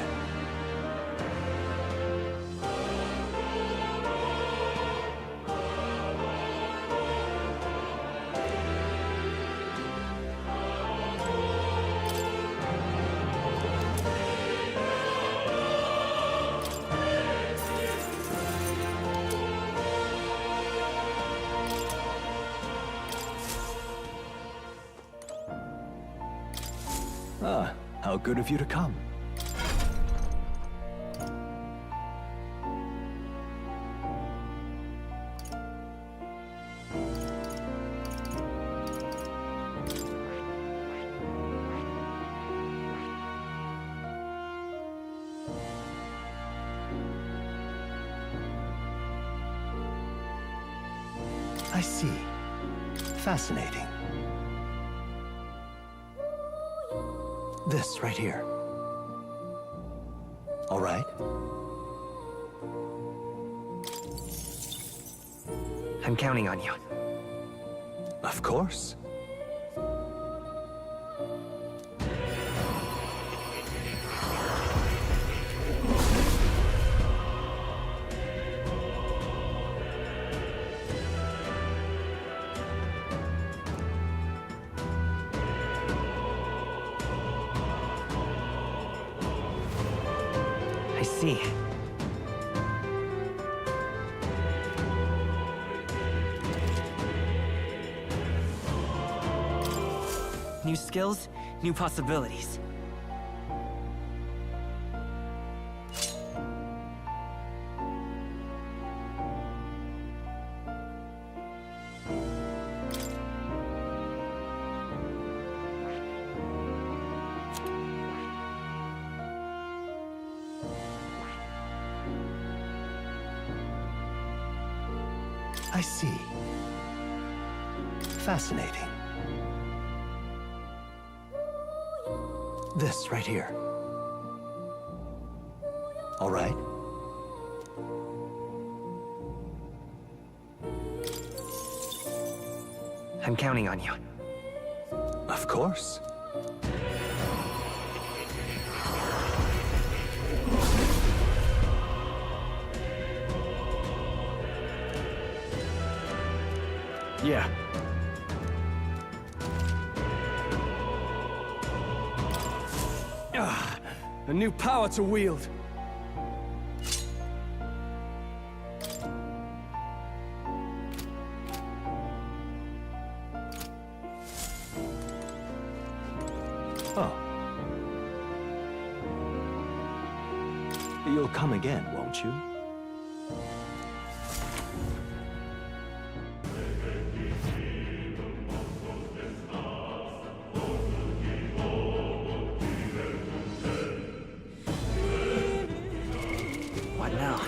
Ah, how good of you to come. I see. Fascinating. This right here. All right. I'm counting on you. Of course. I see. New skills, new possibilities. I see. Fascinating. This right here. All right. I'm counting on you. Of course. Yeah. Ah, a new power to wield. Oh. You'll come again, won't you? What now?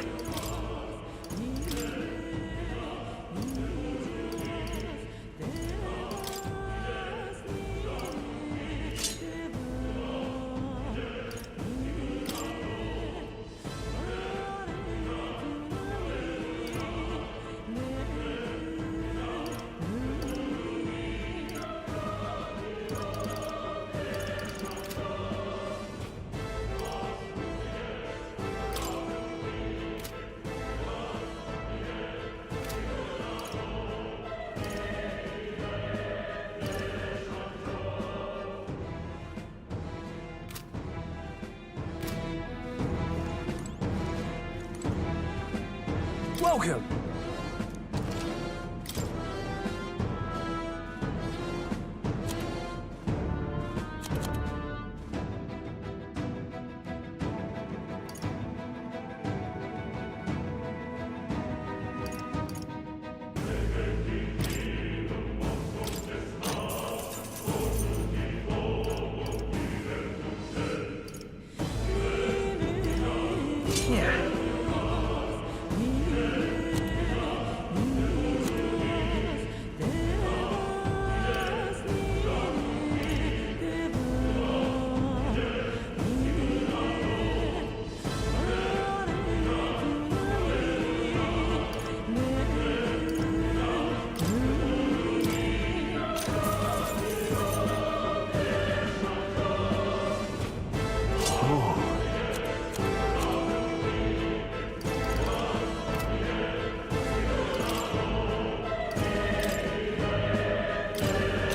Welcome!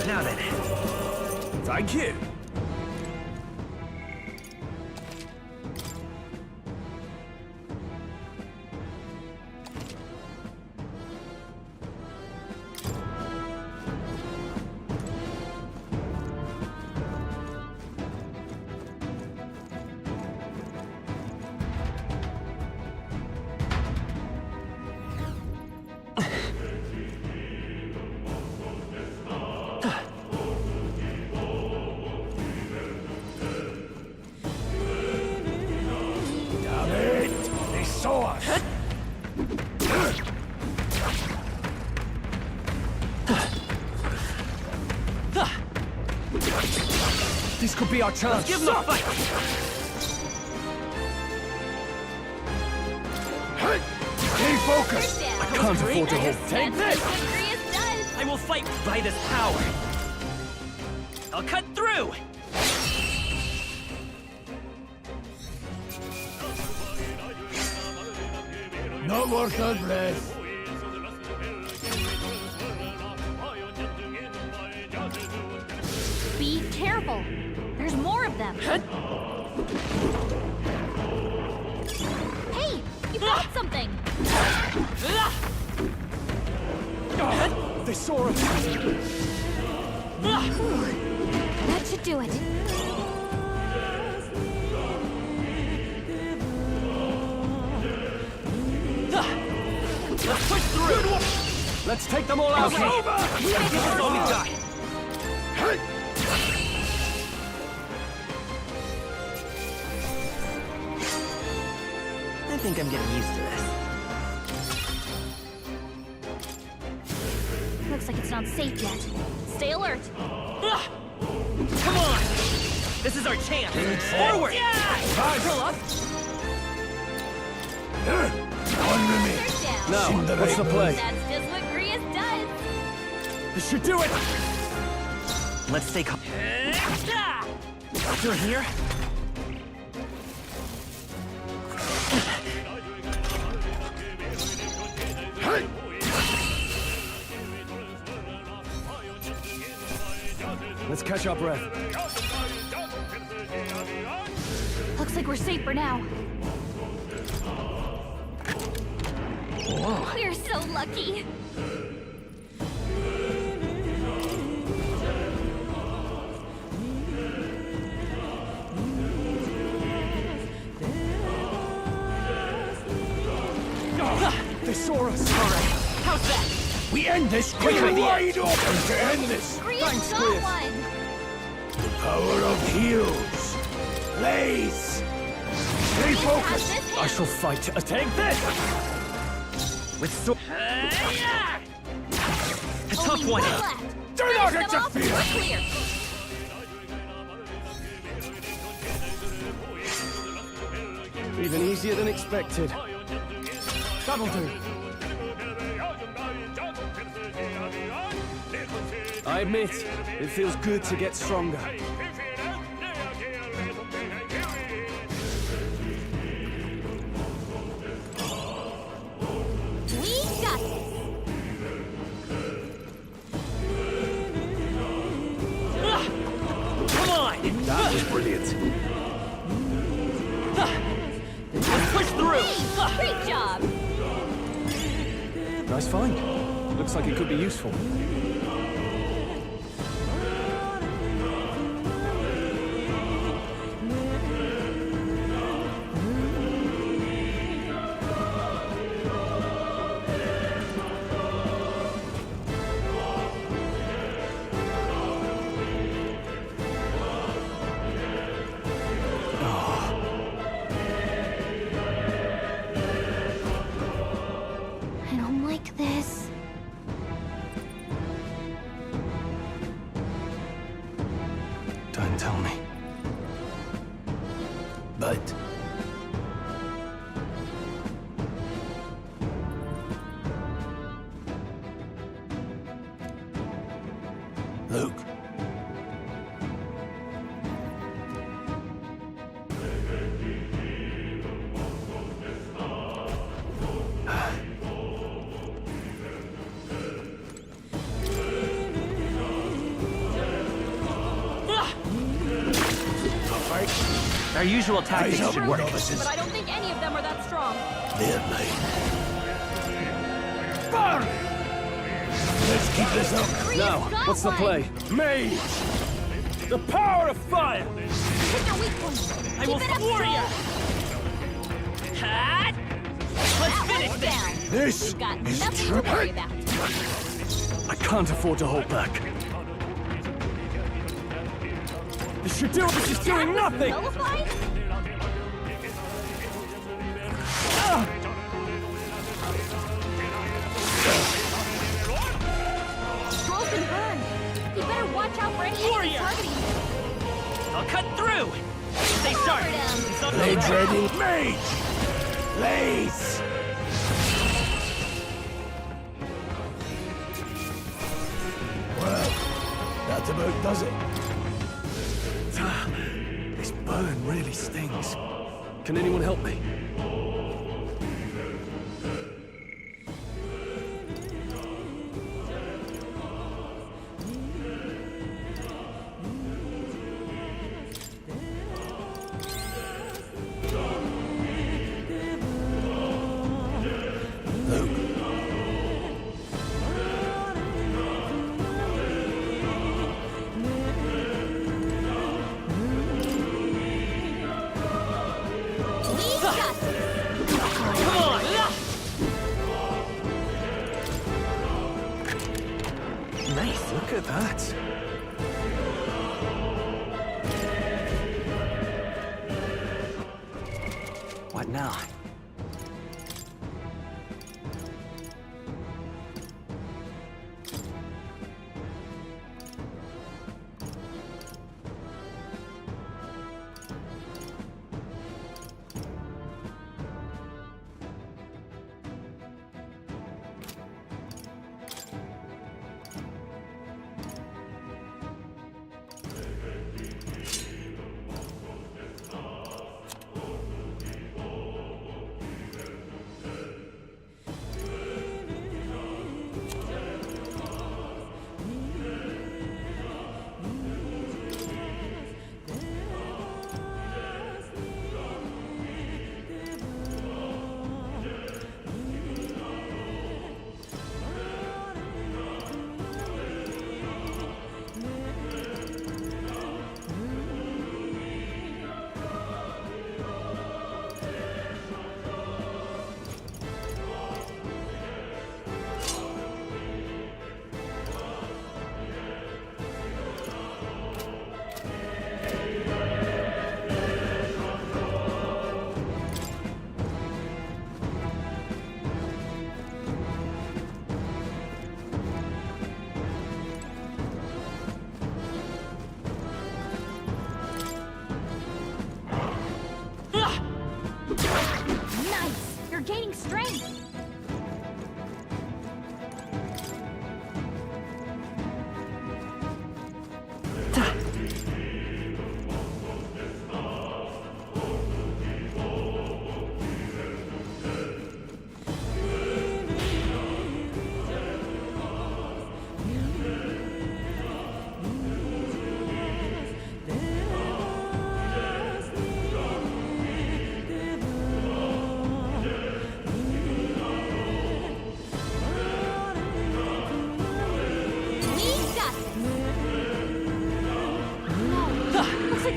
Now then. Thank you. This could be our chance. Let's give them a fight! Stay focused! I can't afford to hold. Take this! I will fight by this power. I'll cut through! No more third breath. Be careful. There's more of them. Hey, you got something. They saw us. That should do it. Let's push through! Let's take them all out. Okay. This is all we got. I think I'm getting used to this. Looks like it's not safe yet. Stay alert. Come on! This is our chance! Forward! Pull up. Now, what's the play? That's just what Grius does. This should do it. Let's stay calm. Through here? Let's catch our breath. Looks like we're safe for now. Whoa. We're so lucky. They saw us. All right. How's that? We end this Quick idea. wide open to end this. Grius got one. The power of heals. Blaze. Stay focused. I shall fight. Take this. With sword. A tough one. Do not interfere. Clear. Even easier than expected. That'll do. I admit, it feels good to get stronger. We got this. Come on! That was brilliant. Let's push through! Great job. Nice find. Looks like it could be useful. I don't like this. Don't tell me. But Luke. Our usual tactics should work. But I don't think any of them are that strong. Burn! Let's keep this up. Now, what's the play? Mage! The power of fire! Pick your weak points. I will Keep it up, floor Joel. ya! Hat! Let's That finish one's this! down. This We've got is nothing to worry about. I can't afford to hold back. This should do it. This is doing nothing! Nullified? Scroll's been burned. You better watch out for any enemy targeting you. I'll cut through! Stay sharp! It's on the Blades way. ready. Mage! Blades! Well, that about does it. This burn really stings. Can anyone help me? Nice, look at that. What now?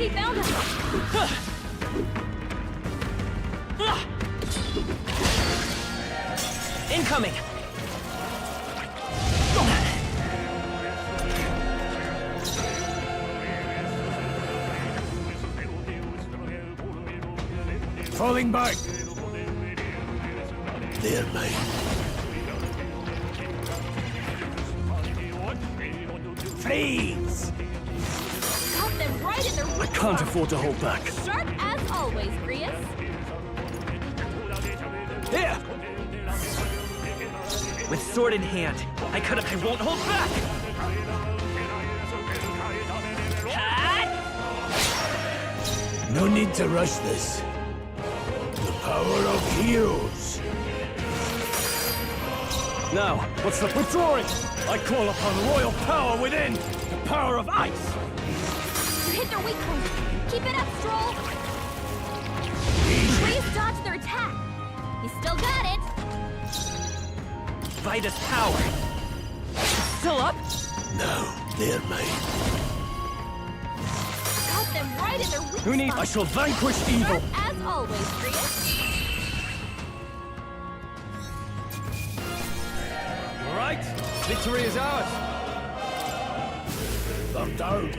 He found us! Incoming! Falling back! There, mate. Freeze! Caught them right in their I can't afford to hold back. Sharp as always, Grius. Here! With sword in hand, I won't hold back! No need to rush this. The power of heroes. Now, what's the withdrawing? I call upon royal power within! The power of ice! You hit their weak point. Keep it up, Stroll. Grius dodged their attack. He still got it. Vitus power. It's still up? No, there, mate. Got them right in their weak Who needs? I shall vanquish evil! As always, Grius. All right, victory is ours. Locked down.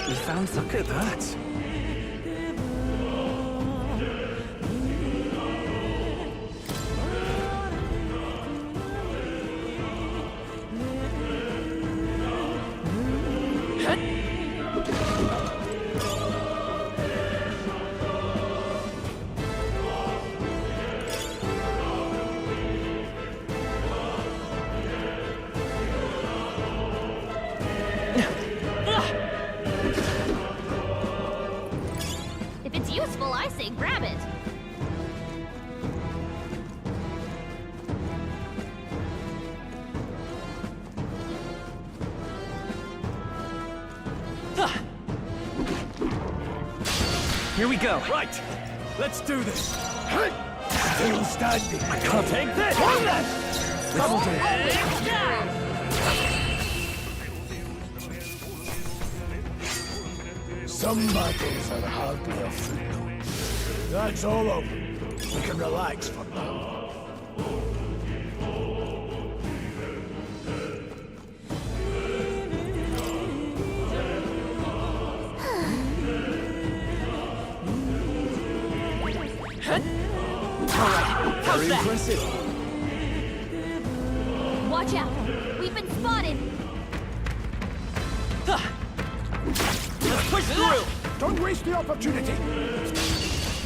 We found some. Look at that. If it's useful, I say grab it. Here we go. Right, let's do this. Still standing. I can't take this! Double Some battles are hardly a footnote. That's all over. We can relax for now. How's that? Impressive. Watch out. We've been spotted. Let's push through! Don't waste the opportunity.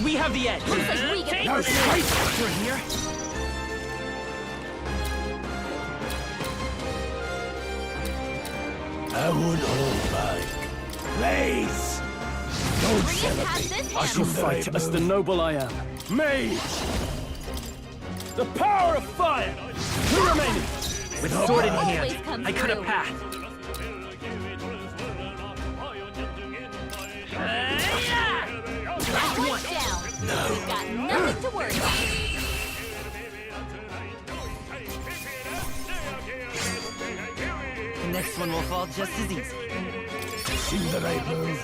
We have the edge. Looks like we get Now straight Through here. I won't hold back. Please! Don't Grius has celebrate. this I shall handled. fight as the noble I am. Mage! The power of fire! Who remaining? With sword in Always hand, comes I could have through. passed. Last one down. We've got nothing to worry about. The next one will fall just as easy. See the right move.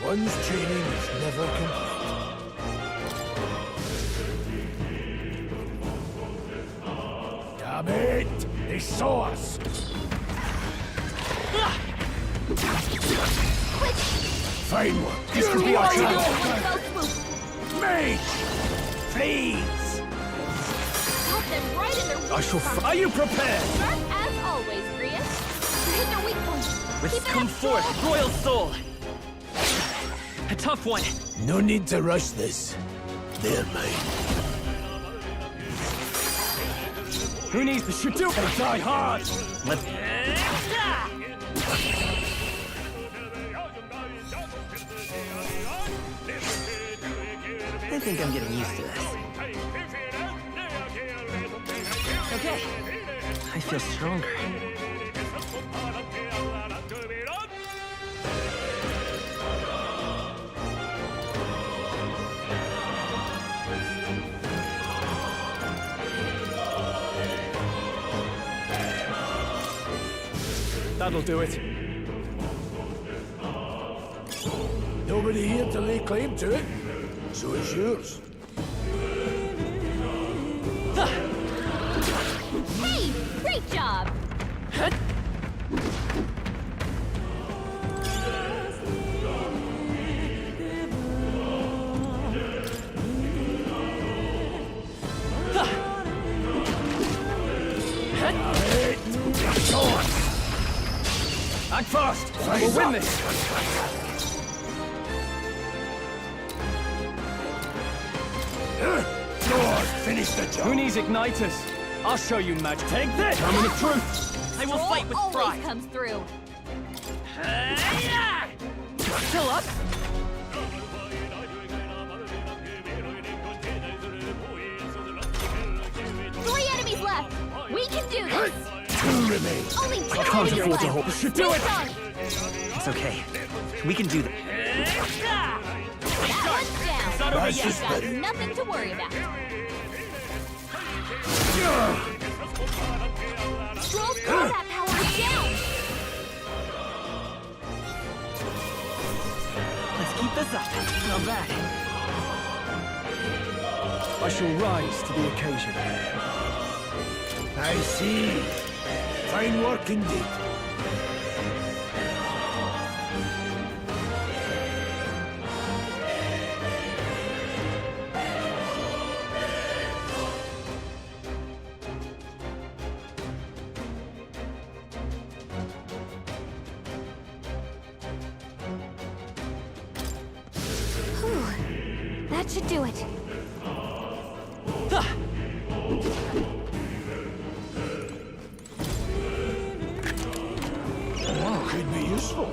One's training is never complete. Damn it! They saw us! Quick! Fine work. This could be our One chance. fell swoop. Mage! Please! Got them right in their weak I shall spot. Are you prepared? Sharp as always, Grius. You hit their weak point. With Keep it come up, forth, Stroll. royal soul. A tough one. No need to rush this. They're mine. Who needs the shoot? They die hard! Let's... I think I'm getting used to this. Okay. I feel stronger. That'll do it. Nobody here to lay claim to it, so it's yours. Hey! Great job! Act fast! We'll win this! Go on, finish the job. Who needs igniters? I'll show you magic. Take this! Moment of truth! I will fight with pride. Comes through. Still up? Three enemies left. We can do this. Two remain. Only two I can't enemies afford left. to hold. You should do it! It's okay. We can do that. That one's down. Not over That's yet. just Got better. nothing to worry about. Scroll's combat power is down. Let's keep this up. Not bad. I shall rise to the occasion. I see. Fine work indeed. Whew. That should do it. Could be useful.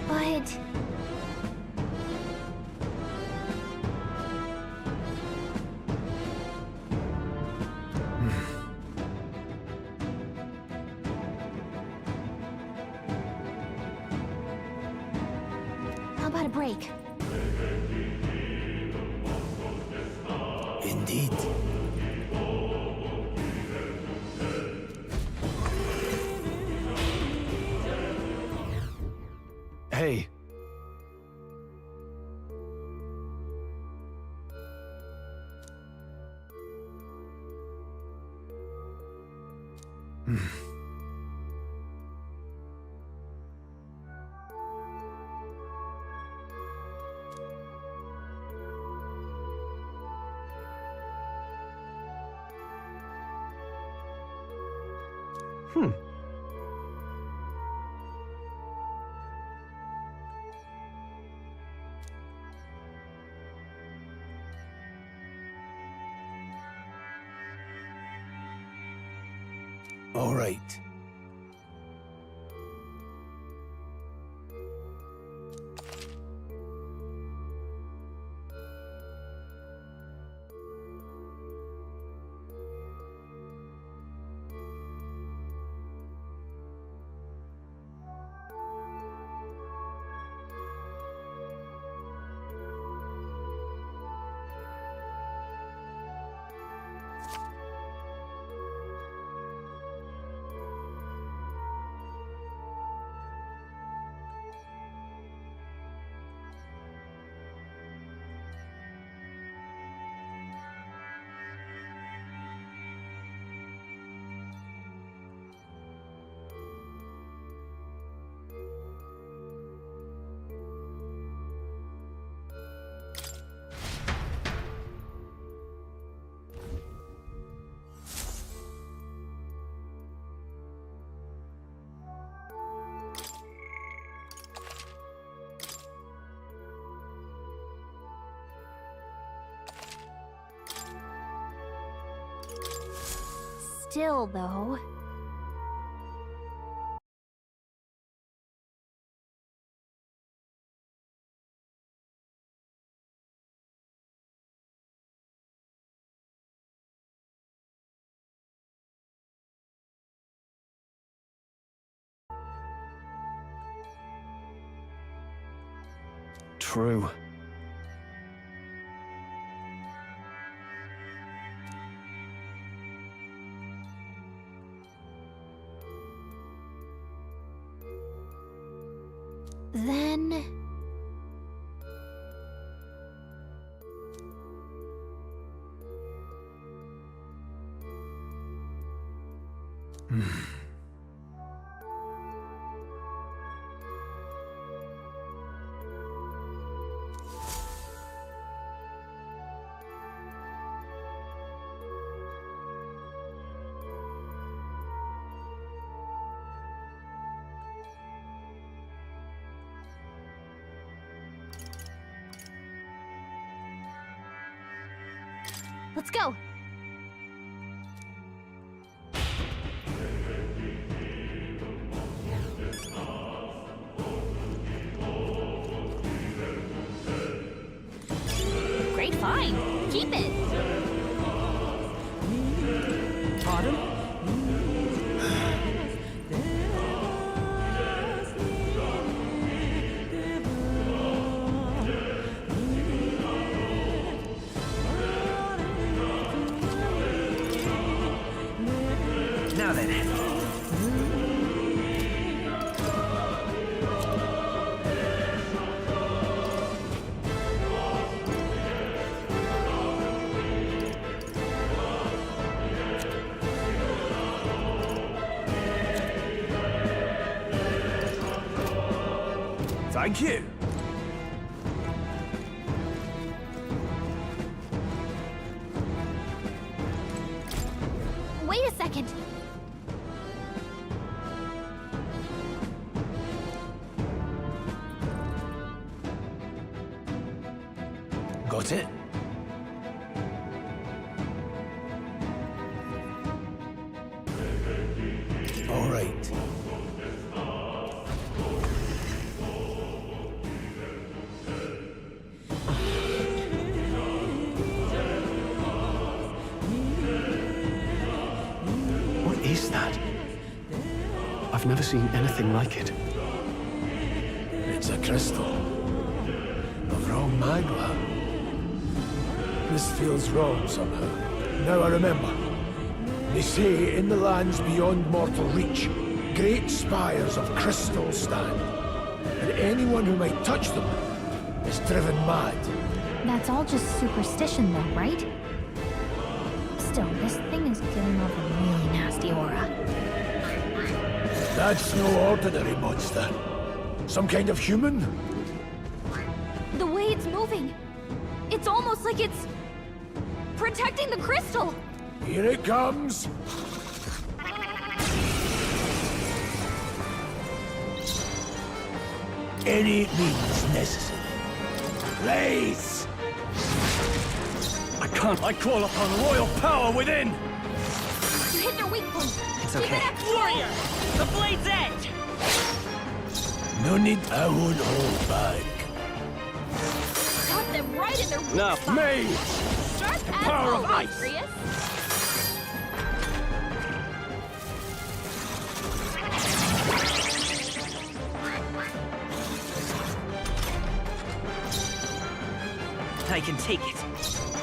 But... How about a break? Indeed. Hey. All right. Still, though... True. Then... Let's go! Great find! Keep it! Pardon? Now then. Thank you. Wait a second! Got it? All right. What is that? I've never seen anything like it. It's a crystal. Of raw magma. This feels wrong somehow. Now I remember. They say in the lands beyond mortal reach, great spires of crystal stand. And anyone who might touch them is driven mad. That's all just superstition though, right? Still, this thing is giving off a really nasty aura. That's no ordinary monster. Some kind of human? The way it's moving, it's almost like it's protecting the crystal. Here it comes! Any means necessary. Blaze! I can't. I call upon royal power within! You hit their weak point. It's Keep okay. it up. Warrior! The blade's edge! No need, I won't hold back. Got them right in their weak Now, spot. mage! Sharp The as power of always, ice. Grius. I can take it.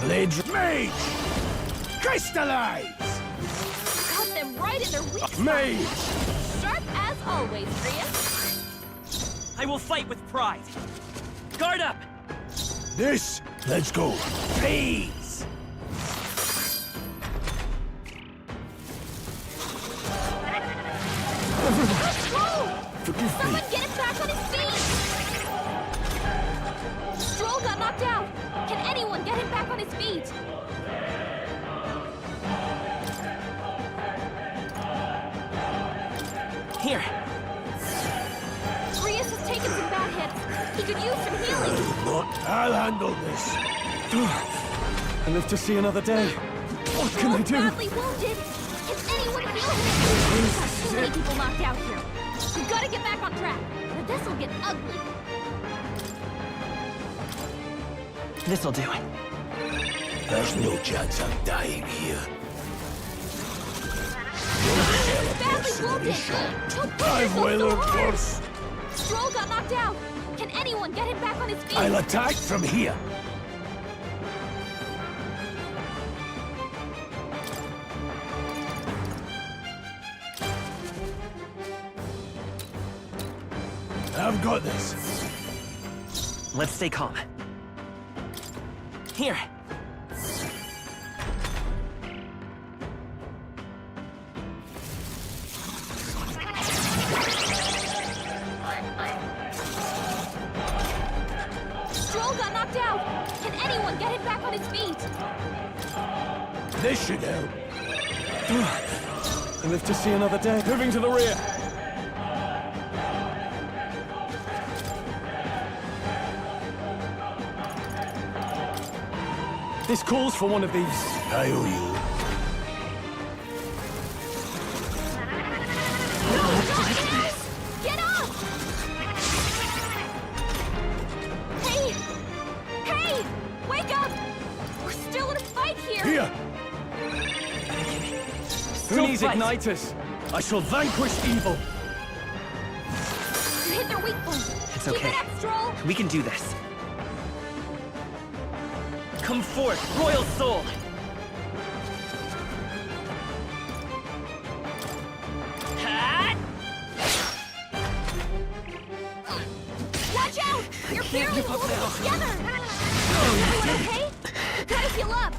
Blades mage! Crystallize! Got them right in their weak spot. Mage! Sharp as always, Grius. I will fight with pride. Guard up! This, let's go. Please! Someone get him back on his feet! Stroll got knocked out. Can anyone get him back on his feet? Here. Grius has taken some bad hits. He could use some healing. I'll handle this. I live to see another day. What can I Stroll's do? badly wounded. Can anyone Anyone heal him! We've got too many people knocked out here. We've got to get back on track, or this'll get ugly. This'll do. There's no chance I'm dying here. Badly wounded! Don't push I've yourself so weathered hard! worse. Stroll got knocked out. Can anyone get him back on his feet? I'll attack from here. I've got this. Let's stay calm. Here. Stroll got knocked out. Can anyone get him back on his feet? This should help. I live to see another day. Moving to the rear. This calls for one of these. I owe you. Get up! Hey! Hey! Wake up! We're still in a fight here! Here! Who needs igniters? I shall vanquish evil. You hit their weak point. It's Keep okay. it up, Stroll! We can do this. Come forth, Royal Soul! Watch out! You're barely holding it together! Everyone okay? You gotta heal up!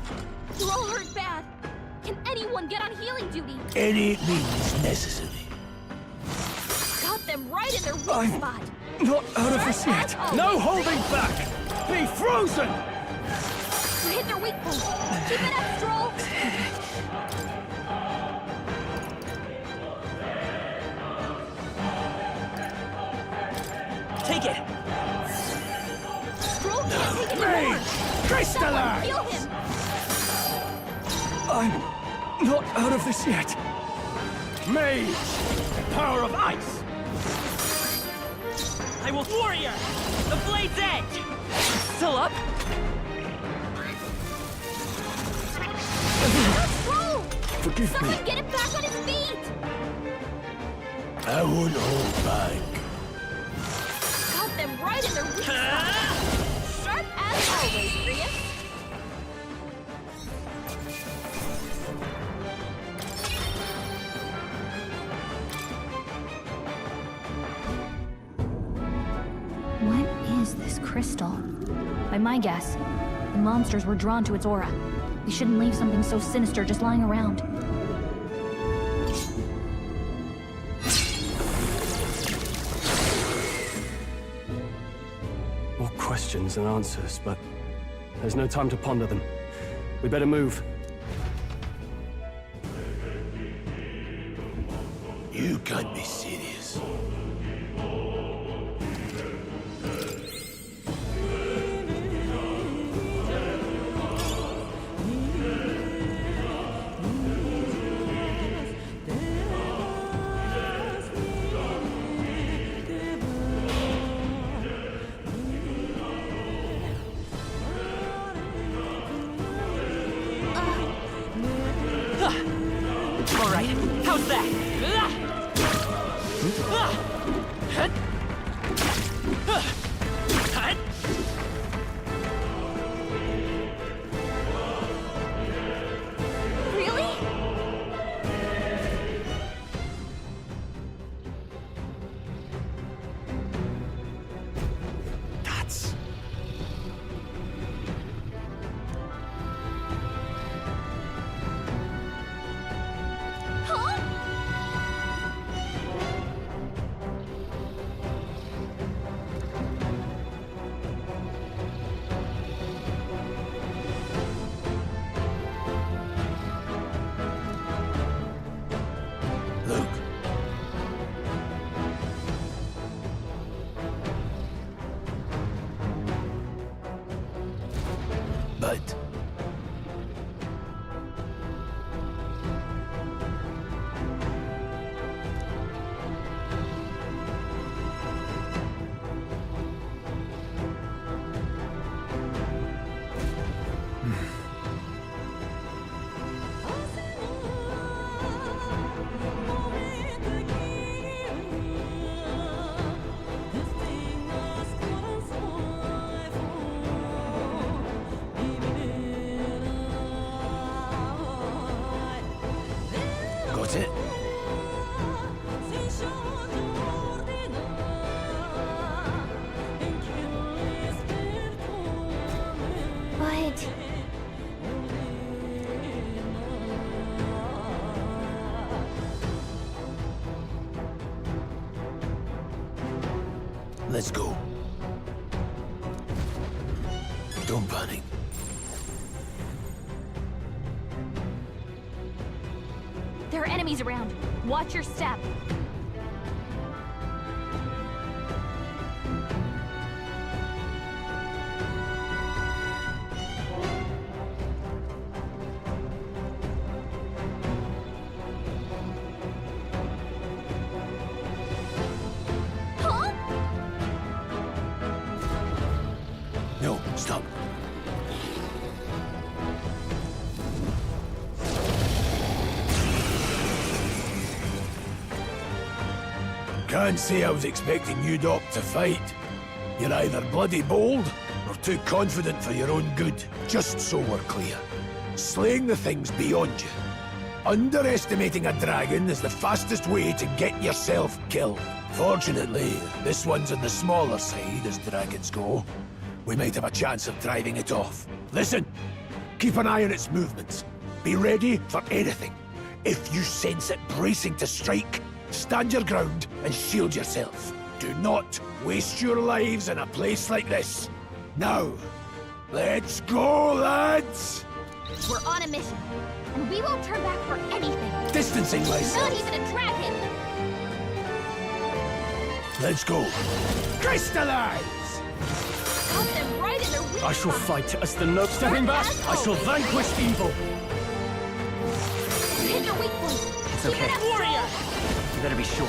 You're all hurt bad. Can anyone get on healing duty? Any means necessary. Got them right in their weak spot! Not out of this yet! No holding back! Be frozen! You hit their weak point. Keep it up, Stroll! Take it! Stroll can't take it anymore! Crystallize! Heal him! I'm not out of this yet. Mage! Power of ice! I will warrior! The blade's edge! Still up? Stroll! Forgive Someone me. get him back on his feet! I won't hold back. Got them right in their weak spot! Sharp as always, Prius! What is this crystal? By my guess, the monsters were drawn to its aura. They shouldn't leave something so sinister just lying around. More questions than answers, but there's no time to ponder them. We better move. You can't be serious. All right, how's that? Really? That's... Huh? Luke. But right. Let's go. Don't panic. There are enemies around. Watch your step. Huh? No, stop. Can't say I was expecting you, Doc, to fight. You're either bloody bold, or too confident for your own good. Just so we're clear. Slaying the thing's beyond you. Underestimating a dragon is the fastest way to get yourself killed. Fortunately, this one's on the smaller side as dragons go. We might have a chance of driving it off. Listen, keep an eye on its movements. Be ready for anything. If you sense it bracing to strike, stand your ground and shield yourself. Do not waste your lives in a place like this. Now, let's go, lads! We're on a mission, and we won't turn back for anything. Distancing myself. Not even a dragon. Let's go. Crystallize! Cut them right in their weak I shall spot. fight as the note. Stepping back, I shall vanquish evil. Hit your weak point. It's okay. Keep it up, warrior. You better be sure.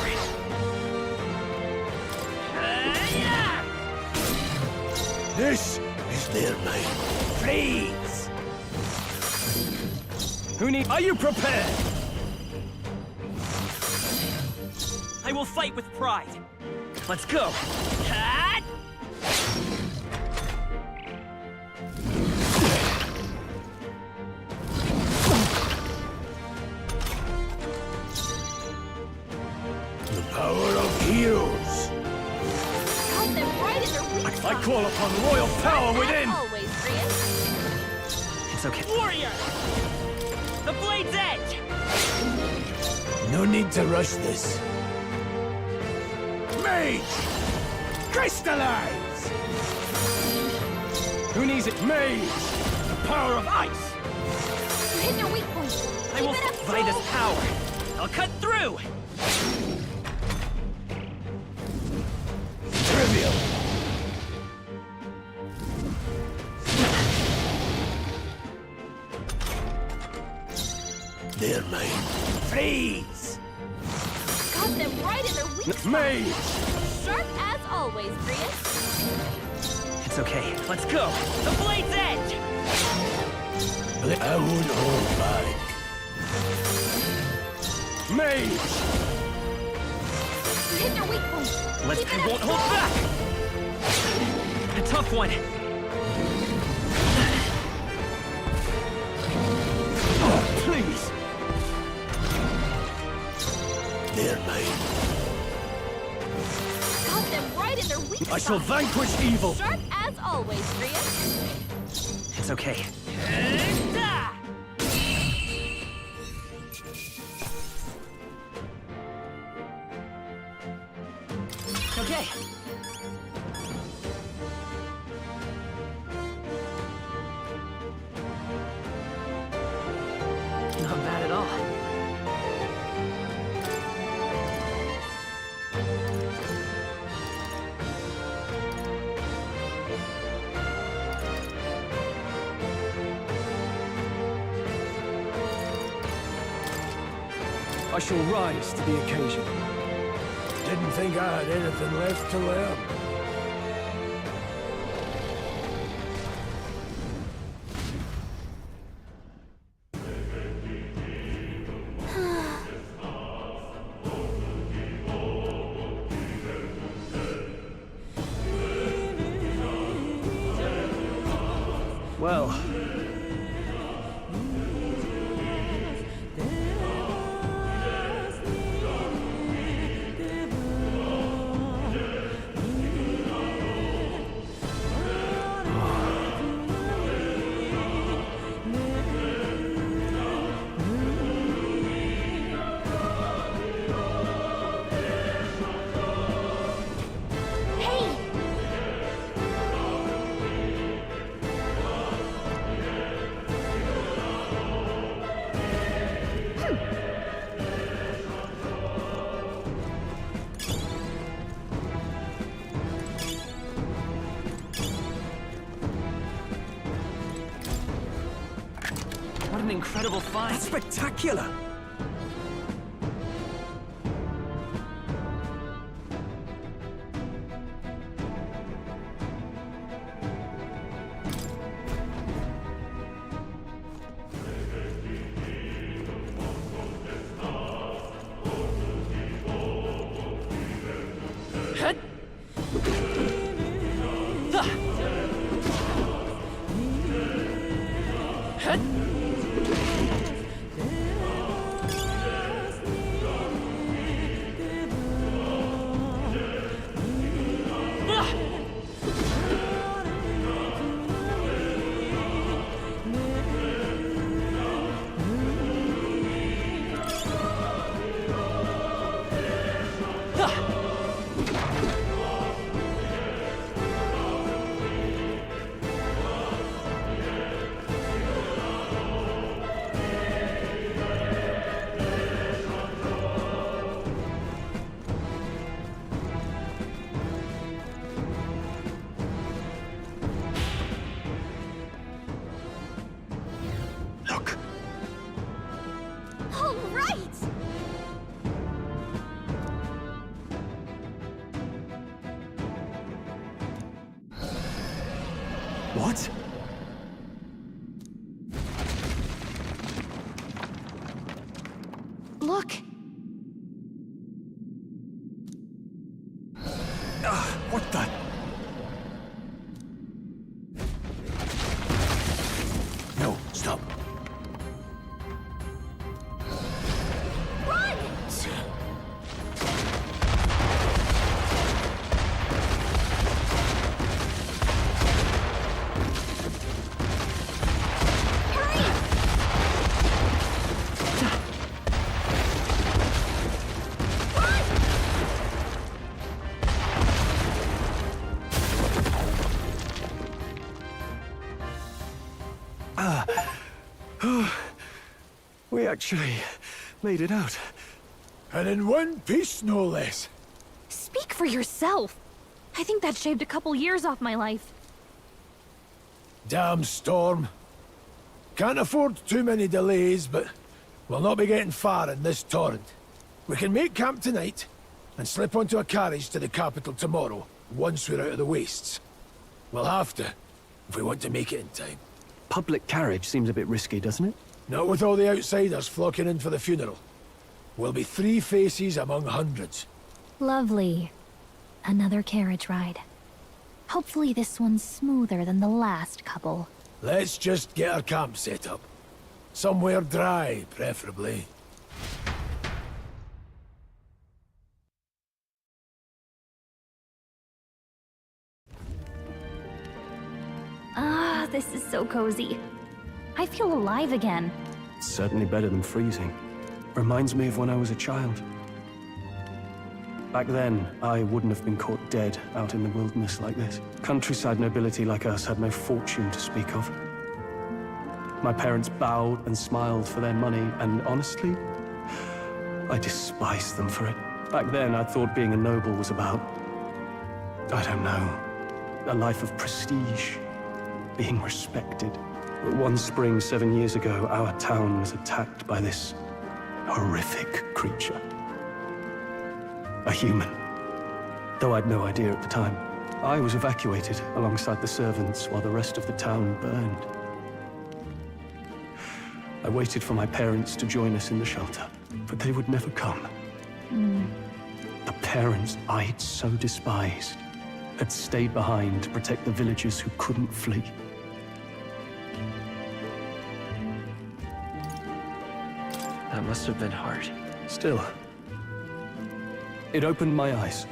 This is their night. Freeze! Are you prepared? I will fight with pride. Let's go. Cut! The power of heroes. Cut them right in their weak I spot. call upon royal power within. As always, Prius. It's okay. Warrior! The blade's edge! No need to rush this. Mage! Crystallize! Who needs it? Mage! The power of ice! Hit their weak point. I will Keep it up, fight this Troll. power. I'll cut through! Trivial. They're mine. Freeze! Cut them right in their weak spot. Mage! Sharp as always, Prius. It's okay. Let's go! The blade's edge! I won't hold back. Mage! Hit their weak point. Let's Keep it I up, won't hold Troll. back! A tough one! Oh, please! They're mine. Cut them right in their weak spot. I shall vanquish evil! Sharp as always, Prius. It's okay. Okay. Not bad at all. I shall rise to the occasion. Didn't think I had anything left to learn. Well, What an incredible find! That's spectacular! All right! What? Look! What the? No, stop. Run! We actually made it out. And in one piece, no less. Speak for yourself. I think that shaved a couple years off my life. Damn storm. Can't afford too many delays, but we'll not be getting far in this torrent. We can make camp tonight and slip onto a carriage to the capital tomorrow, once we're out of the wastes. We'll have to, if we want to make it in time. Public carriage seems a bit risky, doesn't it? Not with all the outsiders flocking in for the funeral. We'll be 3 faces among hundreds. Lovely. Another carriage ride. Hopefully this one's smoother than the last couple. Let's just get our camp set up. Somewhere dry, preferably. Ah, this is so cozy. I feel alive again. It's certainly better than freezing. Reminds me of when I was a child. Back then, I wouldn't have been caught dead out in the wilderness like this. Countryside nobility like us had no fortune to speak of. My parents bowed and smiled for their money, and honestly, I despised them for it. Back then, I thought being a noble was about, I don't know, a life of prestige, being respected. But one spring 7 years ago, our town was attacked by this horrific creature. A human. Though I'd no idea at the time. I was evacuated alongside the servants while the rest of the town burned. I waited for my parents to join us in the shelter, but they would never come. The parents I'd so despised had stayed behind to protect the villagers who couldn't flee. That must have been hard. Still, it opened my eyes.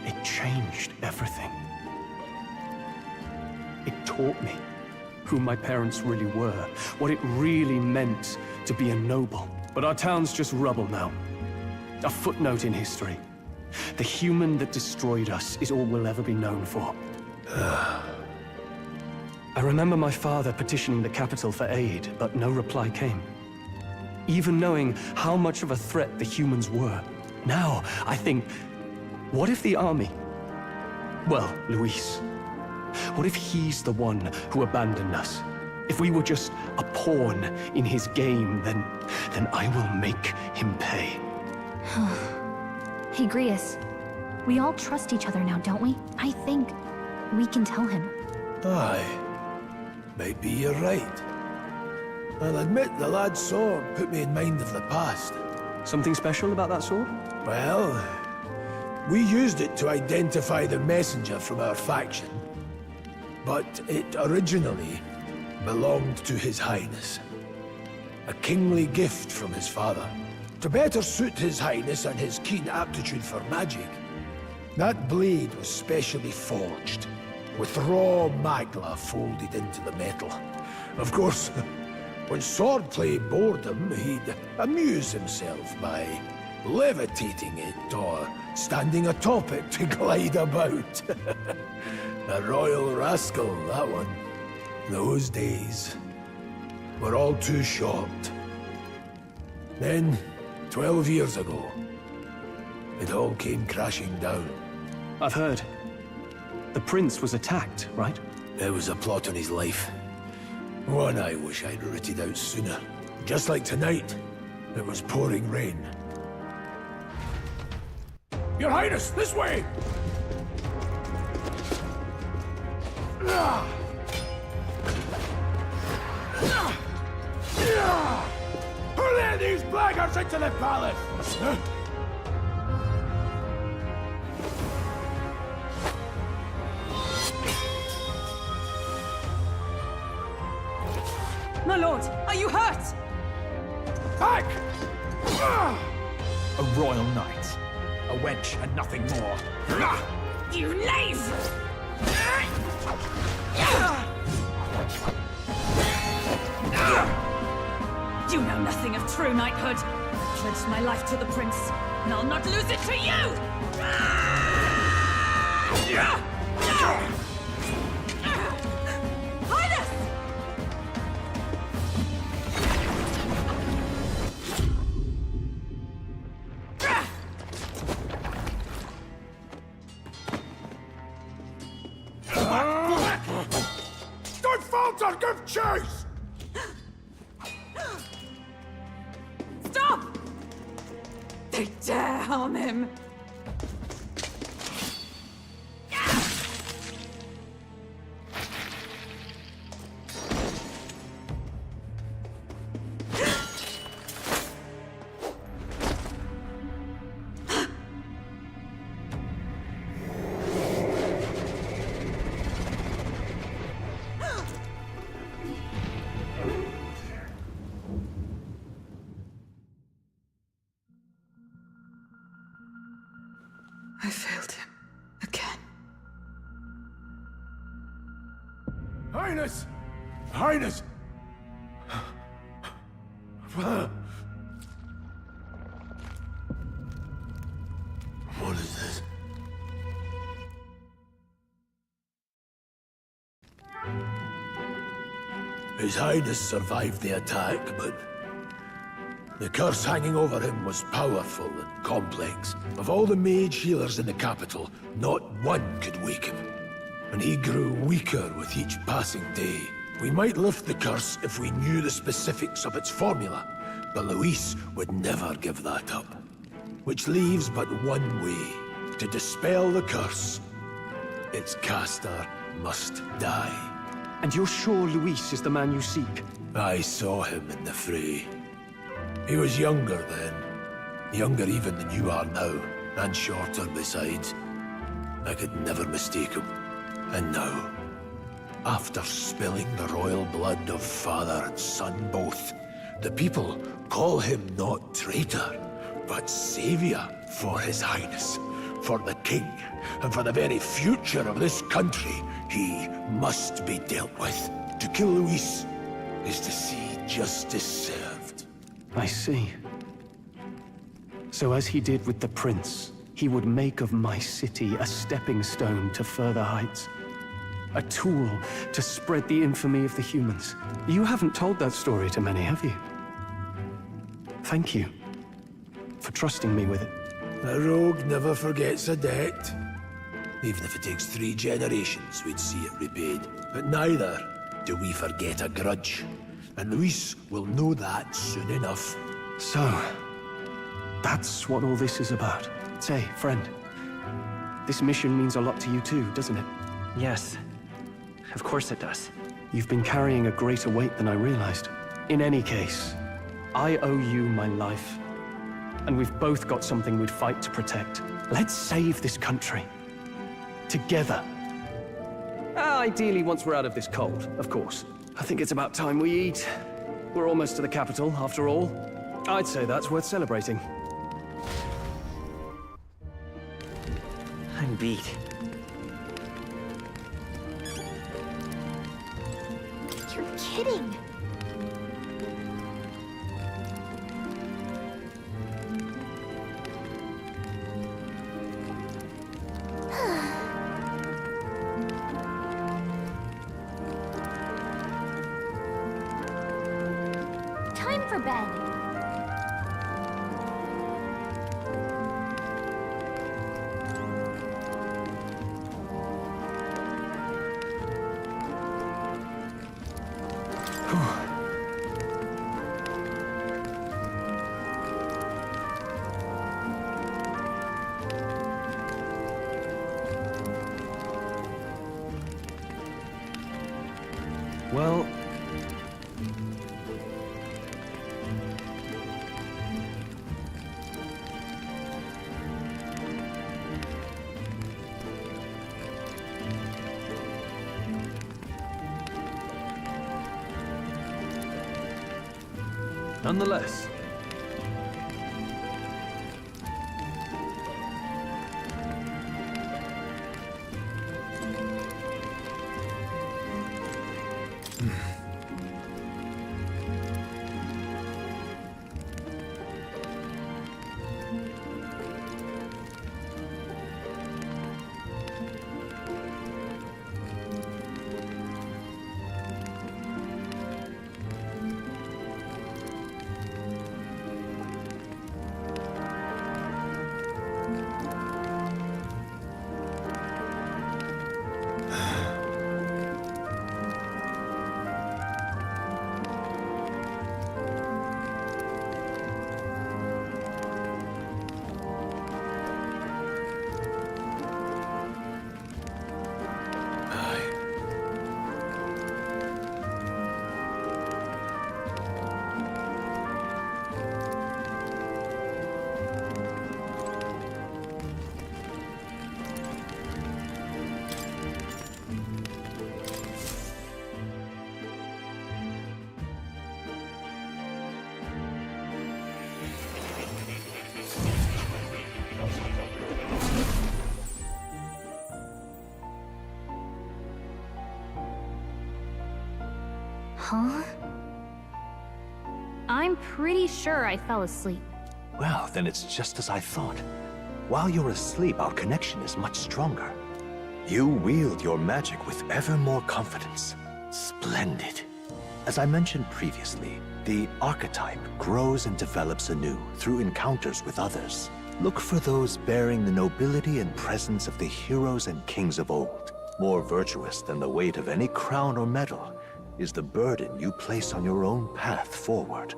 It changed everything. It taught me who my parents really were, what it really meant to be a noble. But our town's just rubble now. A footnote in history. The human that destroyed us is all we'll ever be known for. I remember my father petitioning the capital for aid, but no reply came. Even knowing how much of a threat the humans were. Now, I think, what if the army? Well, Luis. What if he's the one who abandoned us? If we were just a pawn in his game, then I will make him pay. Hey, Grius. We all trust each other now, don't we? I think we can tell him. Aye. Maybe you're right. I'll admit the lad's sword put me in mind of the past. Something special about that sword? Well, we used it to identify the messenger from our faction. But it originally belonged to His Highness. A kingly gift from his father. To better suit His Highness and his keen aptitude for magic, that blade was specially forged, with raw magla folded into the metal. Of course, when swordplay bored him, he'd amuse himself by levitating it or standing atop it to glide about. A royal rascal, that one. Those days were all too short. Then, 12 years ago, it all came crashing down. I've heard. The prince was attacked, right? There was a plot on his life. One I wish I'd rooted out sooner. Just like tonight, it was pouring rain. Your Highness, this way! Who let these blackguards into the palace? My lord, are you hurt? Back! A royal knight. A wench and nothing more. You knave! You know nothing of true knighthood. I pledged my life to the prince, and I'll not lose it to you! Highness! Don't falter, give chase! Stop! They dare harm him! I failed him. Again. Highness! Highness! What is this? His Highness survived the attack, but the curse hanging over him was powerful and complex. Of all the mage healers in the capital, not one could wake him. And he grew weaker with each passing day. We might lift the curse if we knew the specifics of its formula, but Luis would never give that up. Which leaves but one way to dispel the curse. Its caster must die. And you're sure Luis is the man you seek? I saw him in the fray. He was younger then. Younger even than you are now, and shorter besides. I could never mistake him. And now, after spilling the royal blood of father and son both, the people call him not traitor, but savior for His Highness, for the king, and for the very future of this country. He must be dealt with. To kill Luis is to see justice served. I see. So as he did with the prince, he would make of my city a stepping stone to further heights. A tool to spread the infamy of the humans. You haven't told that story to many, have you? Thank you for trusting me with it. A rogue never forgets a debt. Even if it takes 3 generations, we'd see it repaid. But neither do we forget a grudge? And Luis will know that soon enough. So, that's what all this is about. Say, friend, this mission means a lot to you too, doesn't it? Yes. Of course it does. You've been carrying a greater weight than I realized. In any case, I owe you my life. And we've both got something we'd fight to protect. Let's save this country. Together. Ideally, once we're out of this cold, of course. I think it's about time we eat. We're almost to the capital, after all. I'd say that's worth celebrating. I'm beat. You're kidding. Time for bed. Well... nonetheless. Huh? I'm pretty sure I fell asleep. Well, then it's just as I thought. While you're asleep, our connection is much stronger. You wield your magic with ever more confidence. Splendid. As I mentioned previously, the archetype grows and develops anew through encounters with others. Look for those bearing the nobility and presence of the heroes and kings of old. More virtuous than the weight of any crown or medal is the burden you place on your own path forward.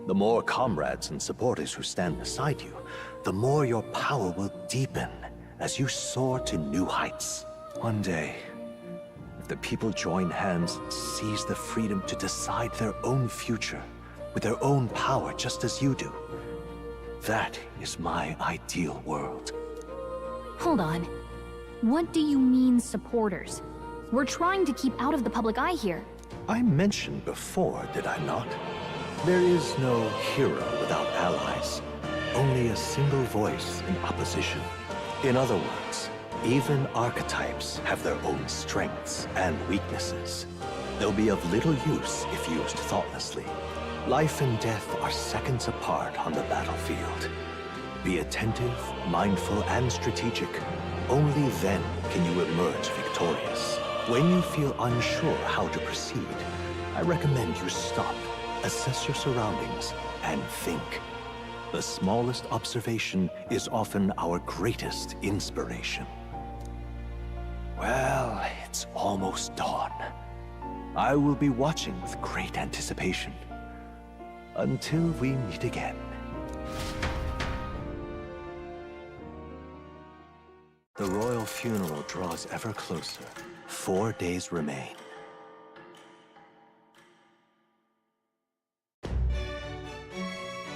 The more comrades and supporters who stand beside you, the more your power will deepen as you soar to new heights. One day, if the people join hands and seize the freedom to decide their own future with their own power just as you do, that is my ideal world. Hold on. What do you mean, supporters? We're trying to keep out of the public eye here. I mentioned before, did I not? There is no hero without allies. Only a single voice in opposition. In other words, even archetypes have their own strengths and weaknesses. They'll be of little use if used thoughtlessly. Life and death are seconds apart on the battlefield. Be attentive, mindful, and strategic. Only then can you emerge victorious. When you feel unsure how to proceed, I recommend you stop, assess your surroundings, and think. The smallest observation is often our greatest inspiration. Well, it's almost dawn. I will be watching with great anticipation. Until we meet again. The royal funeral draws ever closer. 4 days remain.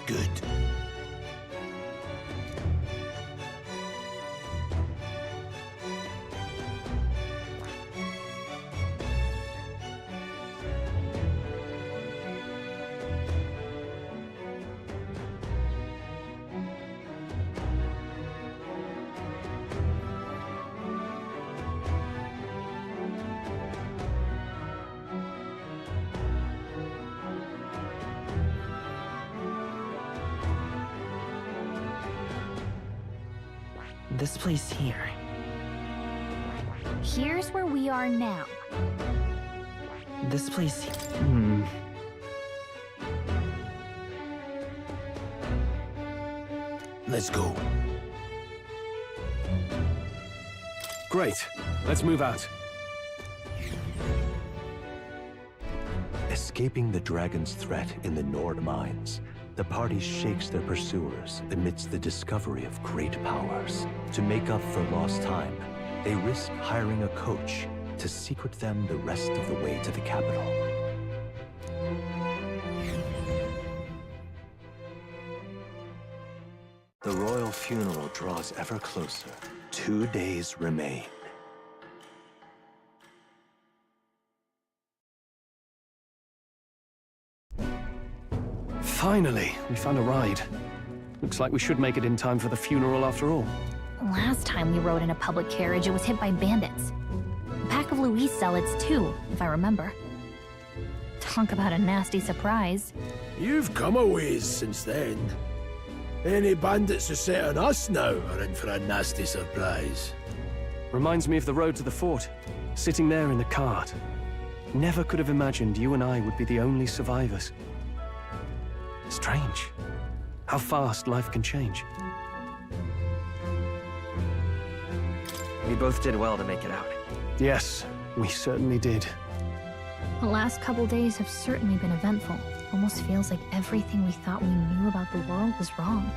Good. This place here. Here's where we are now. This place. Let's go. Great. Let's move out. Escaping the dragon's threat in the Nord mines, the party shakes their pursuers amidst the discovery of great powers. To make up for lost time, they risk hiring a coach to secret them the rest of the way to the capital. The royal funeral draws ever closer. 2 days remain. Finally, we found a ride. Looks like we should make it in time for the funeral after all. Last time we rode in a public carriage, it was hit by bandits. A pack of Louis zealots too, if I remember. Talk about a nasty surprise. You've come a ways since then. Any bandits who set on us now are in for a nasty surprise. Reminds me of the road to the fort, sitting there in the cart. Never could have imagined you and I would be the only survivors. Strange. How fast life can change. We both did well to make it out. Yes, we certainly did. The last couple days have certainly been eventful. Almost feels like everything we thought we knew about the world was wrong.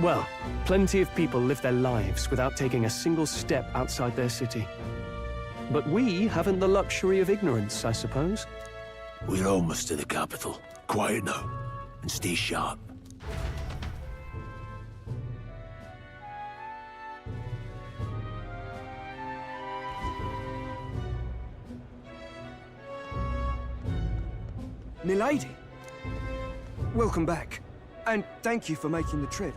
Well, plenty of people live their lives without taking a single step outside their city. But we haven't the luxury of ignorance, I suppose. We're almost to the capital. Quiet now, and stay sharp. Milady, welcome back, and thank you for making the trip.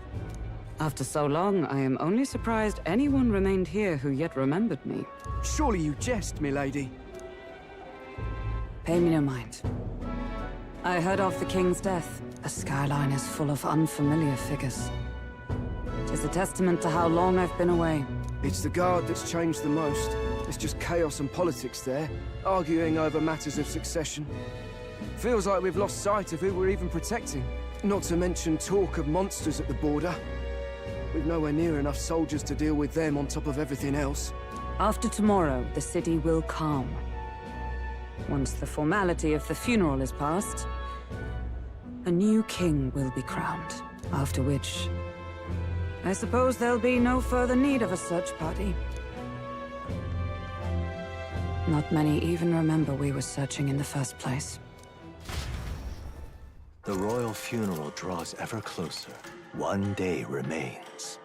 After so long, I am only surprised anyone remained here who yet remembered me. Surely you jest, milady. Pay me no mind. I heard of the king's death. The skyline is full of unfamiliar figures. It is a testament to how long I've been away. It's the guard that's changed the most. It's just chaos and politics there, arguing over matters of succession. Feels like we've lost sight of who we're even protecting. Not to mention talk of monsters at the border. We've nowhere near enough soldiers to deal with them on top of everything else. After tomorrow, the city will calm. Once the formality of the funeral is past, a new king will be crowned. After which, I suppose there'll be no further need of a search party. Not many even remember we were searching in the first place. The royal funeral draws ever closer. 1 day remains.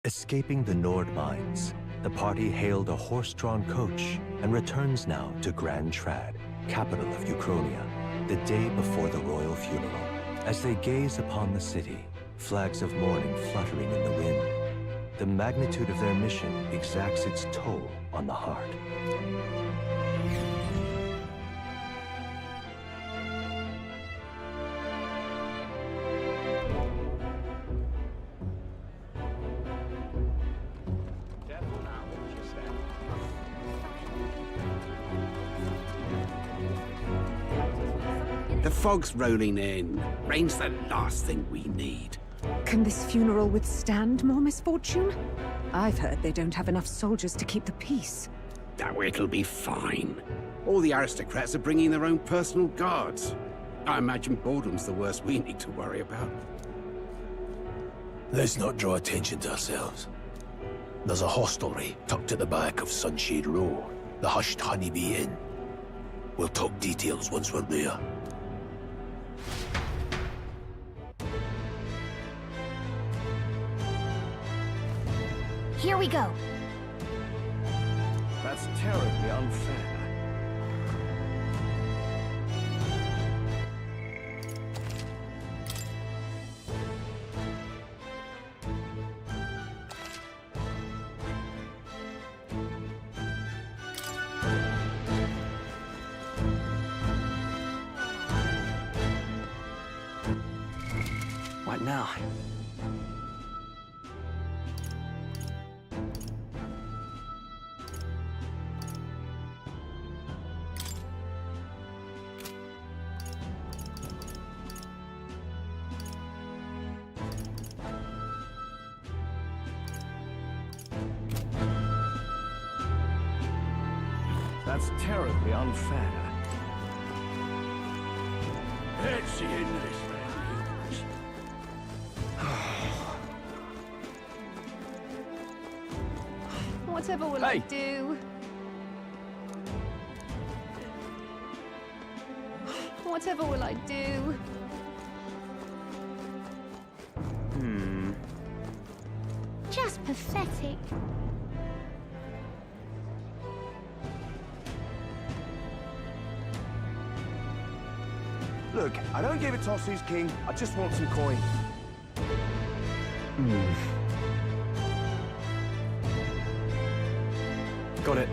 Escaping the Nord mines, the party hailed a horse-drawn coach and returns now to Grand Trad, capital of Uchronia, the day before the royal funeral. As they gaze upon the city, flags of mourning fluttering in the wind, the magnitude of their mission exacts its toll on the heart. The fog's rolling in. Rain's the last thing we need. Can this funeral withstand more misfortune? I've heard they don't have enough soldiers to keep the peace. Oh, it'll be fine. All the aristocrats are bringing their own personal guards. I imagine boredom's the worst we need to worry about. Let's not draw attention to ourselves. There's a hostelry tucked at the back of Sunshade Row, the Hushed Honeybee Inn. We'll talk details once we're there. Here we go. That's terribly unfair. What now? That's terribly unfair. Let's see in this Whatever will I do? Whatever will I do? Just pathetic. Look, I don't give a toss who's king. I just want some coin. Got it.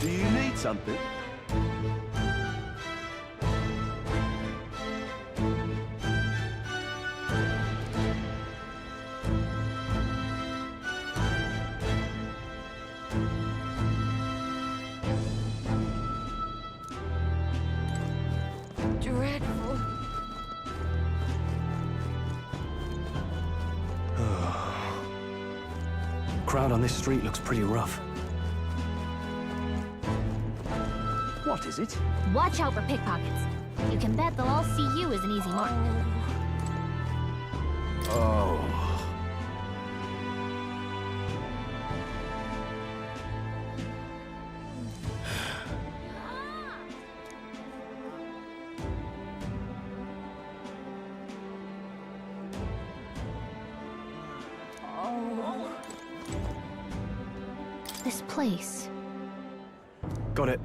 Do you need something? Dreadful. Crowd on this street looks pretty rough. What is it? Watch out for pickpockets. You can bet they'll all see you as an easy mark. Oh. This place. Got it.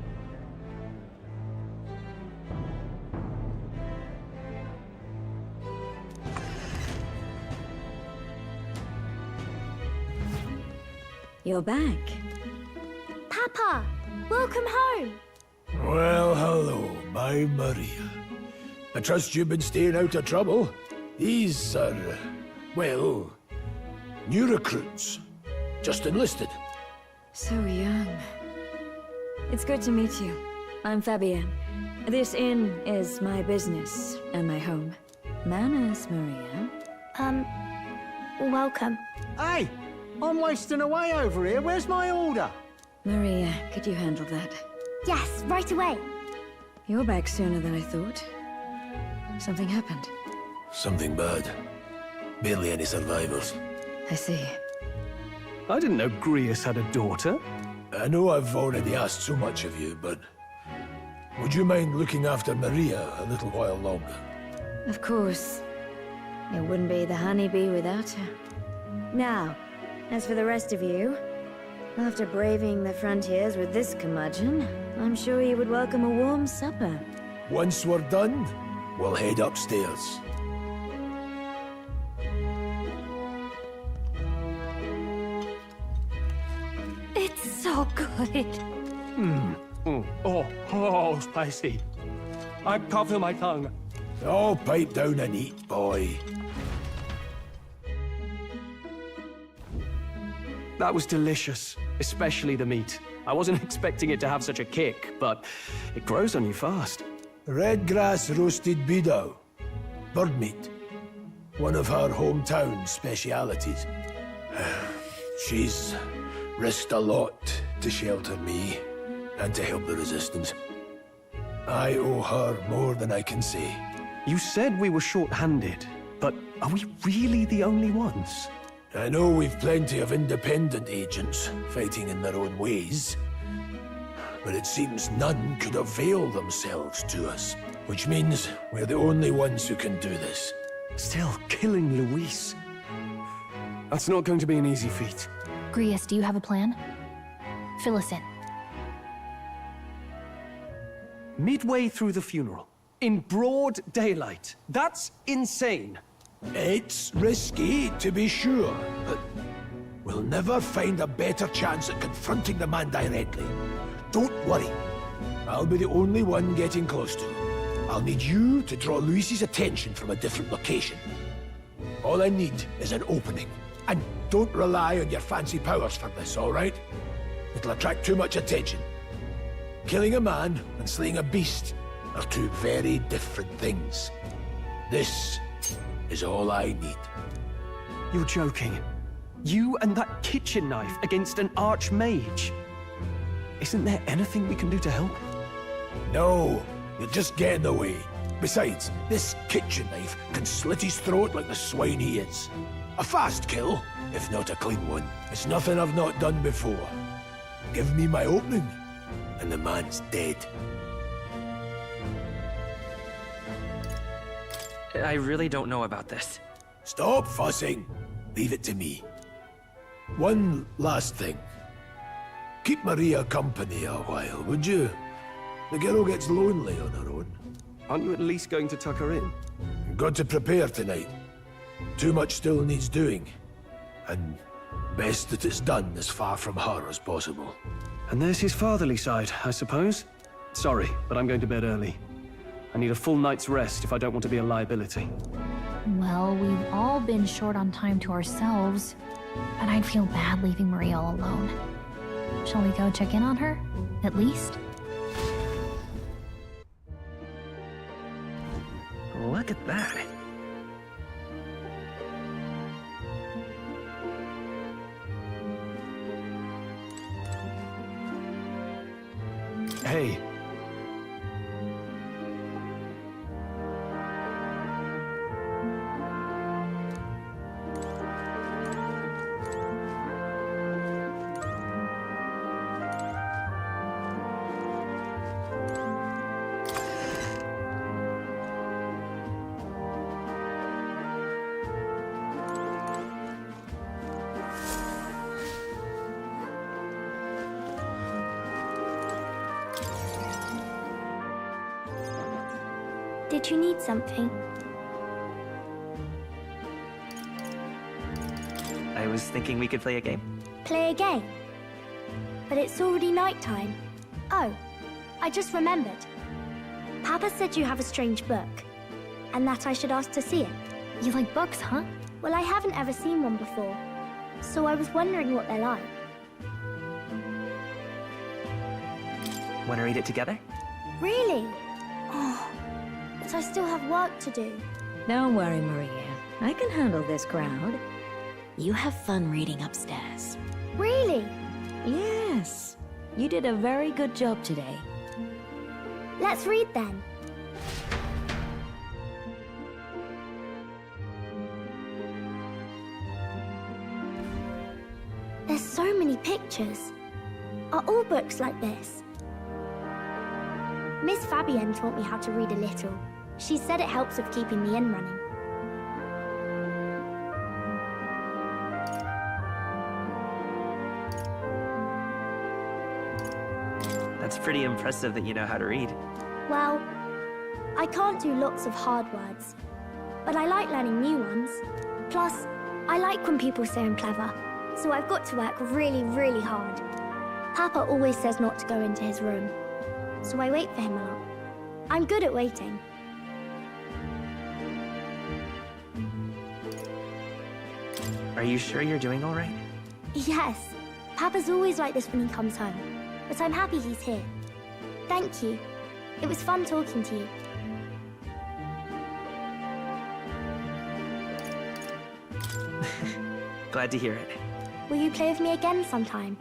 You're back. Papa! Welcome home! Well, hello, my Maria. I trust you've been staying out of trouble. These are, well, new recruits. Just enlisted. So young. It's good to meet you. I'm Fabienne. This inn is my business and my home. Manners, Maria. Welcome. Hey! I'm wasting away over here. Where's my order? Maria, could you handle that? Yes, right away. You're back sooner than I thought. Something happened. Something bad. Barely any survivors. I see. I didn't know Grius had a daughter. I know I've already asked so much of you, but would you mind looking after Maria a little while longer? Of course. It wouldn't be the honeybee without her. Now, as for the rest of you, after braving the frontiers with this curmudgeon, I'm sure you would welcome a warm supper. Once we're done, we'll head upstairs. It's so good. Oh, spicy. I can't feel my tongue. Oh, pipe down and eat, boy. That was delicious, especially the meat. I wasn't expecting it to have such a kick, but it grows on you fast. Red grass roasted beedow. Bird meat. One of her hometown specialities. She's risked a lot to shelter me and to help the resistance. I owe her more than I can say. You said we were short-handed, but are we really the only ones? I know we've plenty of independent agents fighting in their own ways, but it seems none could avail themselves to us, which means we're the only ones who can do this. Still, killing Luis. That's not going to be an easy feat. Grius, do you have a plan? Fill us in. Midway through the funeral, in broad daylight. That's insane. It's risky, to be sure, but we'll never find a better chance at confronting the man directly. Don't worry. I'll be the only one getting close to him. I'll need you to draw Luis's attention from a different location. All I need is an opening. And don't rely on your fancy powers for this, all right? It'll attract too much attention. Killing a man and slaying a beast are two very different things. This is all I need. You're joking. You and that kitchen knife against an archmage. Isn't there anything we can do to help? No, you'll just get in the way. Besides, this kitchen knife can slit his throat like the swine he is. A fast kill, if not a clean one. It's nothing I've not done before. Give me my opening, and the man's dead. I really don't know about this. Stop fussing. Leave it to me. One last thing. Keep Maria company a while, would you? The girl gets lonely on her own. Aren't you at least going to tuck her in? Got to prepare tonight. Too much still needs doing. And best that it's done as far from her as possible. And there's his fatherly side, I suppose. Sorry, but I'm going to bed early. I need a full night's rest if I don't want to be a liability. Well, we've all been short on time to ourselves, but I'd feel bad leaving Maria all alone. Shall we go check in on her, at least? Look at that. Hey. Did you need something? I was thinking we could play a game. Play a game? But it's already nighttime. Oh, I just remembered. Papa said you have a strange book, and that I should ask to see it. You like books, huh? Well, I haven't ever seen one before, so I was wondering what they're like. Want to read it together? Really? Oh, but I still have work to do. Don't worry, Maria. I can handle this crowd. You have fun reading upstairs. Really? Yes. You did a very good job today. Let's read then. There's so many pictures. Are all books like this? Miss Fabienne taught me how to read a little. She said it helps with keeping the inn running. That's pretty impressive that you know how to read. Well, I can't do lots of hard words, but I like learning new ones. Plus, I like when people say I'm clever, so I've got to work really, really hard. Papa always says not to go into his room, so I wait for him a lot. I'm good at waiting. Are you sure you're doing all right? Yes, Papa's always like this when he comes home. but I'm happy he's here. Thank you. It was fun talking to you. Glad to hear it. Will you play with me again sometime?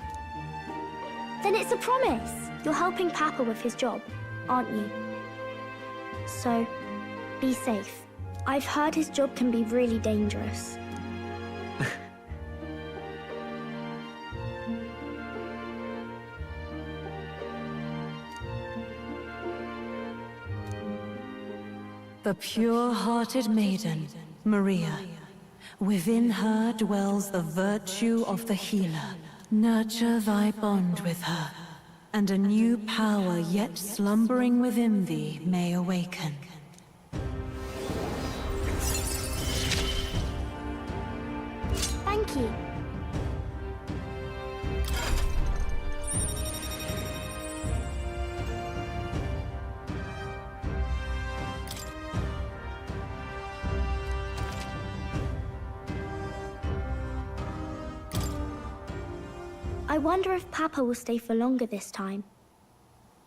Then it's a promise. You're helping Papa with his job, aren't you? So, be safe. I've heard his job can be really dangerous. The pure-hearted maiden, Maria. Within her dwells the virtue of the healer. Nurture thy bond with her, and a new power yet slumbering within thee may awaken. Thank you. I wonder if Papa will stay for longer this time.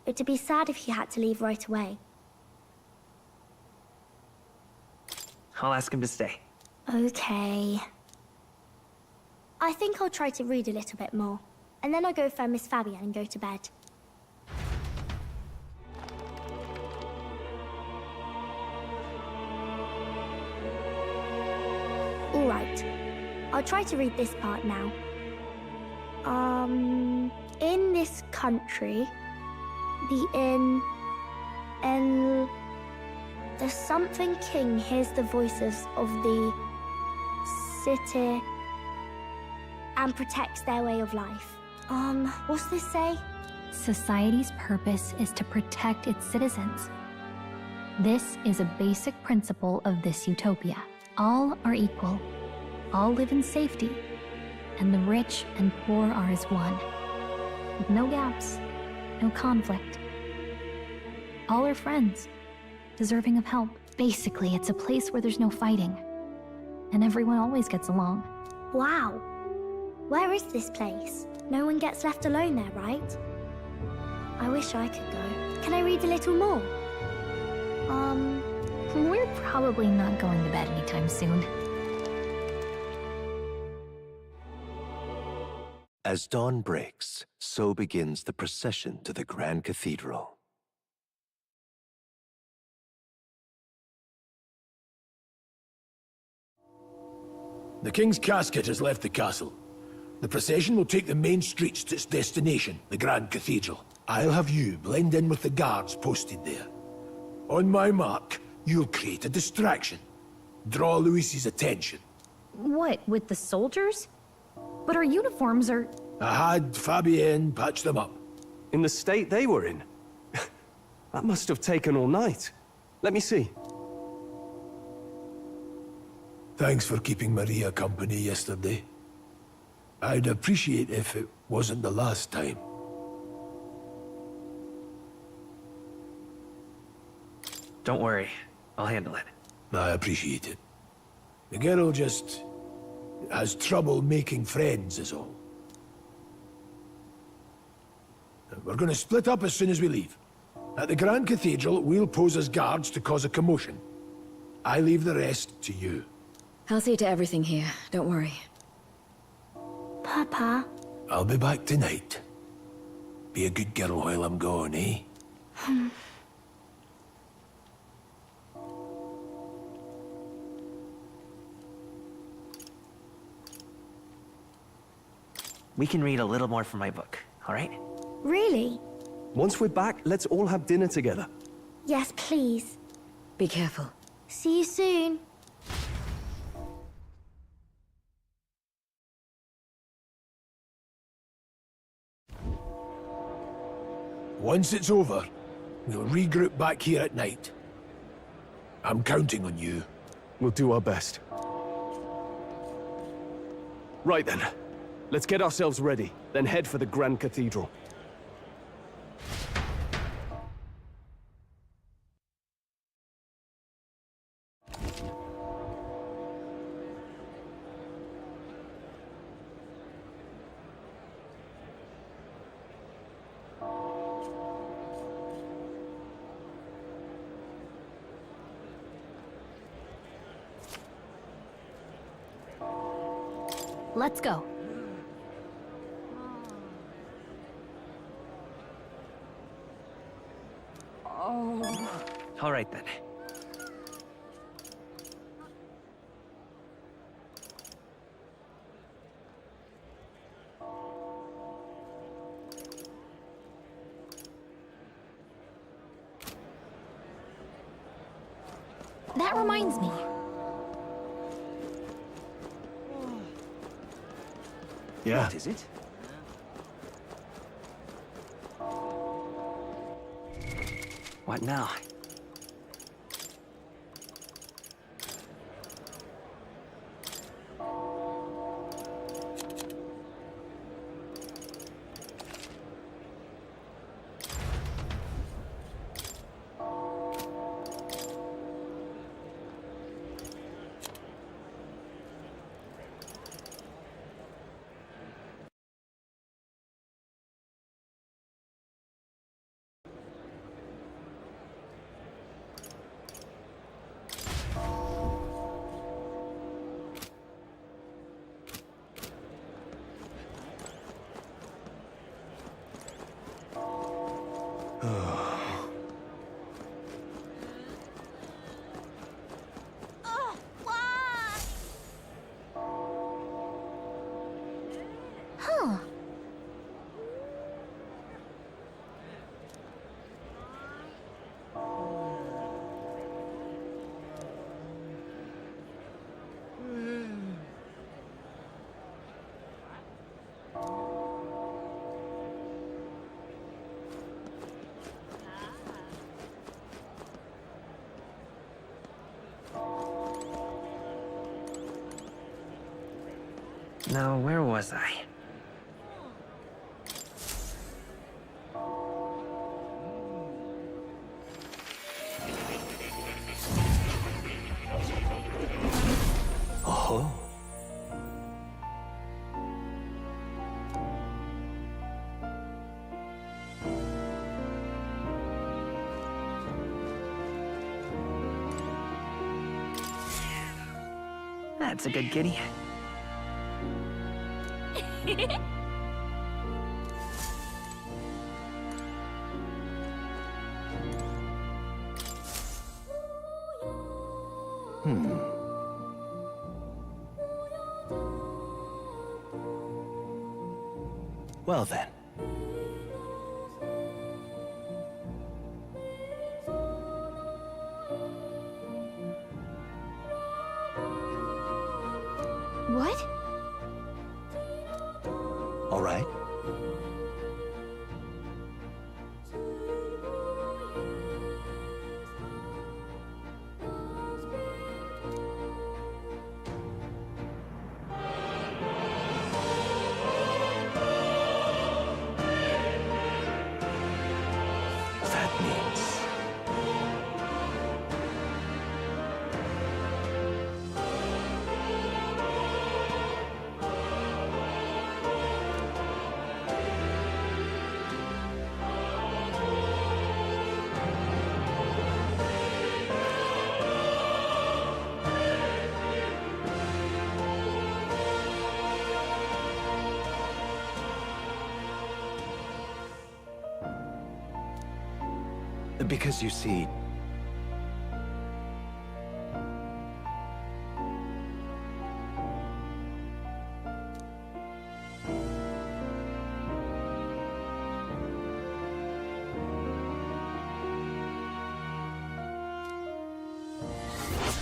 It'd be sad if he had to leave right away. I'll ask him to stay. Okay. I think I'll try to read a little bit more, and then I'll go find Miss Fabian and go to bed. All right. I'll try to read this part now. In this country, the something king hears the voices of the city and protects their way of life. What's this say? Society's purpose is to protect its citizens. This is a basic principle of this utopia. All are equal. All live in safety. And the rich and poor are as one. With no gaps, no conflict. All are friends, deserving of help. Basically, it's a place where there's no fighting. And everyone always gets along. Wow. Where is this place? No one gets left alone there, right? I wish I could go. Can I read a little more? We're probably not going to bed anytime soon. As dawn breaks, so begins the procession to the Grand Cathedral. The King's casket has left the castle. The procession will take the main streets to its destination, the Grand Cathedral. I'll have you blend in with the guards posted there. On my mark, you'll create a distraction. Draw Luis's attention. What, with the soldiers? But our uniforms are... I had Fabienne patch them up. In the state they were in? That must have taken all night. Let me see. Thanks for keeping Maria company yesterday. I'd appreciate if it wasn't the last time. Don't worry. I'll handle it. I appreciate it. The girl just has trouble making friends is all. We're gonna split up as soon as we leave. At the Grand Cathedral, we'll pose as guards to cause a commotion. I leave the rest to you. I'll see to everything here, don't worry. Papa? I'll be back tonight. Be a good girl while I'm gone, eh? We can read a little more from my book, all right? Really? Once we're back, let's all have dinner together. Yes, please. Be careful. See you soon. Once it's over, we'll regroup back here at night. I'm counting on you. We'll do our best. Right then. Let's get ourselves ready, then head for the Grand Cathedral. Let's go. Oh. All right then. That reminds me. Yeah. What is it? What now? Huh. Now, where was I? Oh. That's a good kitty. Well then. What? All right. That means... Because you see...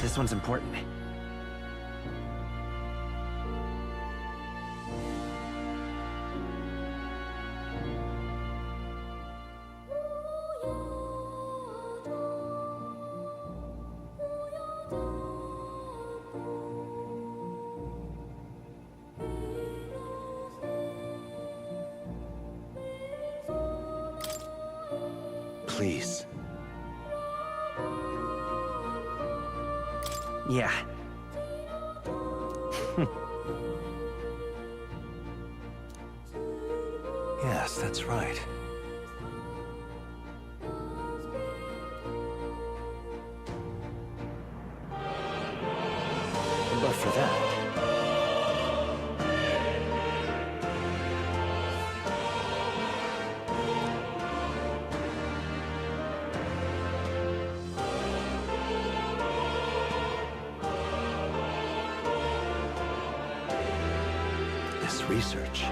This one's important. Please. Yeah. Yes, that's right. But for that... research.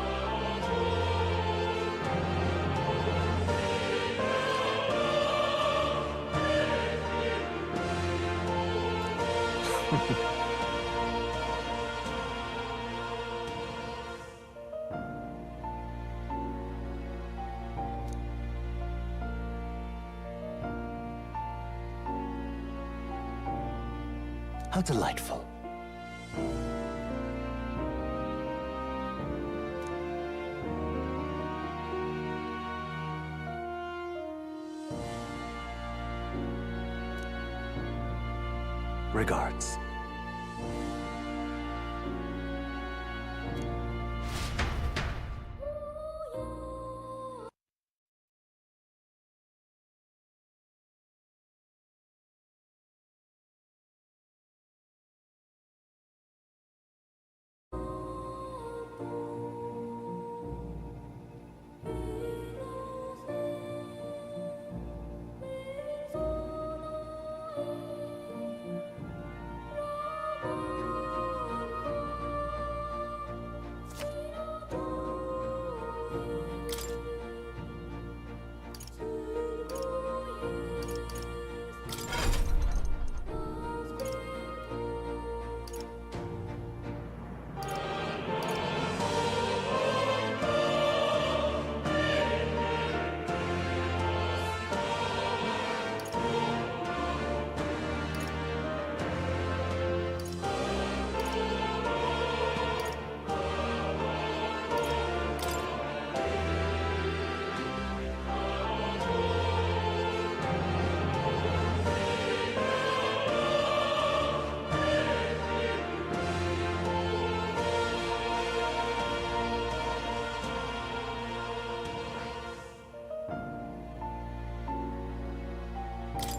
How delightful. Regards.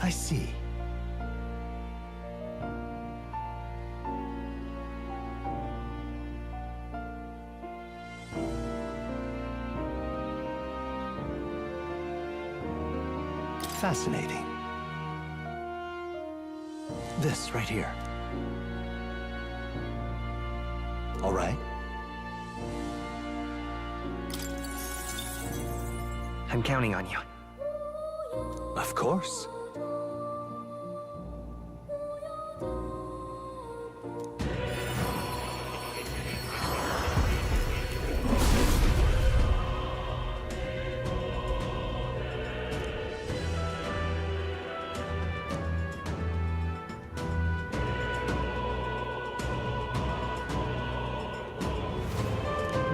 I see. Fascinating. This right here. All right. I'm counting on you. Of course.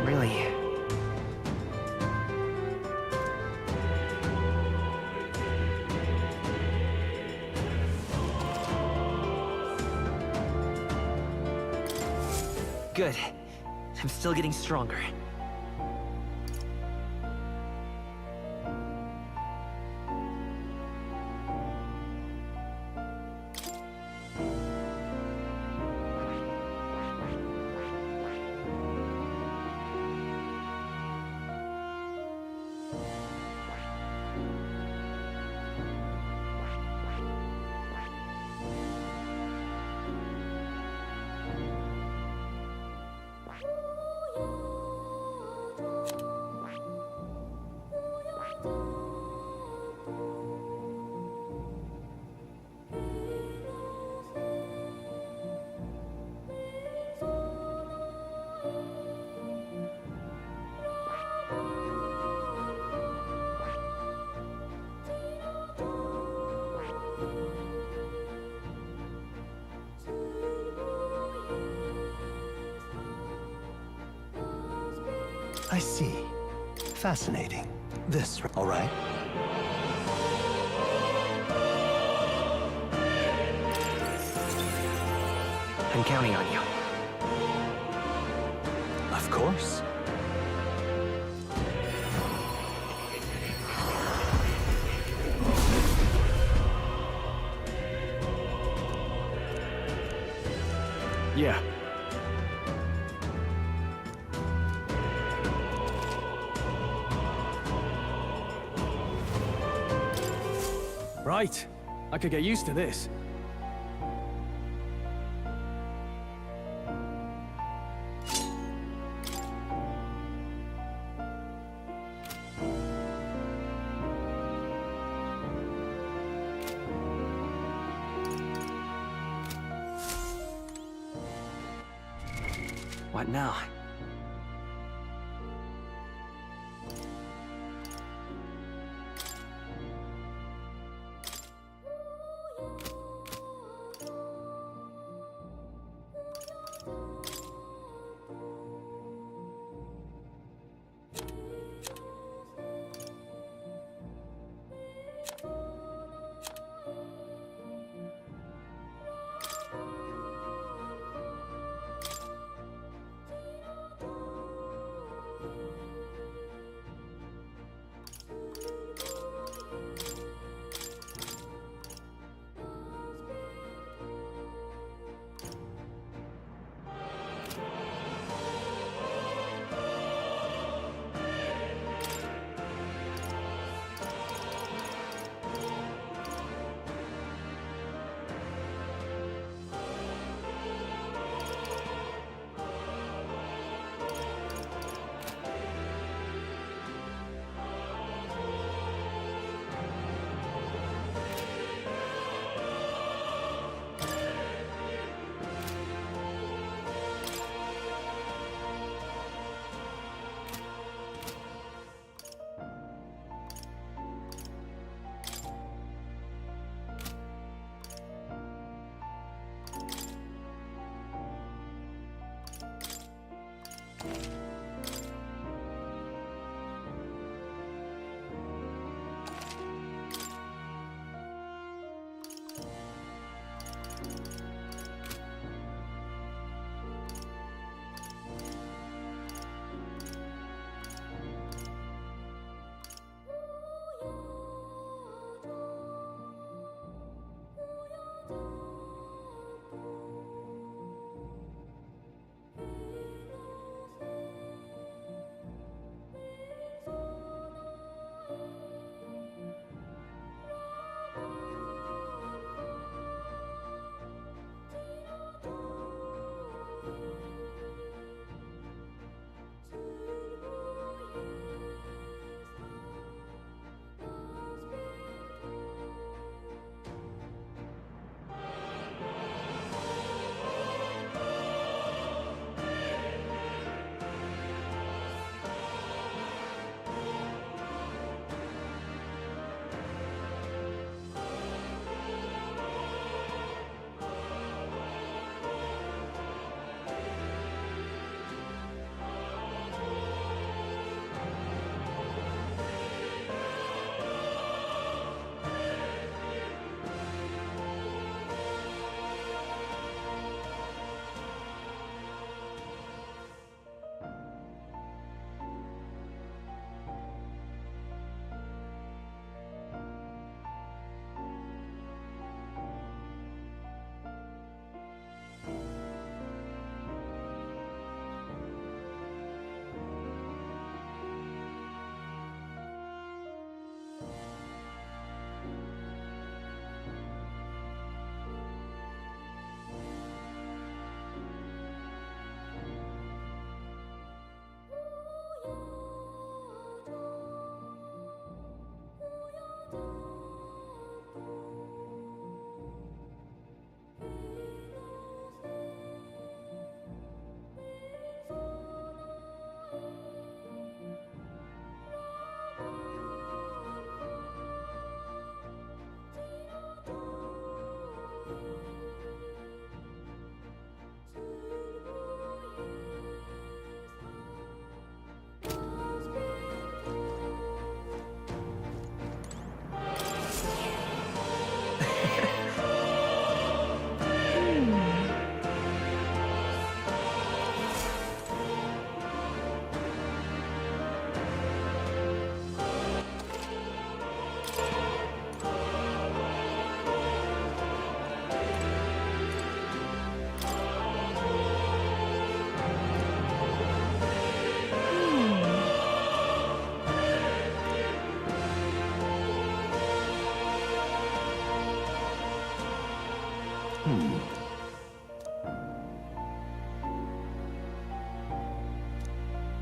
Really? Good. I'm still getting stronger. I see. Fascinating. This, all right? I'm counting on you. Of course. Yeah. Right. I could get used to this. What now?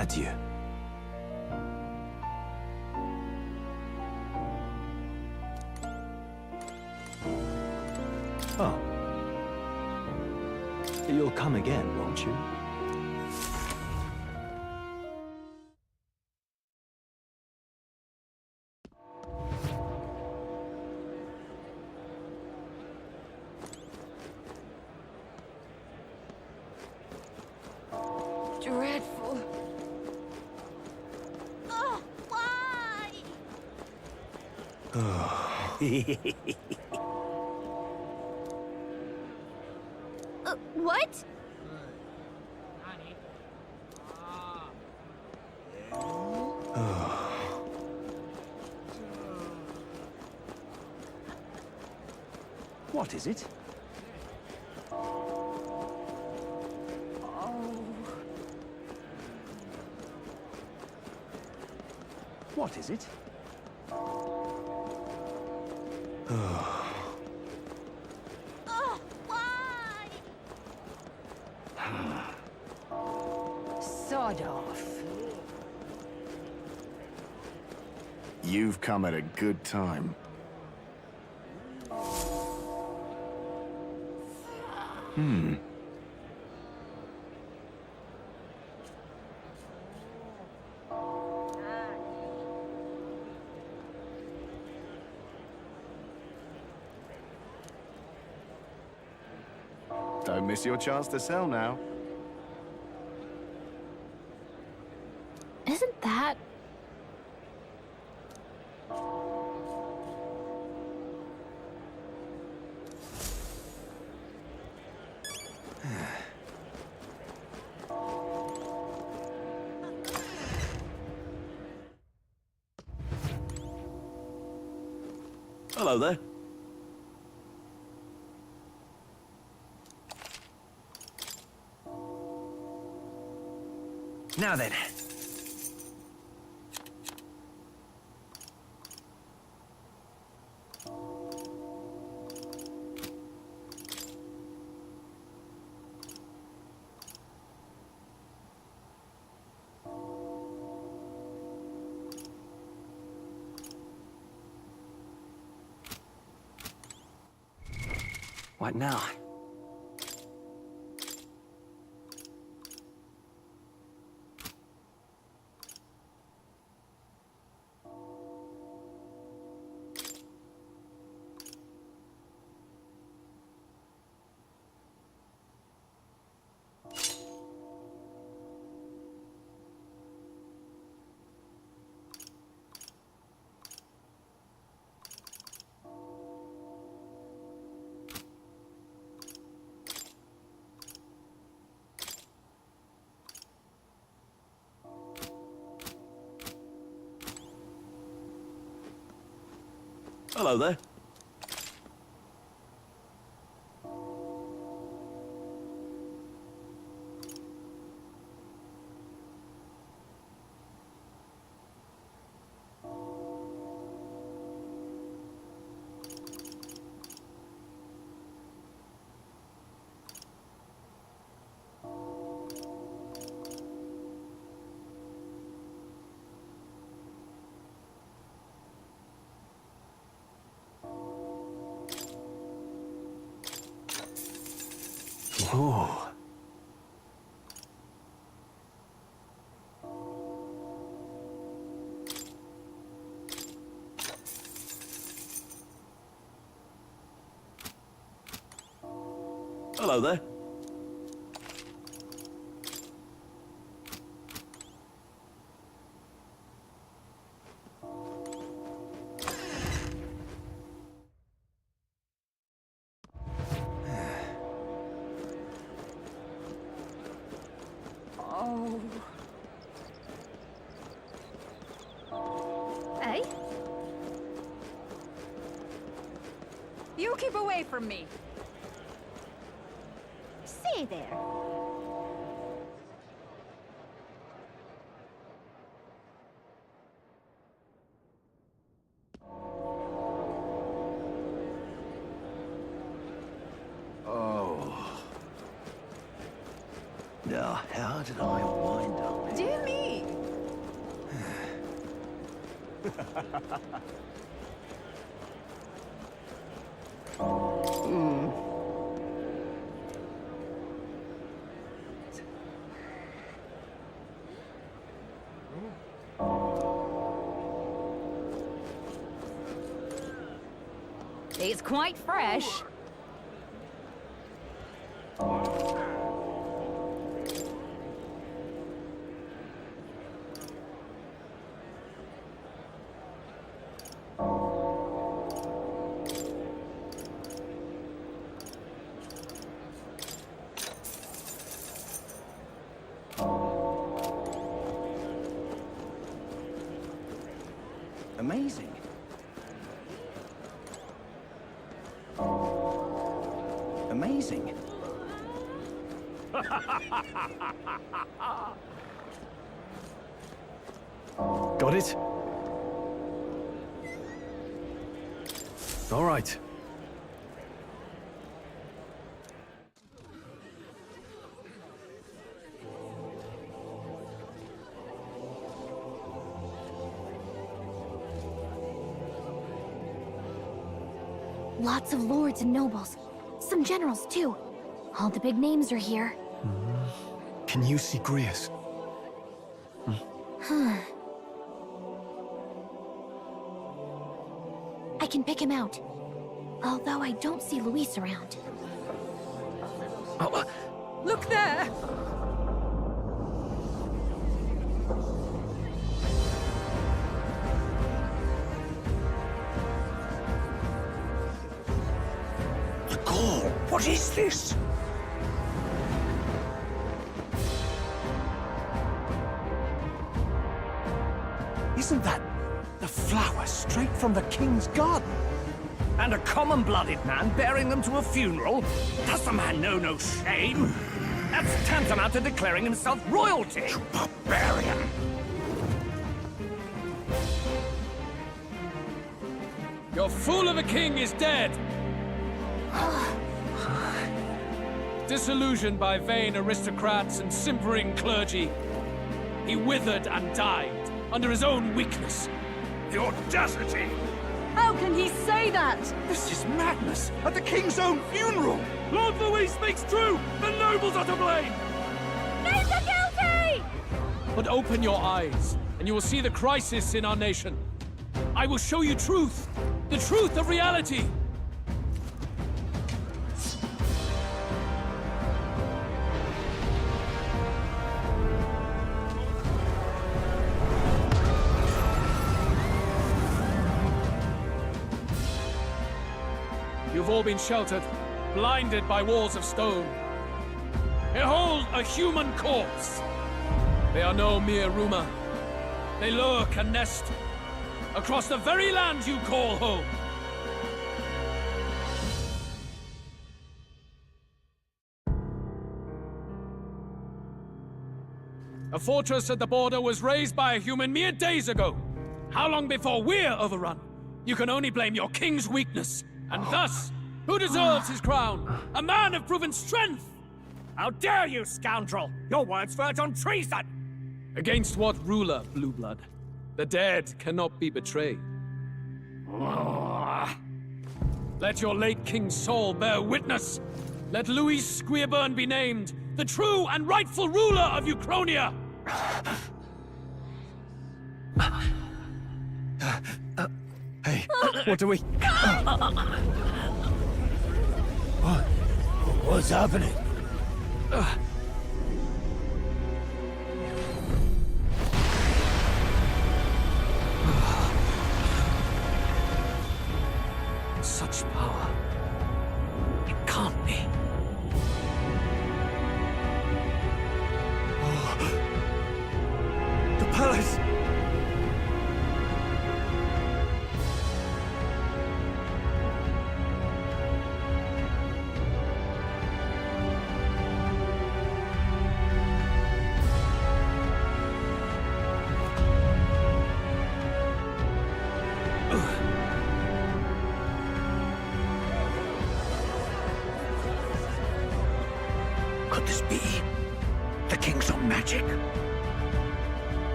Adieu. Oh. You'll come again, won't you? What? What is it? What is it? Sod off. You've come at a good time. Don't miss your chance to sell now. Isn't that... Hello there. Now then. What now? Hello there. Oh. Hello there. Hey? You keep away from me. Stay there. Oh. Now, how did I wind up? Dear me. It's quite fresh. Amazing. Amazing. Got it? All right. Lots of lords and nobles. Some generals, too. All the big names are here. Can you see Grius? I can pick him out. Although I don't see Luis around. Look there! What is this? Isn't that the flower straight from the king's garden? And a common-blooded man bearing them to a funeral? Does the man know no shame? That's tantamount to declaring himself royalty. You barbarian! Your fool of a king is dead! Disillusioned by vain aristocrats and simpering clergy, he withered and died under his own weakness. The audacity! How can he say that? This is madness! At the king's own funeral! Lord Louis speaks true! The nobles are to blame! Names are guilty! But open your eyes, and you will see the crisis in our nation. I will show you truth, the truth of reality. You've all been sheltered, blinded by walls of stone. Behold a human corpse! They are no mere rumor. They lurk and nest across the very land you call home. A fortress at the border was raised by a human mere days ago. How long before we're overrun? You can only blame your king's weakness. And thus, who deserves his crown? A man of proven strength! How dare you, scoundrel! Your words verge on treason! Against what ruler, Blueblood? The dead cannot be betrayed. Let your late king's soul bear witness. Let Louis Squeerburn be named the true and rightful ruler of Uchronia. Hey, what do we... What's happening? Such power. It can't be. The palace! Could this be the king's own magic?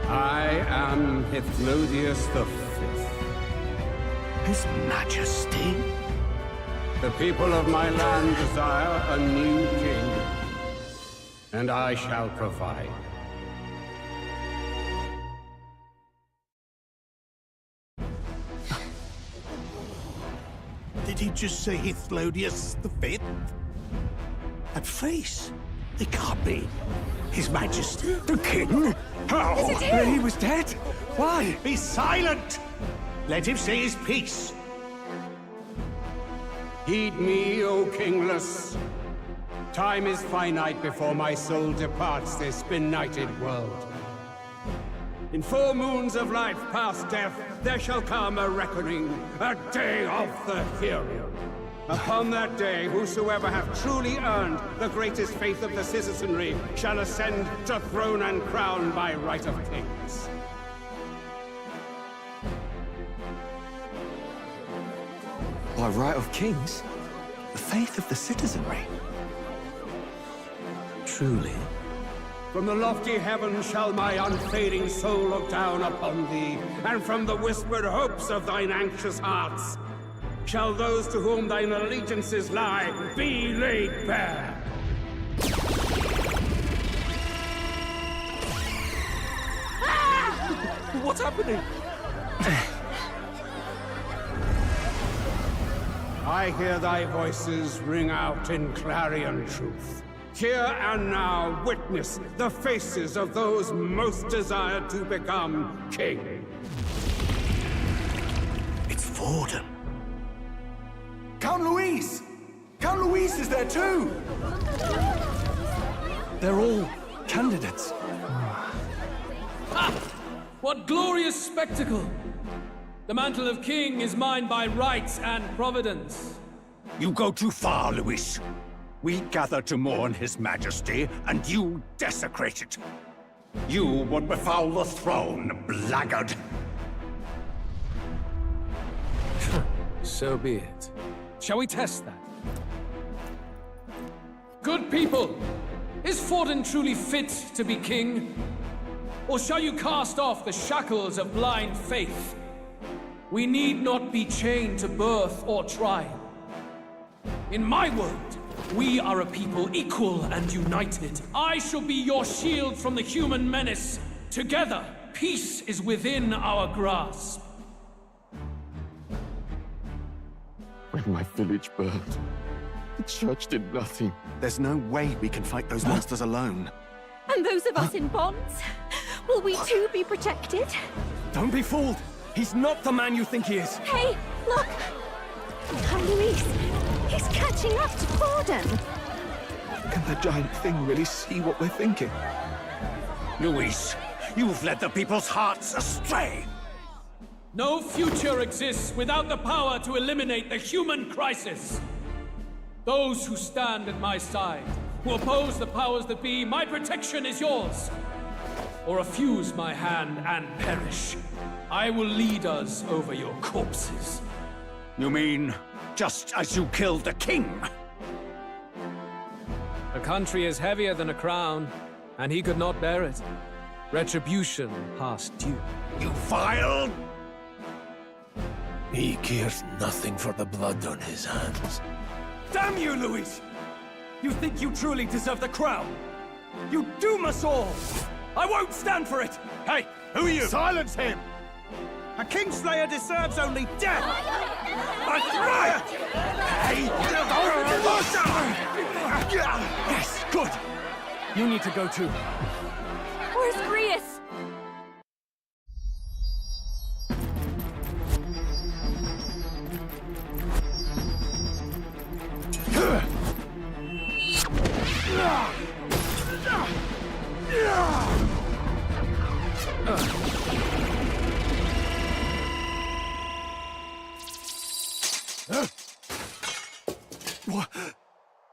I am Hithlodius V. His Majesty? The people of my land desire a new king, and I shall provide. Did he just say Hithlodius V? That face? It can't be. His Majesty. The king? How? Is it him? He was dead? Why? Be silent! Let him say his piece. Heed me, O kingless. Time is finite before my soul departs this benighted world. In 4 moons of life past death, there shall come a reckoning, a day of the hero. Upon that day, whosoever hath truly earned the greatest faith of the citizenry shall ascend to throne and crown by right of kings. By right of kings? The faith of the citizenry? Truly? From the lofty heavens shall my unfading soul look down upon thee, and from the whispered hopes of thine anxious hearts shall those to whom thine allegiances lie be laid bare. What's happening? I hear thy voices ring out in clarion truth. Here and now, witness the faces of those most desired to become king. It's Forden. Count Louise! Count Louise is there too! They're all candidates. Ah! What glorious spectacle! The mantle of king is mine by right and providence. You go too far, Louis. We gather to mourn his majesty, and you desecrate it. You would befoul the throne, blackguard. So be it. Shall we test that? Good people, is Forden truly fit to be king? Or shall you cast off the shackles of blind faith? We need not be chained to birth or trial. In my world, we are a people equal and united. I shall be your shield from the human menace. Together, peace is within our grasp. When my village burned, the church did nothing. There's no way we can fight those monsters alone. And those of us in bonds? Will we too be protected? Don't be fooled! He's not the man you think he is! Hey, look! Luis, he's catching up to Forden! Can the giant thing really see what we're thinking? Luis, you've led the people's hearts astray! No future exists without the power to eliminate the human crisis. Those who stand at my side, who oppose the powers that be, my protection is yours. Or refuse my hand and perish. I will lead us over your corpses. You mean, just as you killed the king? A country is heavier than a crown, and he could not bear it. Retribution past due. You vile... He cares nothing for the blood on his hands. Damn you, Louis! You think you truly deserve the crown? You doom us all! I won't stand for it! Hey, who are you? Silence him! A Kingslayer deserves only death! That's right! Hey! Yes, good! You need to go too. Where's Grius?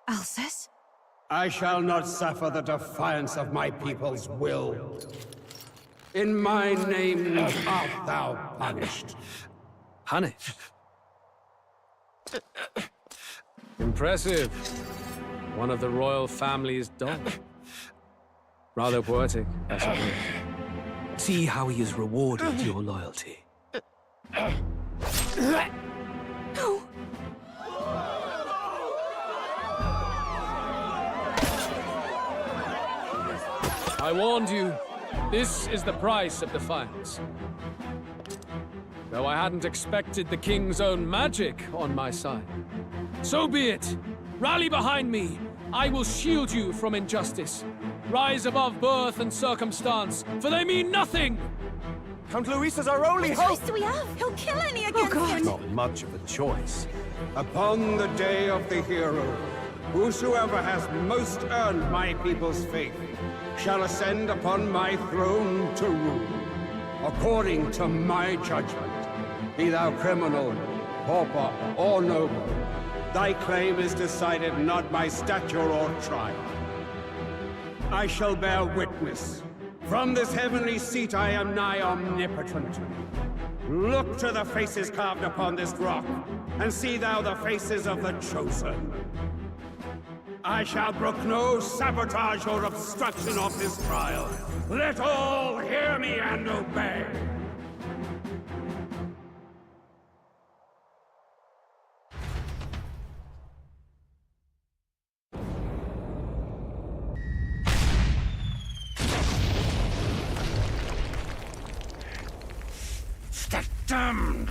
Alcest? I shall not suffer the defiance of my people's will. In my name art thou punished. Punished? Impressive. One of the royal family's dog. Rather poetic, I suppose. See how he has rewarded your loyalty. No. I warned you. This is the price of defiance. Though I hadn't expected the king's own magic on my side. So be it. Rally behind me. I will shield you from injustice. Rise above birth and circumstance, for they mean nothing! Count Louis is our only What hope! choice do we have? He'll kill any against him! Not much of a choice. Upon the day of the hero, whosoever has most earned my people's faith shall ascend upon my throne to rule. according to my judgment. Be thou criminal, pauper, or noble, thy claim is decided not by stature or trial. I shall bear witness. From this heavenly seat I am nigh omnipotent. Look to the faces carved upon this rock, and see thou the faces of the chosen. I shall brook no sabotage or obstruction of this trial. Let all hear me and obey. The damned!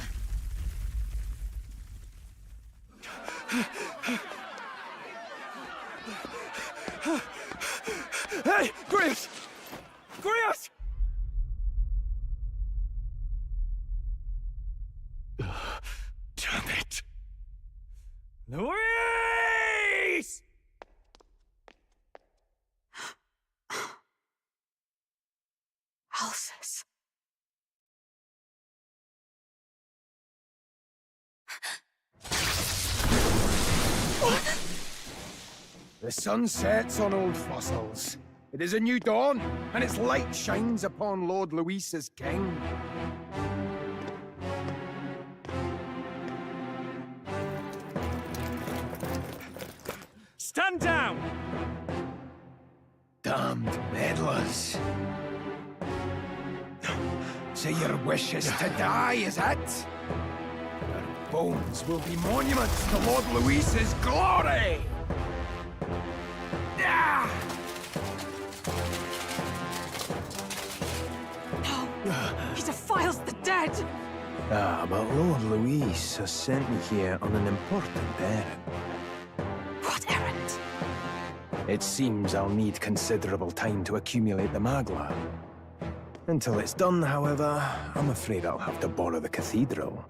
Hey, Grius! Grius! Damn it! Luis! Alsus. The sun sets on old fossils. It is a new dawn, and its light shines upon Lord Luis's king. Stand down! Damned meddlers. So your wish is to die, is it? Your bones will be monuments to Lord Luis's glory! He defiles the dead! Ah, but Lord Luis has sent me here on an important errand. What errand? It seems I'll need considerable time to accumulate the Magla. Until it's done, however, I'm afraid I'll have to borrow the cathedral.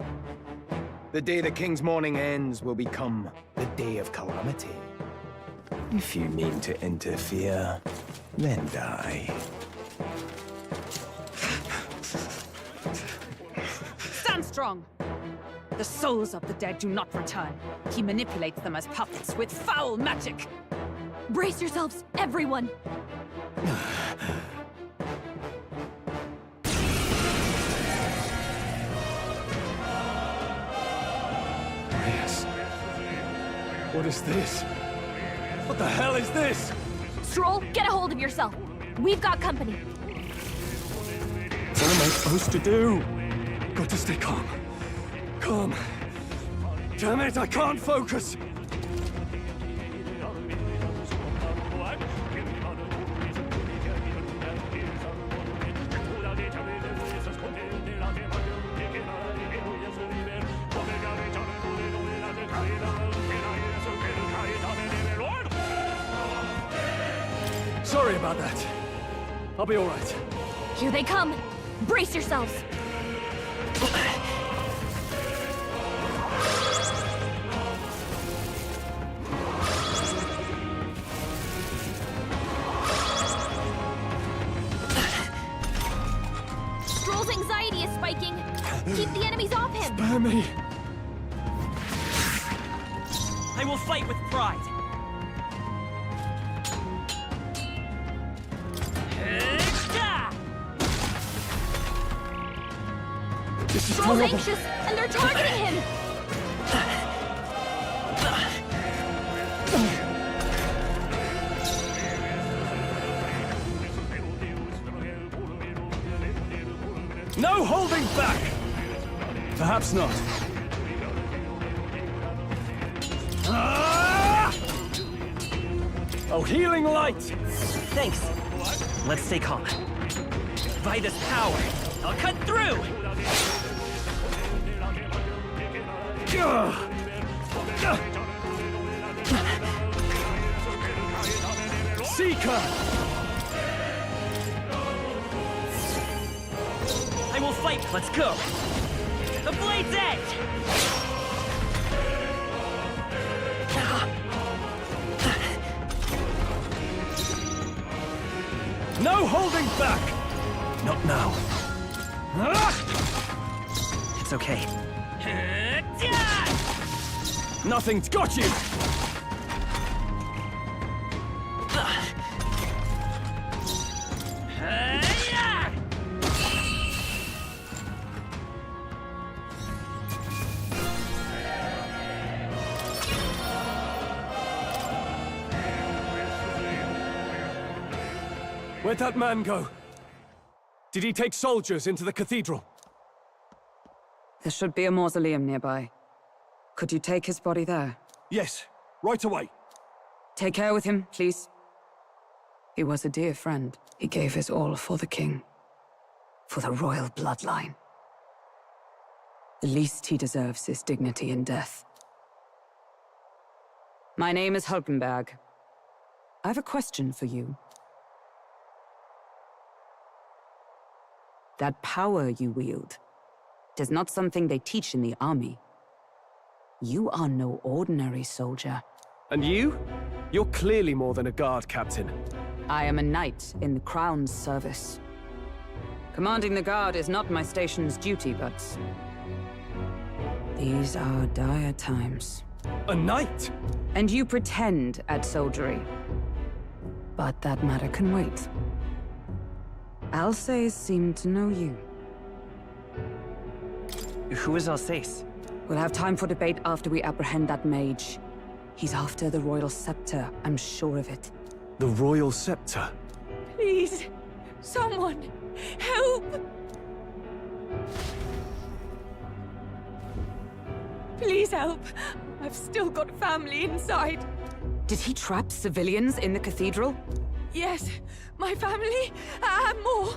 The day the king's mourning ends will become the day of calamity. If you mean to interfere, then die. Stand strong! The souls of the dead do not return. He manipulates them as puppets with foul magic! Brace yourselves, everyone! Yes. What is this? What the hell is this? Stroll, get a hold of yourself. We've got company. What am I supposed to do? Got to stay calm. Calm. Damn it, I can't focus! Sorry about that. I'll be all right. Here they come. Brace yourselves. Stroll's anxiety is spiking. Keep the enemies off him. Spare me. I will fight with pride. Stroll's anxious, and they're targeting him! No holding back! Perhaps not. Oh, healing light! Thanks. Let's stay calm. By this power, I'll cut through! Seeker! I will fight. Let's go. The blade's edge! No holding back! Not now. It's okay. Nothing's got you! Where'd that man go? Did he take soldiers into the cathedral? There should be a mausoleum nearby. Could you take his body there? Yes, right away. Take care with him, please. He was a dear friend. He gave his all for the king. For the royal bloodline. The least he deserves is dignity in death. My name is Hulkenberg. I have a question for you. That power you wield, it is not something they teach in the army. You are no ordinary soldier. And you? You're clearly more than a guard captain. I am a knight in the Crown's service. Commanding the guard is not my station's duty, but... these are dire times. A knight? And you pretend at soldiery. But that matter can wait. Alsace seemed to know you. Who is Alsace? We'll have time for debate after we apprehend that mage. He's after the royal scepter, I'm sure of it. The royal scepter? Please, someone, help! Please help. I've still got family inside. Did he trap civilians in the cathedral? Yes, my family, and more.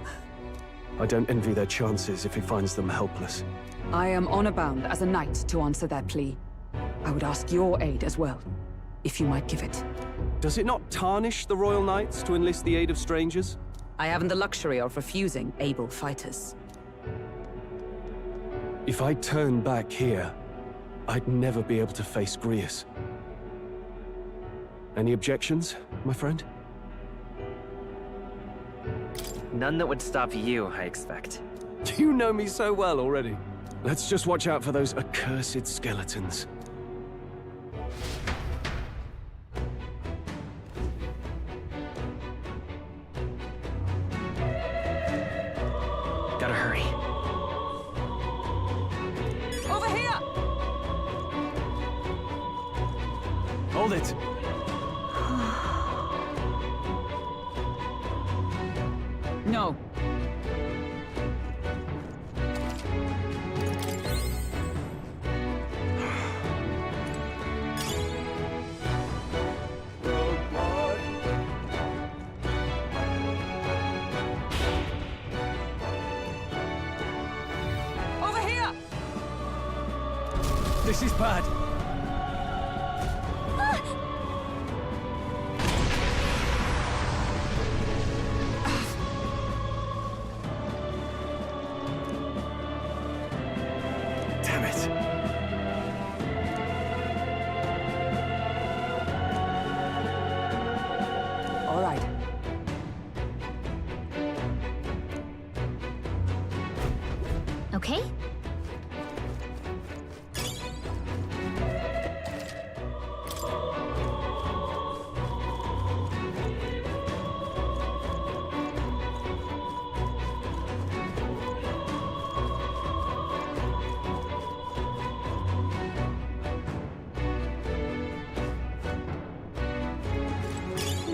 I don't envy their chances if he finds them helpless. I am honor-bound as a knight to answer their plea. I would ask your aid as well, if you might give it. Does it not tarnish the Royal Knights to enlist the aid of strangers? I haven't the luxury of refusing able fighters. If I turn back here, I'd never be able to face Grius. Any objections, my friend? None that would stop you, I expect. You know me so well already. Let's just watch out for those accursed skeletons. Gotta hurry. Over here! Hold it! No. Over here! This is bad. Damn it. All right. Okay?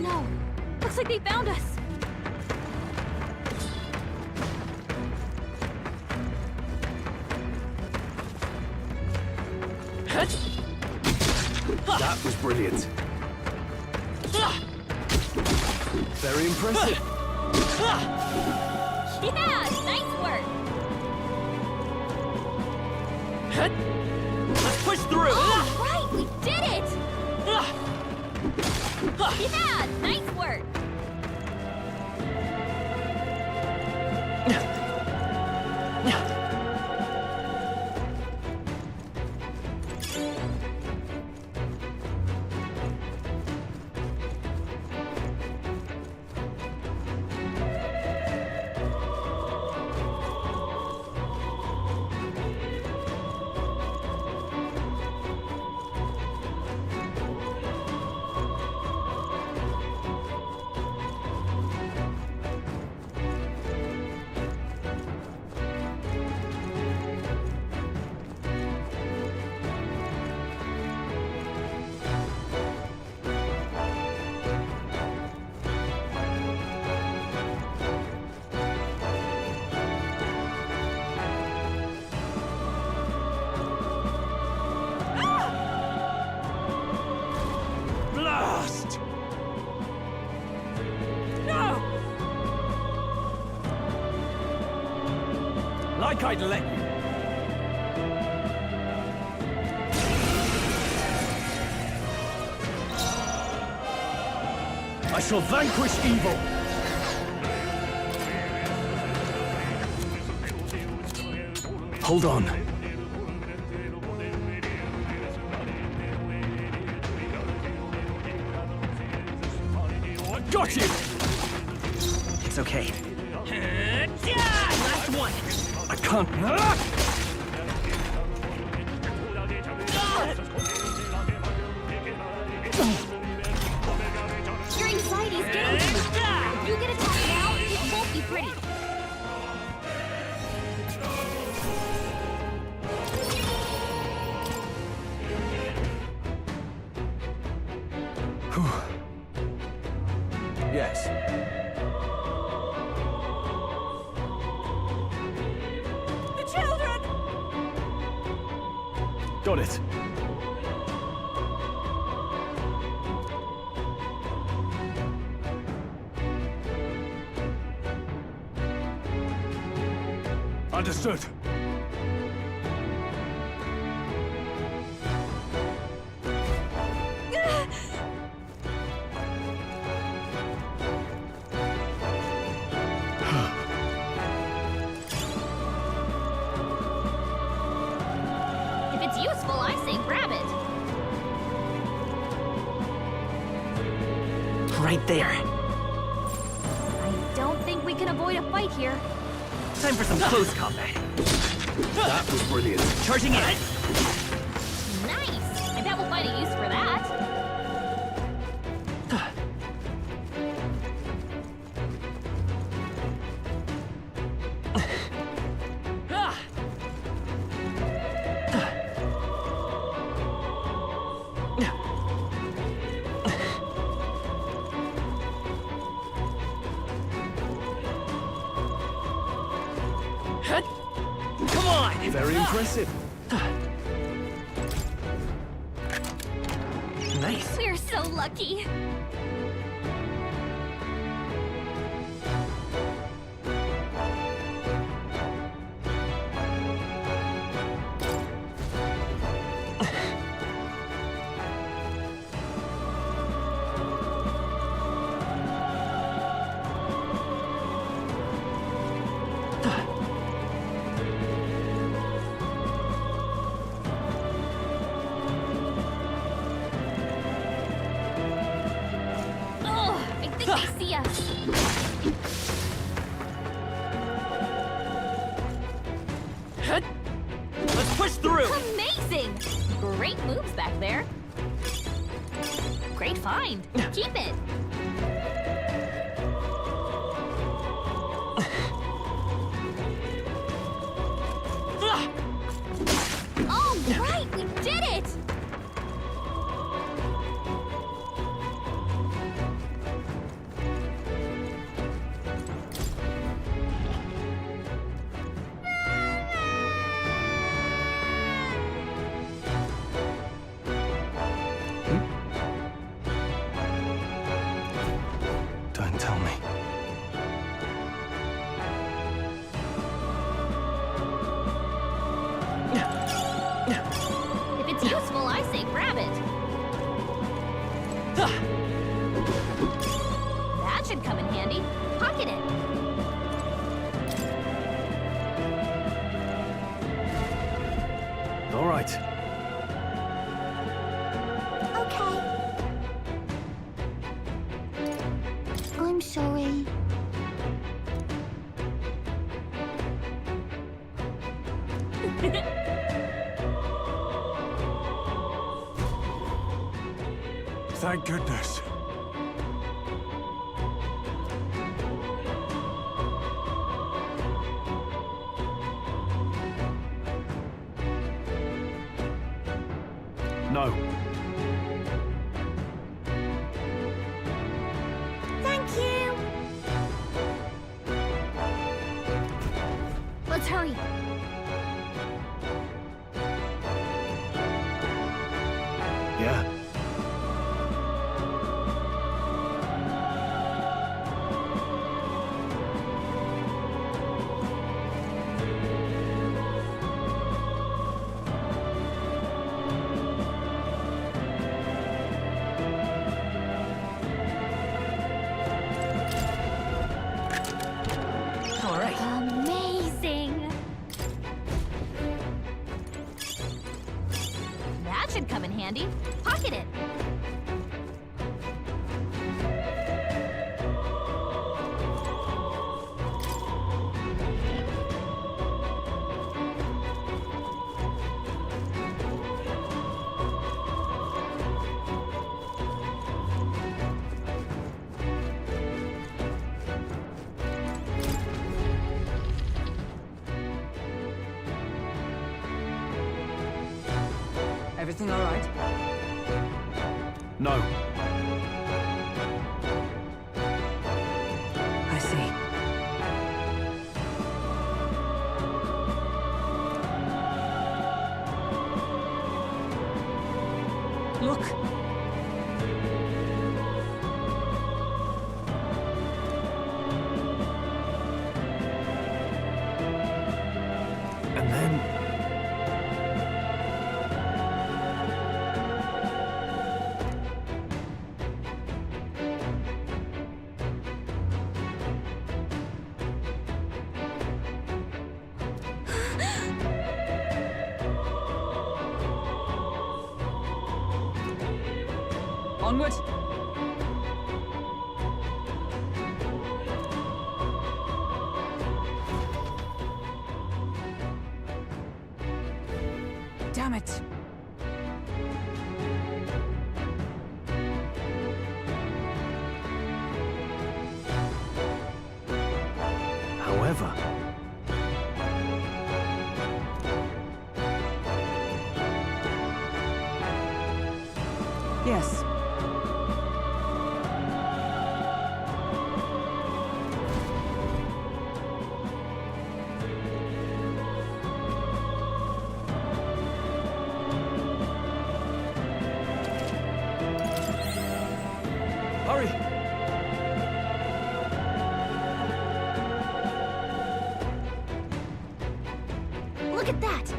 No. Looks like they found us. That was brilliant. Very impressive. Yeah, nice work. Let's push through! Right, we did it. Yeah, nice work. Like I'd let you. I shall vanquish evil. Hold on. Got you! It's okay. Last one! I can't. Your anxiety's getting to you. If you get attacked now, it won't be pretty. Yes. The children! Got it. Understood. If it's useful, I say grab it. Right there. I don't think we can avoid a fight here. Time for some close combat. That was brilliant. Charging in. Nice! I bet we'll find a use for that. Come on! Very impressive. Nice. We're so lucky. Oh, I think they see us. Let's push through! Amazing! Great moves back there. Great find. Keep it. All right, we did it! Don't tell me. If it's useful, I say grab it. That should come in handy. Pocket it. All right. Okay. I'm sorry. Thank goodness. No. Thank you. Let's hurry. Yeah. handy. Pocket it. Everything all right? No. I see. Look! And then... Onward! Damn it! However... Yes. Hurry! Look at that!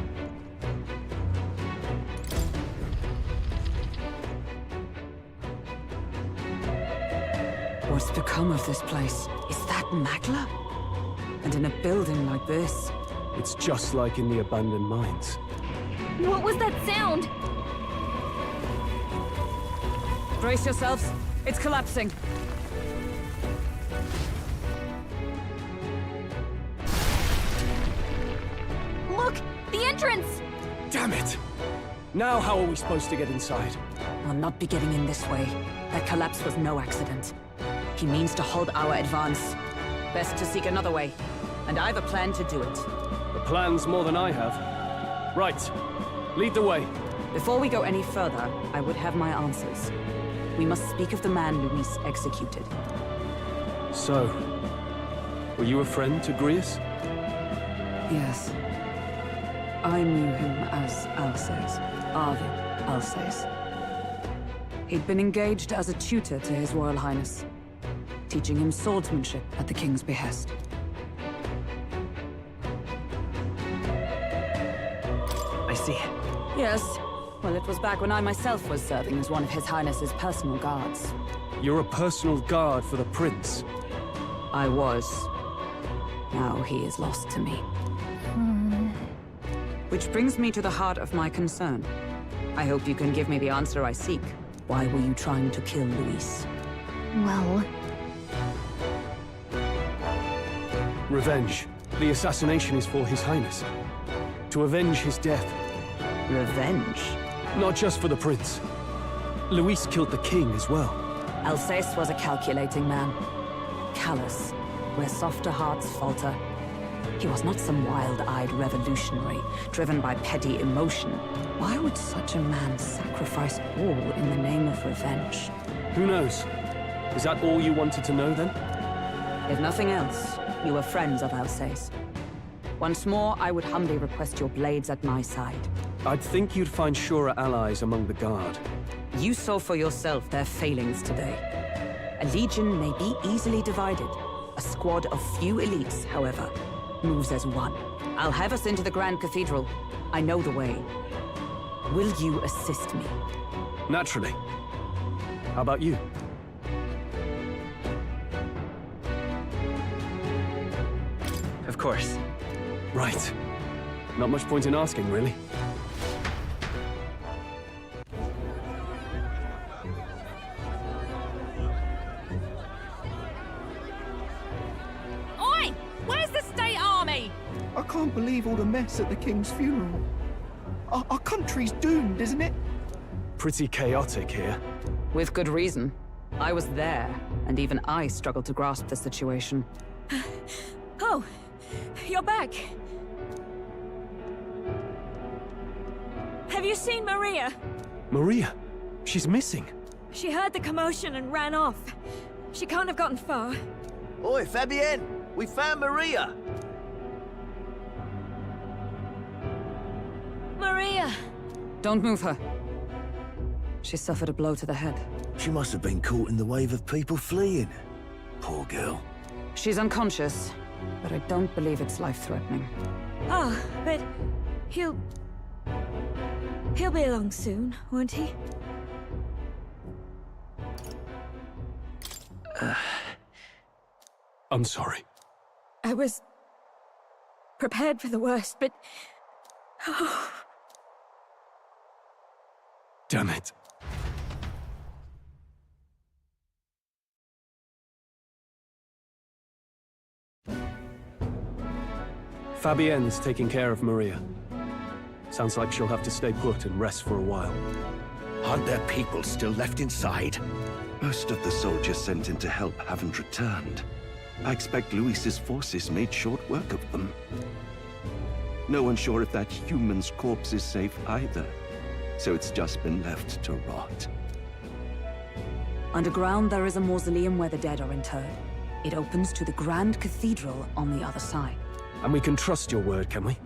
What's become of this place? Is that Magla? And in a building like this? It's just like in the abandoned mines. What was that sound? Brace yourselves. It's collapsing. Look! The entrance! Damn it! Now how are we supposed to get inside? I'll not be getting in this way. That collapse was no accident. He means to halt our advance. Best to seek another way. And I've a plan to do it. The plan's more than I have. Right. Lead the way. Before we go any further, I would have my answers. We must speak of the man Luis executed. So, were you a friend to Grius? Yes. I knew him as Alsace. Arvid Alsace. He'd been engaged as a tutor to His Royal Highness, teaching him swordsmanship at the King's behest. I see. Yes. Well, it was back when I myself was serving as one of His Highness's personal guards. You're a personal guard for the Prince. I was. Now he is lost to me. Which brings me to the heart of my concern. I hope you can give me the answer I seek. Why were you trying to kill Luis? Well... Revenge. The assassination is for His Highness. To avenge his death. Revenge? Not just for the Prince. Luis killed the King as well. Alsace was a calculating man. Callous, where softer hearts falter. He was not some wild-eyed revolutionary, driven by petty emotion. Why would such a man sacrifice all in the name of revenge? Who knows? Is that all you wanted to know, then? If nothing else, you were friends of Alsace. Once more, I would humbly request your blades at my side. I'd think you'd find surer allies among the Guard. You saw for yourself their failings today. A legion may be easily divided. A squad of few elites, however, moves as one. I'll have us into the Grand Cathedral. I know the way. Will you assist me? Naturally. How about you? Of course. Right. Not much point in asking, really. I can't believe all the mess at the king's funeral. Our country's doomed, isn't it? Pretty chaotic here. With good reason. I was there, and even I struggled to grasp the situation. Oh, you're back. Have you seen Maria? Maria? She's missing. She heard the commotion and ran off. She can't have gotten far. Oi, Fabienne! We found Maria! Maria! Don't move her. She suffered a blow to the head. She must have been caught in the wave of people fleeing. Poor girl. She's unconscious, but I don't believe it's life-threatening. Oh, but he'll be along soon, won't he? I'm sorry. I was prepared for the worst, but... Oh. Damn it. Fabienne's taking care of Maria. Sounds like she'll have to stay put and rest for a while. Aren't there people still left inside? Most of the soldiers sent in to help haven't returned. I expect Luis's forces made short work of them. No one's sure if that human's corpse is safe either, so it's just been left to rot. Underground, there is a mausoleum where the dead are interred. It opens to the Grand Cathedral on the other side. And we can trust your word, can we?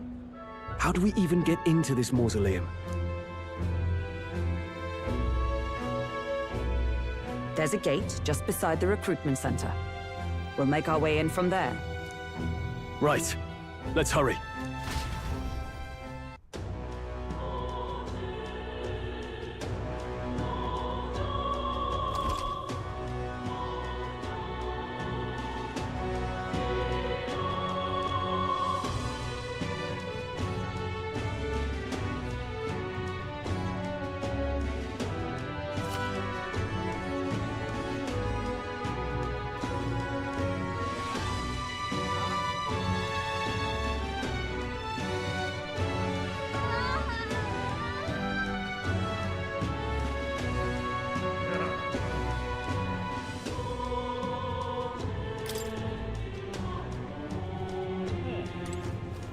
How do we even get into this mausoleum? There's a gate just beside the recruitment center. We'll make our way in from there. Right. Let's hurry.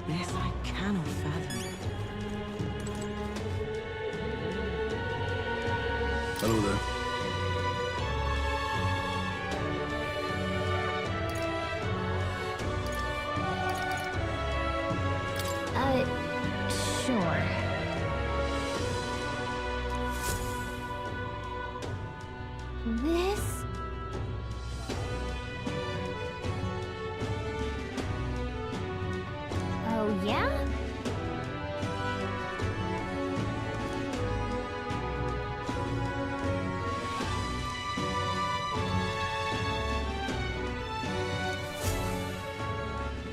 This I cannot fathom. Hello there. Sure. This? Oh, yeah?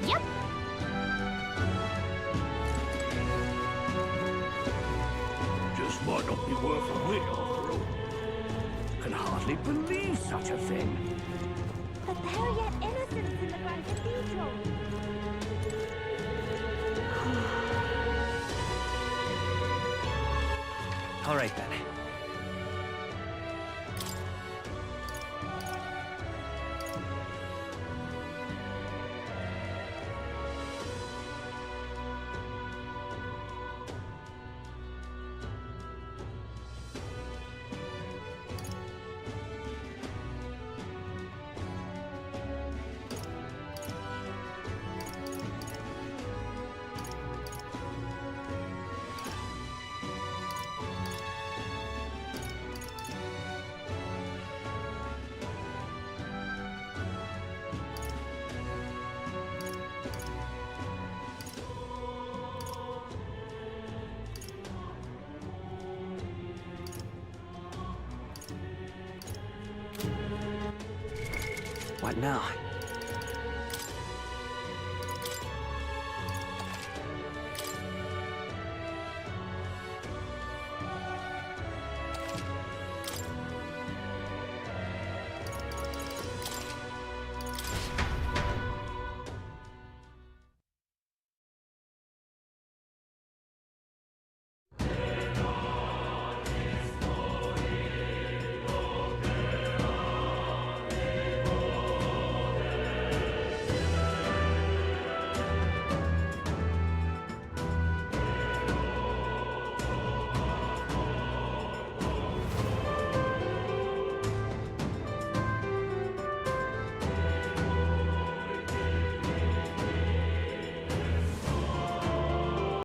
Yep. Just might not be worth a whit after all. Can hardly believe such a thing. But there are yet innocents in the Grand Cathedral. All right, then. What now?